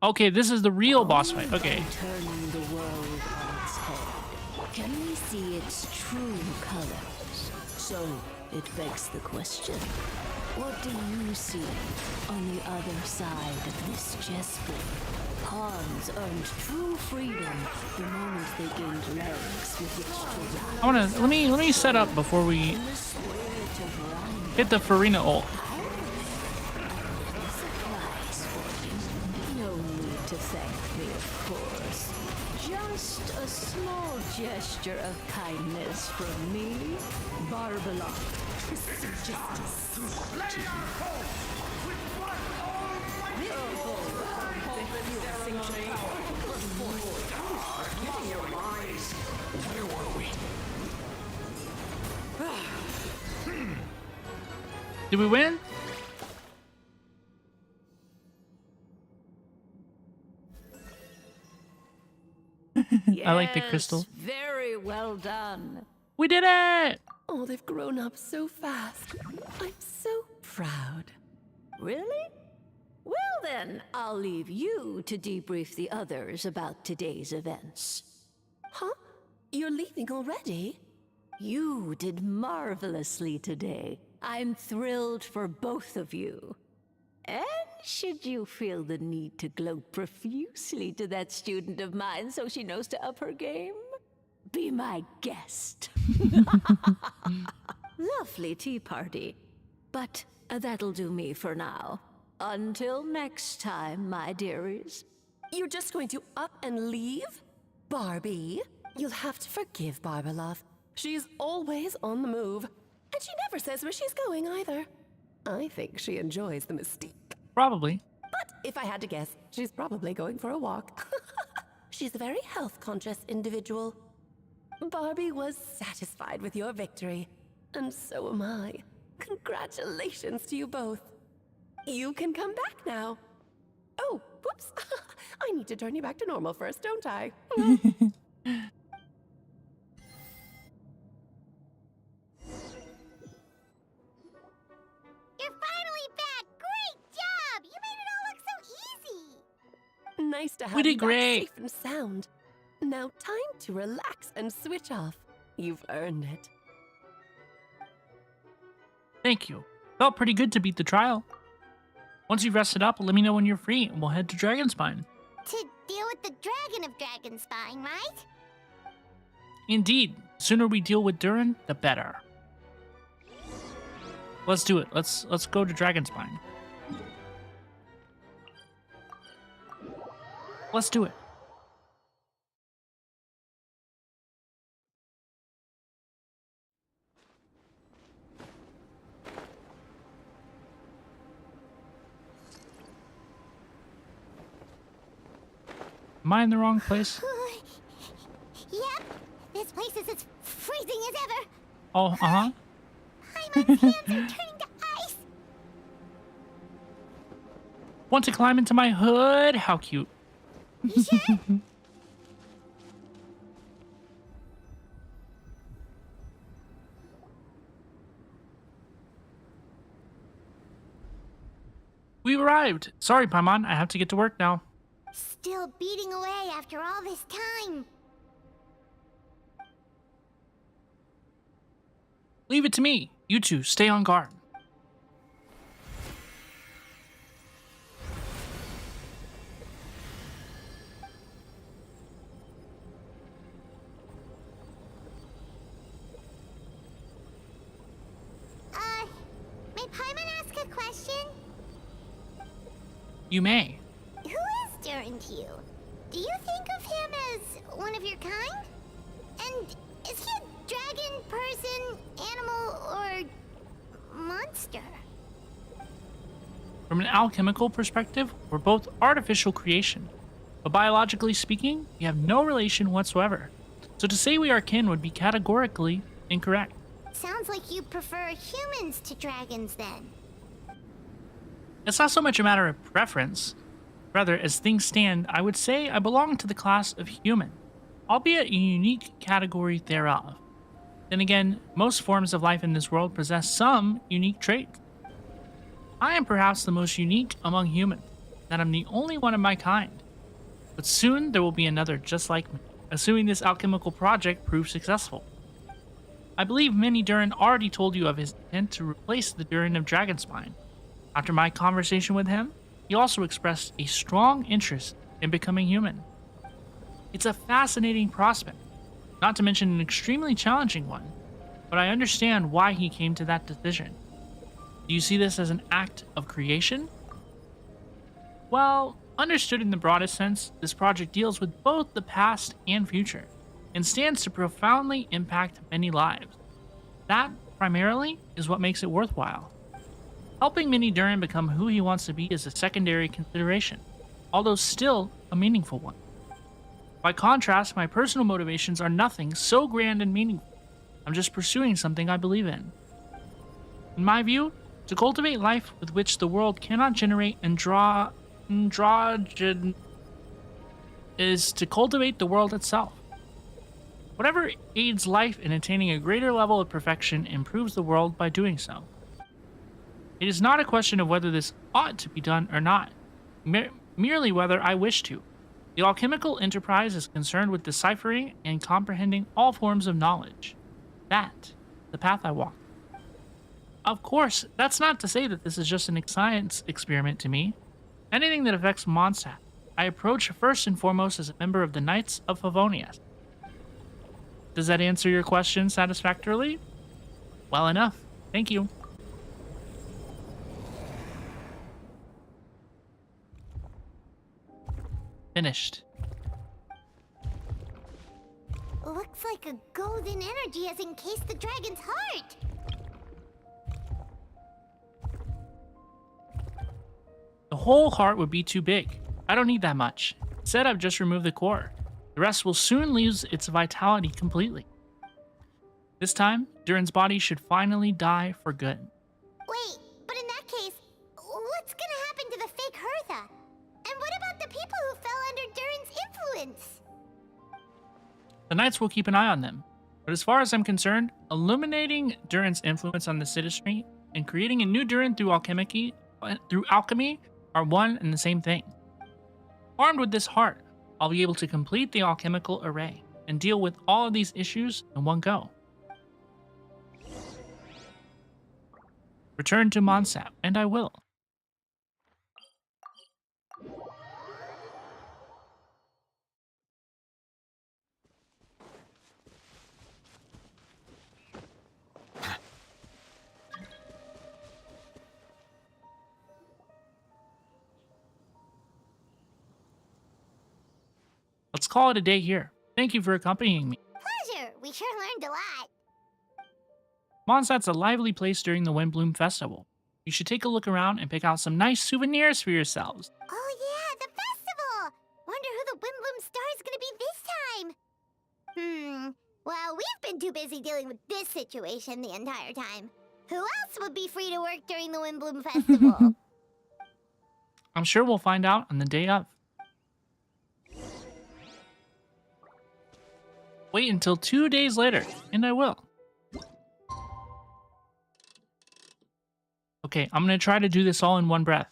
Okay, this is the real boss fight. Okay.
Turning the world on its head, can we see its true colors? So it begs the question, what do you see on the other side of this chessboard? Pawns earned true freedom the moment they gained legs with which to ride.
I wanna let me set up before we hit the Farina ult.
No need to thank me, of course. Just a small gesture of kindness from me, Barbala.
Did we win? I like the crystal.
Very well done.
We did it!
Oh, they've grown up so fast. I'm so proud.
Really? Well then, I'll leave you to debrief the others about today's events.
Huh? You're leaving already?
You did marvelously today. I'm thrilled for both of you. And should you feel the need to gloat profusely to that student of mine so she knows to up her game, be my guest. Lovely tea party. But that'll do me for now. Until next time, my dearies.
You're just going to up and leave? Barbie, you'll have to forgive Barbalov. She's always on the move. And she never says where she's going either. I think she enjoys the mystique.
Probably.
But if I had to guess, she's probably going for a walk. She's a very health-conscious individual. Barbie was satisfied with your victory. And so am I. Congratulations to you both. You can come back now. Oh, whoops. I need to turn you back to normal first, don't I?
You're finally back! Great job! You made it all look so easy!
Nice to have
We did
you back
great.
safe and sound. Now time to relax and switch off. You've earned it.
Thank you. Felt pretty good to beat the trial. Once you've rested up, let me know when you're free and we'll head to Dragonspine.
To deal with the Dragon of Dragonspine, right?
Indeed. The sooner we deal with Durin, the better. Let's do it. Let's go to Dragonspine. Let's do it. Am I in the wrong place?
Yep. This place is as freezing as ever.
Oh, uh-huh.
Paimon's hands are turning to ice.
Want to climb into my hood? How cute.
You sure?
We've arrived. Sorry, Paimon. I have to get to work now.
Still beating away after all this time.
Leave it to me. You two, stay on guard.
May Paimon ask a question?
You may.
Who is Durin to you? Do you think of him as one of your kind? And is he a dragon, person, animal, or monster?
From an alchemical perspective, we're both artificial creation. But biologically speaking, we have no relation whatsoever. So to say we are kin would be categorically incorrect.
Sounds like you prefer humans to dragons then.
It's not so much a matter of preference. Rather, as things stand, I would say I belong to the class of human, albeit a unique category thereof. Then again, most forms of life in this world possess some unique traits. I am perhaps the most unique among humans, that I'm the only one of my kind. But soon there will be another just like me, assuming this alchemical project proves successful. I believe Mini Durin already told you of his intent to replace the Durin of Dragonspine. After my conversation with him, he also expressed a strong interest in becoming human. It's a fascinating prospect, not to mention an extremely challenging one, but I understand why he came to that decision. Do you see this as an act of creation? Well, understood in the broadest sense, this project deals with both the past and future, and stands to profoundly impact many lives. That, primarily, is what makes it worthwhile. Helping Mini Durin become who he wants to be is a secondary consideration, although still a meaningful one. By contrast, my personal motivations are nothing so grand and meaningful. I'm just pursuing something I believe in. In my view, to cultivate life with which the world cannot generate androgen is to cultivate the world itself. Whatever aids life in attaining a greater level of perfection improves the world by doing so. It is not a question of whether this ought to be done or not, merely whether I wish to. The alchemical enterprise is concerned with deciphering and comprehending all forms of knowledge. That, the path I walk. Of course, that's not to say that this is just an science experiment to me. Anything that affects Mondstadt, I approach first and foremost as a member of the Knights of Favonius. Does that answer your question satisfactorily? Well enough. Thank you. Finished.
Looks like a golden energy has encased the dragon's heart.
The whole heart would be too big. I don't need that much. Instead, I've just removed the core. The rest will soon lose its vitality completely. This time, Durin's body should finally die for good.
Wait, but in that case, what's gonna happen to the fake Hertha? And what about the people who fell under Durin's influence?
The Knights will keep an eye on them. But as far as I'm concerned, illuminating Durin's influence on the citizenry and creating a new Durin through alchemy are one and the same thing. Armed with this heart, I'll be able to complete the alchemical array and deal with all of these issues in one go. Return to Mondstadt, and I will. Let's call it a day here. Thank you for accompanying me.
Pleasure. We sure learned a lot.
Mondstadt's a lively place during the Windbloom Festival. You should take a look around and pick out some nice souvenirs for yourselves.
Oh yeah, the festival! Wonder who the Windbloom Star is gonna be this time. Well, we've been too busy dealing with this situation the entire time. Who else would be free to work during the Windbloom Festival?
I'm sure we'll find out on the day of. Wait until 2 days later, and I will. Okay, I'm gonna try to do this all in one breath.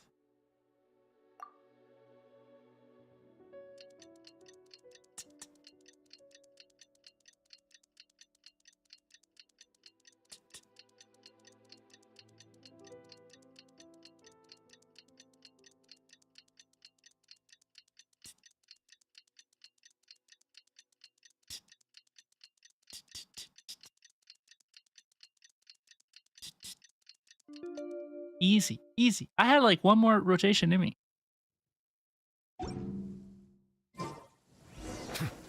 Easy, easy. I had like one more rotation in me.
The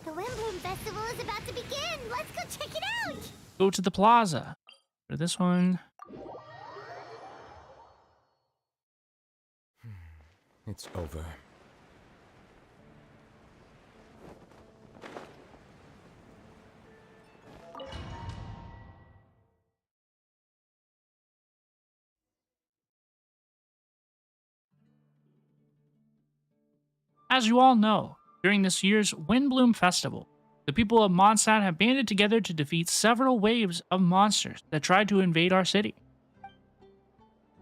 Windbloom Festival is about to begin. Let's go check it out.
Go to the plaza. For this one.
It's over.
As you all know, during this year's Windbloom Festival, the people of Mondstadt have banded together to defeat several waves of monsters that tried to invade our city.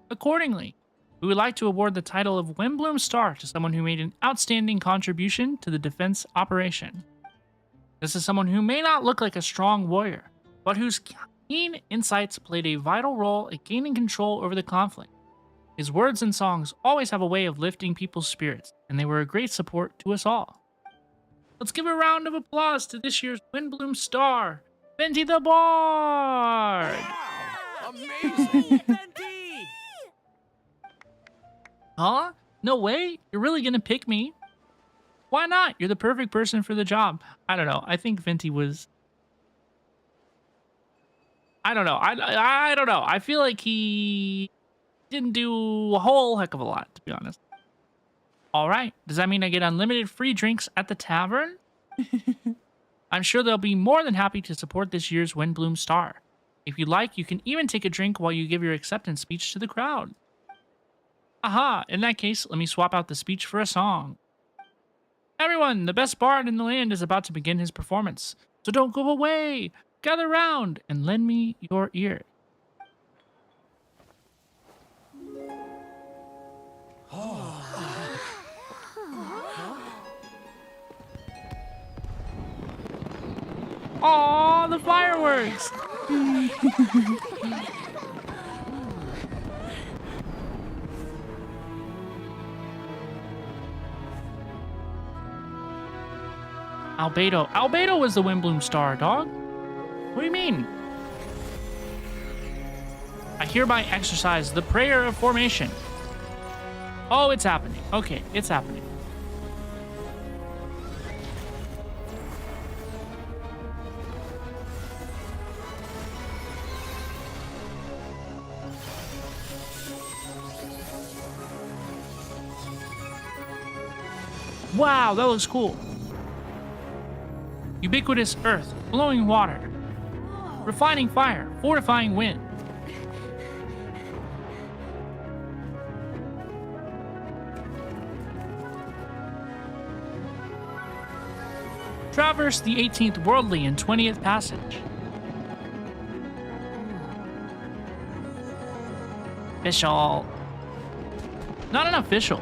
Accordingly, we would like to award the title of Windbloom Star to someone who made an outstanding contribution to the defense operation. This is someone who may not look like a strong warrior, but whose keen insights played a vital role in gaining control over the conflict. His words and songs always have a way of lifting people's spirits, and they were a great support to us all. Let's give a round of applause to this year's Windbloom Star, Venti the Bard!
Amazing!
Huh? No way? You're really gonna pick me? Why not? You're the perfect person for the job. I don't know. I think Venti was... I don't know. I don't know. I feel like he didn't do a whole heck of a lot, to be honest. All right. Does that mean I get unlimited free drinks at the tavern? I'm sure they'll be more than happy to support this year's Windbloom Star. If you like, you can even take a drink while you give your acceptance speech to the crowd. Aha, in that case, let me swap out the speech for a song. Everyone, the best bard in the land is about to begin his performance, so don't go away. Gather round and lend me your ear. Aw, the fireworks! Albedo. Albedo was the Windbloom Star, dog. What do you mean? I hereby exercise the prayer of formation. Oh, it's happening. Okay, it's happening. Wow, that looks cool. Ubiquitous earth, flowing water, refining fire, fortifying wind. Traverse the 18th worldly and 20th passage. Official. Not an official.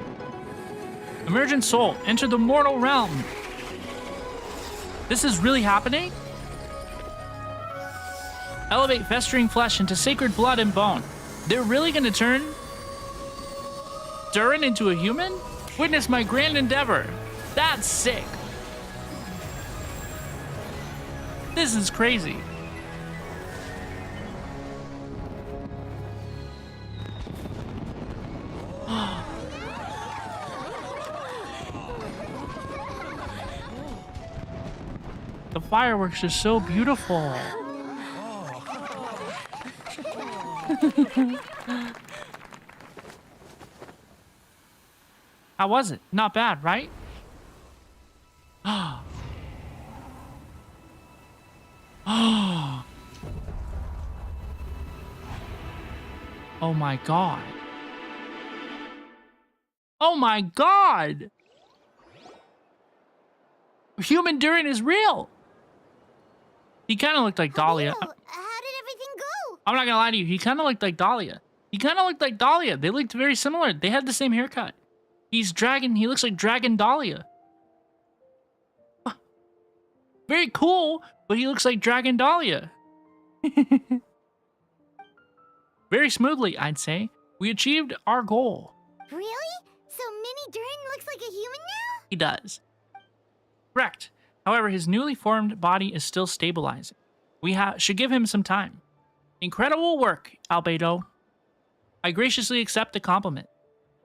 Emergent soul, enter the mortal realm. This is really happening? Elevate festering flesh into sacred blood and bone. They're really gonna turn Durin into a human? Witness my grand endeavor. That's sick. This is crazy. The fireworks are so beautiful. How was it? Not bad, right? Oh my god. Oh my god! Human Durin is real! He kind of looked like Dahlia.
How did everything go?
I'm not gonna lie to you. He kind of looked like Dahlia. He kind of looked like Dahlia. They looked very similar. They had the same haircut. He's dragon. He looks like Dragon Dahlia. Very cool, but he looks like Dragon Dahlia. Very smoothly, I'd say. We achieved our goal.
Really? So Mini Durin looks like a human now?
He does. Correct. However, his newly formed body is still stabilizing. We should give him some time. Incredible work, Albedo. I graciously accept the compliment.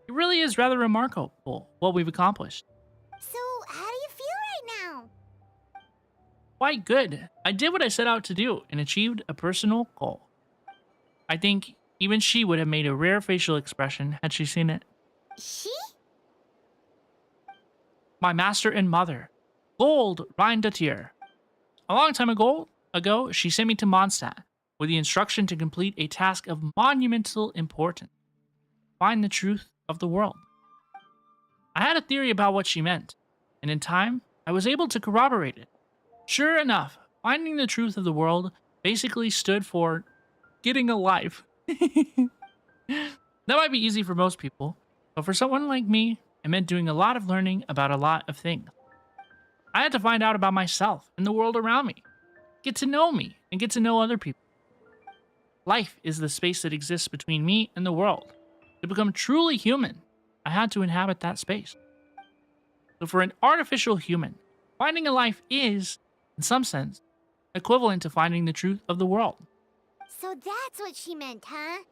It really is rather remarkable what we've accomplished.
So, how do you feel right now?
Quite good. I did what I set out to do and achieved a personal goal. I think even she would have made a rare facial expression had she seen it.
She?
My master and mother, Gold Rindatier. A long time ago, she sent me to Mondstadt with the instruction to complete a task of monumental importance. Find the truth of the world. I had a theory about what she meant, and in time, I was able to corroborate it. Sure enough, finding the truth of the world basically stood for getting a life. That might be easy for most people, but for someone like me, it meant doing a lot of learning about a lot of things. I had to find out about myself and the world around me, get to know me, and get to know other people. Life is the space that exists between me and the world. To become truly human, I had to inhabit that space. So for an artificial human, finding a life is, in some sense, equivalent to finding the truth of the world.
So that's what she meant, huh?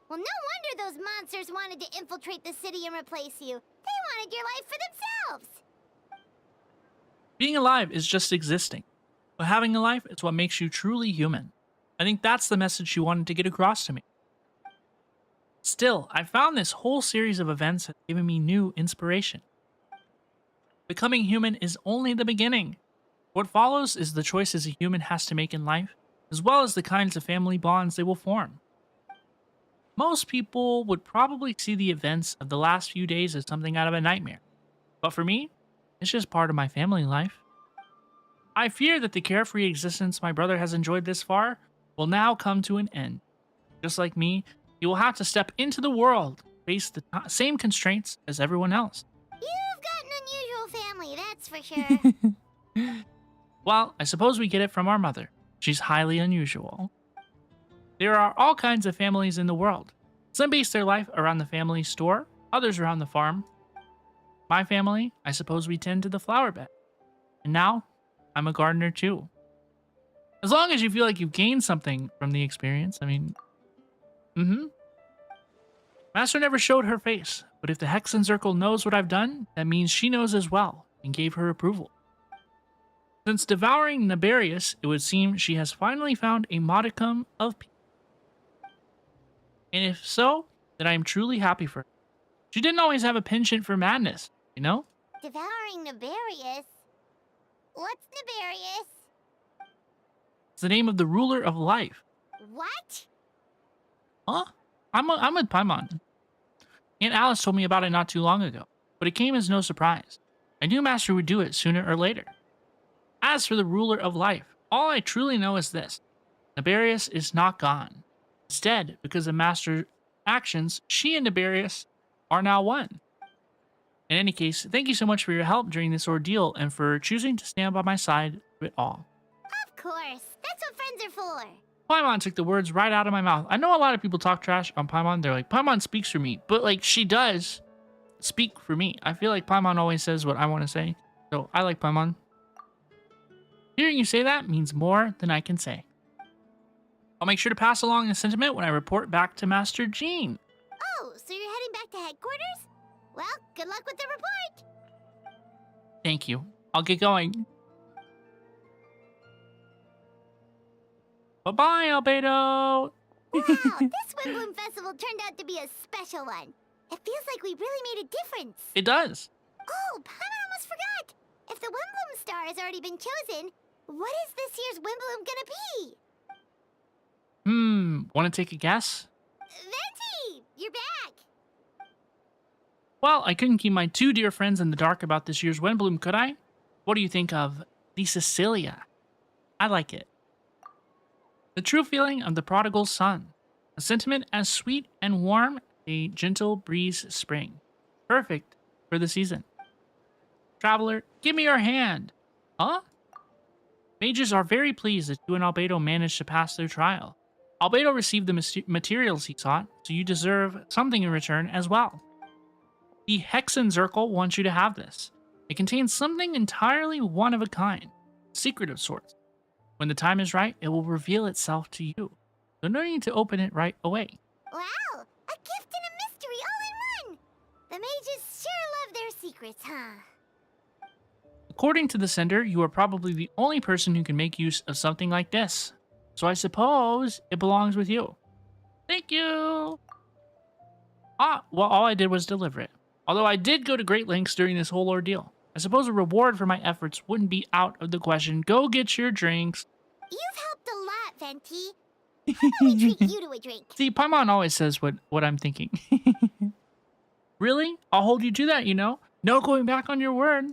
Well, no wonder those monsters wanted to infiltrate the city and replace you. They wanted your life for themselves.
Being alive is just existing, but having a life is what makes you truly human. I think that's the message she wanted to get across to me. Still, I found this whole series of events has given me new inspiration. Becoming human is only the beginning. What follows is the choices a human has to make in life, as well as the kinds of family bonds they will form. Most people would probably see the events of the last few days as something out of a nightmare, but for me, it's just part of my family life. I fear that the carefree existence my brother has enjoyed this far will now come to an end. Just like me, he will have to step into the world, face the same constraints as everyone else.
You've got an unusual family, that's for sure.
Well, I suppose we get it from our mother. She's highly unusual. There are all kinds of families in the world. Some base their life around the family store, others around the farm. My family, I suppose we tend to the flower bed. And now, I'm a gardener too. As long as you feel like you've gained something from the experience, I mean... Master never showed her face, but if the Hexen Circle knows what I've done, that means she knows as well, and gave her approval. Since devouring Nabarius, it would seem she has finally found a modicum of peace. And if so, then I am truly happy for her. She didn't always have a penchant for madness, you know?
Devouring Nabarius? What's Nabarius?
It's the name of the ruler of life.
What?
Huh? I'm with Paimon. Aunt Alice told me about it not too long ago, but it came as no surprise. I knew Master would do it sooner or later. As for the ruler of life, all I truly know is this. Nabarius is not gone. Instead, because of Master's actions, she and Nabarius are now one. In any case, thank you so much for your help during this ordeal and for choosing to stand by my side through it all.
Of course. That's what friends are for.
Paimon took the words right out of my mouth. I know a lot of people talk trash on Paimon. They're like, Paimon speaks for me. But, like, she does speak for me. I feel like Paimon always says what I want to say. So, I like Paimon. Hearing you say that means more than I can say. I'll make sure to pass along the sentiment when I report back to Master Jean.
Oh, so you're heading back to headquarters? Well, good luck with the report.
Thank you. I'll get going. Bye-bye, Albedo!
Wow, this Windbloom Festival turned out to be a special one. It feels like we really made a difference.
It does.
Oh, Paimon almost forgot. If the Windbloom star has already been chosen, what is this year's Windbloom gonna be?
Want to take a guess?
Venti, you're back.
Well, I couldn't keep my two dear friends in the dark about this year's Windbloom, could I? What do you think of the Cecilia? I like it. The true feeling of the prodigal son. A sentiment as sweet and warm as a gentle breeze spring. Perfect for the season. Traveler, give me your hand. Huh? Mages are very pleased that you and Albedo managed to pass their trial. Albedo received the materials he sought, so you deserve something in return as well. The Hexen Circle wants you to have this. It contains something entirely one of a kind, secret of sorts. When the time is right, it will reveal itself to you. So no need to open it right away.
Wow, a gift and a mystery all in one. The mages sure love their secrets, huh?
According to the sender, you are probably the only person who can make use of something like this. So I suppose it belongs with you. Thank you! Well, all I did was deliver it. Although I did go to great lengths during this whole ordeal. I suppose a reward for my efforts wouldn't be out of the question. Go get your drinks.
You've helped a lot, Venti. How about we treat you to a drink?
See, Paimon always says what I'm thinking. Really? I'll hold you to that, you know. No going back on your word.
Of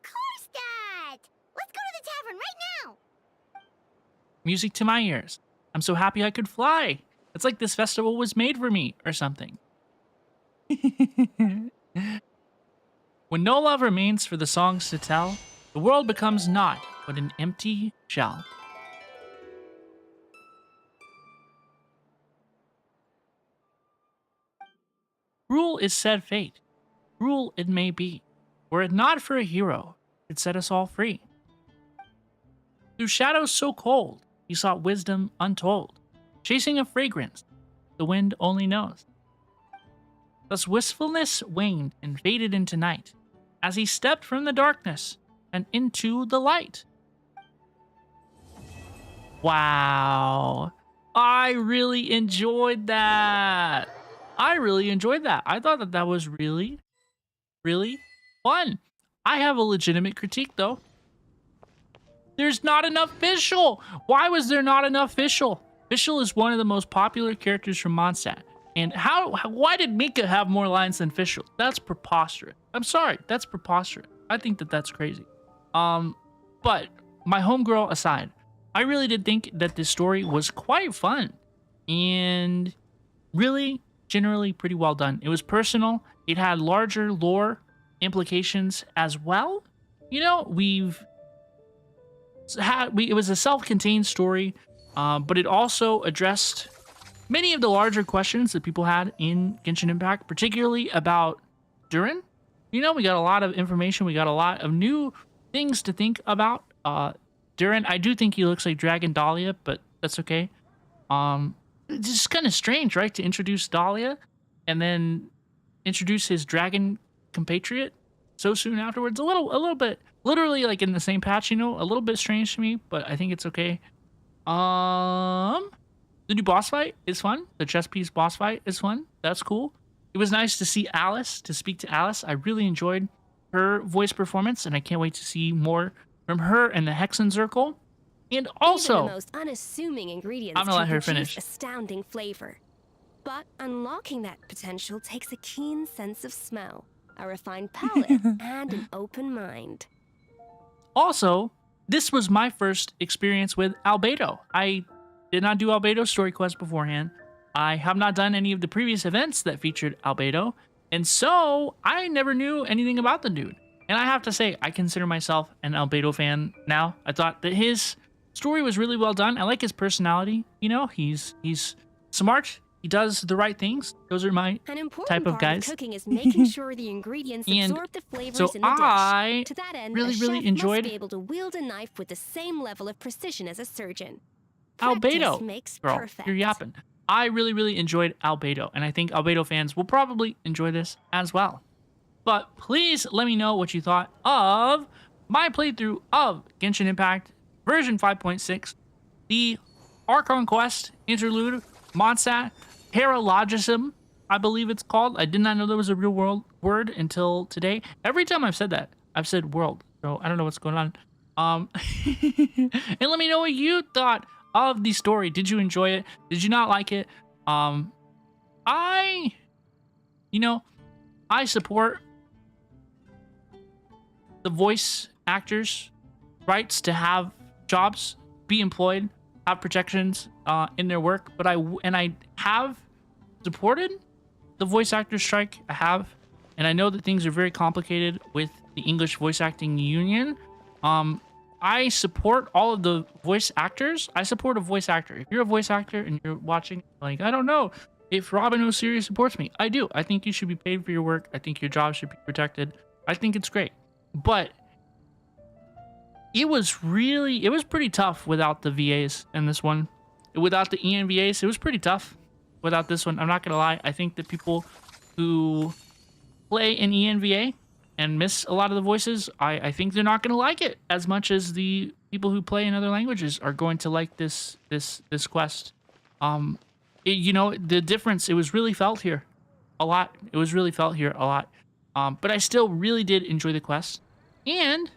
course, Dad! Let's go to the tavern right now!
Music to my ears. I'm so happy I could fly. It's like this festival was made for me or something. When no love remains for the songs to tell, the world becomes naught but an empty shell. Cruel is said fate. Cruel it may be. Were it not for a hero, it set us all free. Through shadows so cold, he sought wisdom untold, chasing a fragrance the wind only knows. Thus wistfulness waned and faded into night, as he stepped from the darkness and into the light. Wow. I really enjoyed that. I thought that was really, really fun. I have a legitimate critique, though. There's not enough Fischl. Why was there not enough Fischl? Fischl is one of the most popular characters from Mondstadt. And why did Mika have more lines than Fischl? That's preposterous. I'm sorry, that's preposterous. I think that that's crazy. But my homegirl aside, I really did think that this story was quite fun and really generally pretty well done. It was personal. It had larger lore implications as well. You know, it was a self-contained story, but it also addressed many of the larger questions that people had in Genshin Impact, particularly about Durin. You know, we got a lot of information. We got a lot of new things to think about. Durin, I do think he looks like Dragon Dahlia, but that's okay. It's just kind of strange, right? To introduce Dahlia and then introduce his dragon compatriot so soon afterwards. A little bit, literally like in the same patch, you know, a little bit strange to me, but I think it's okay. The new boss fight is fun. The chess piece boss fight is fun. That's cool. It was nice to see Alice, to speak to Alice. I really enjoyed her voice performance, and I can't wait to see more from her and the Hexen Circle. And also,
even the most unassuming ingredients
I'm gonna let
can
her
produce
finish.
astounding flavor. But unlocking that potential takes a keen sense of smell, a refined palate, and an open mind.
Also, this was my first experience with Albedo. I did not do Albedo's story quest beforehand. I have not done any of the previous events that featured Albedo, and so I never knew anything about the dude. And I have to say, I consider myself an Albedo fan now. I thought that his story was really well done. I like his personality. You know, he's smart. He does the right things. Those are my
An important
type of
part
guys.
cooking is making sure the ingredients
And
absorb the flavors
so
in the
I
dish. To that end,
really,
a
really
chef
enjoyed
must be able to wield a knife with the same level of precision as a surgeon.
Albedo.
Practice makes
Girl,
perfect.
you're yapping. I really, really enjoyed Albedo, and I think Albedo fans will probably enjoy this as well. But please let me know what you thought of my playthrough of Genshin Impact version 5.6, the Archon Quest Interlude Mondstadt Paralogism, I believe it's called. I did not know there was a real world word until today. Every time I've said that, I've said world, so I don't know what's going on. And let me know what you thought of the story. Did you enjoy it? Did you not like it? I support the voice actors' rights to have jobs, be employed, have protections in their work. But I have supported the voice actors strike. I have, and I know that things are very complicated with the English Voice Acting Union. I support all of the voice actors. I support a voice actor. If you're a voice actor and you're watching, like, I don't know if Robin Osiria supports me. I do. I think you should be paid for your work. I think your job should be protected. I think it's great. But it was pretty tough without the VAs in this one. Without the ENVAs, it was pretty tough without this one. I'm not going to lie. I think that people who play an ENVA and miss a lot of the voices, I think they're not going to like it as much as the people who play in other languages are going to like this quest. The difference, it was really felt here a lot. It was really felt here a lot. But I still really did enjoy the quest, and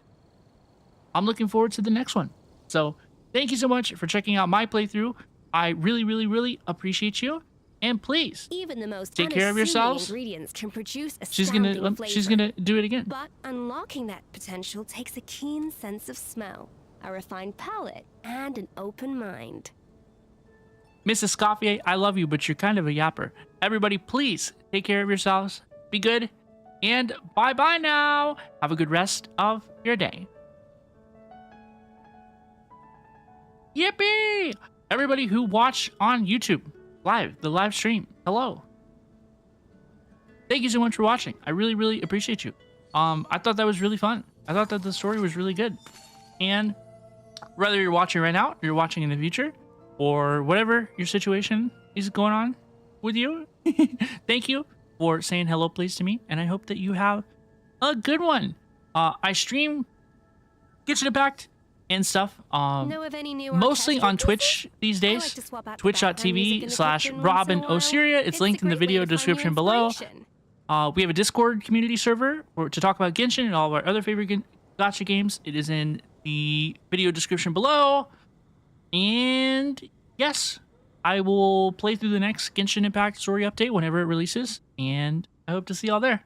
I'm looking forward to the next one. So thank you so much for checking out my playthrough. I really, really, really appreciate you. And please,
Even the most
take care of
unassuming
yourselves.
ingredients can produce
She's
astounding
gonna
flavor.
do it again.
But unlocking that potential takes a keen sense of smell, a refined palate, and an open mind.
Mrs. Scoffier, I love you, but you're kind of a yapper. Everybody, please take care of yourselves. Be good. And bye-bye now. Have a good rest of your day. Yippee! Everybody who watched on YouTube, the live stream, hello. Thank you so much for watching. I really, really appreciate you. I thought that was really fun. I thought that the story was really good. And whether you're watching right now, or you're watching in the future, or whatever your situation is going on with you, thank you for saying hello, please, to me. And I hope that you have a good one. I stream Genshin Impact and stuff.
Know of any new
Mostly
orchestral
on Twitch these
I like
days.
to swap out the background music in the kitchen once in a while.
Twitch.tv/Robin Osiria. It's linked
a
in the
great way
video
to find new
description below.
inspiration.
We have a Discord community server to talk about Genshin and all of our other favorite gacha games. It is in the video description below. And yes, I will play through the next Genshin Impact story update whenever it releases. And I hope to see y'all there.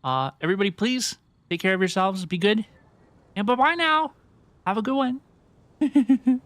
Everybody, please take care of yourselves. Be good. And bye-bye now. Have a good one.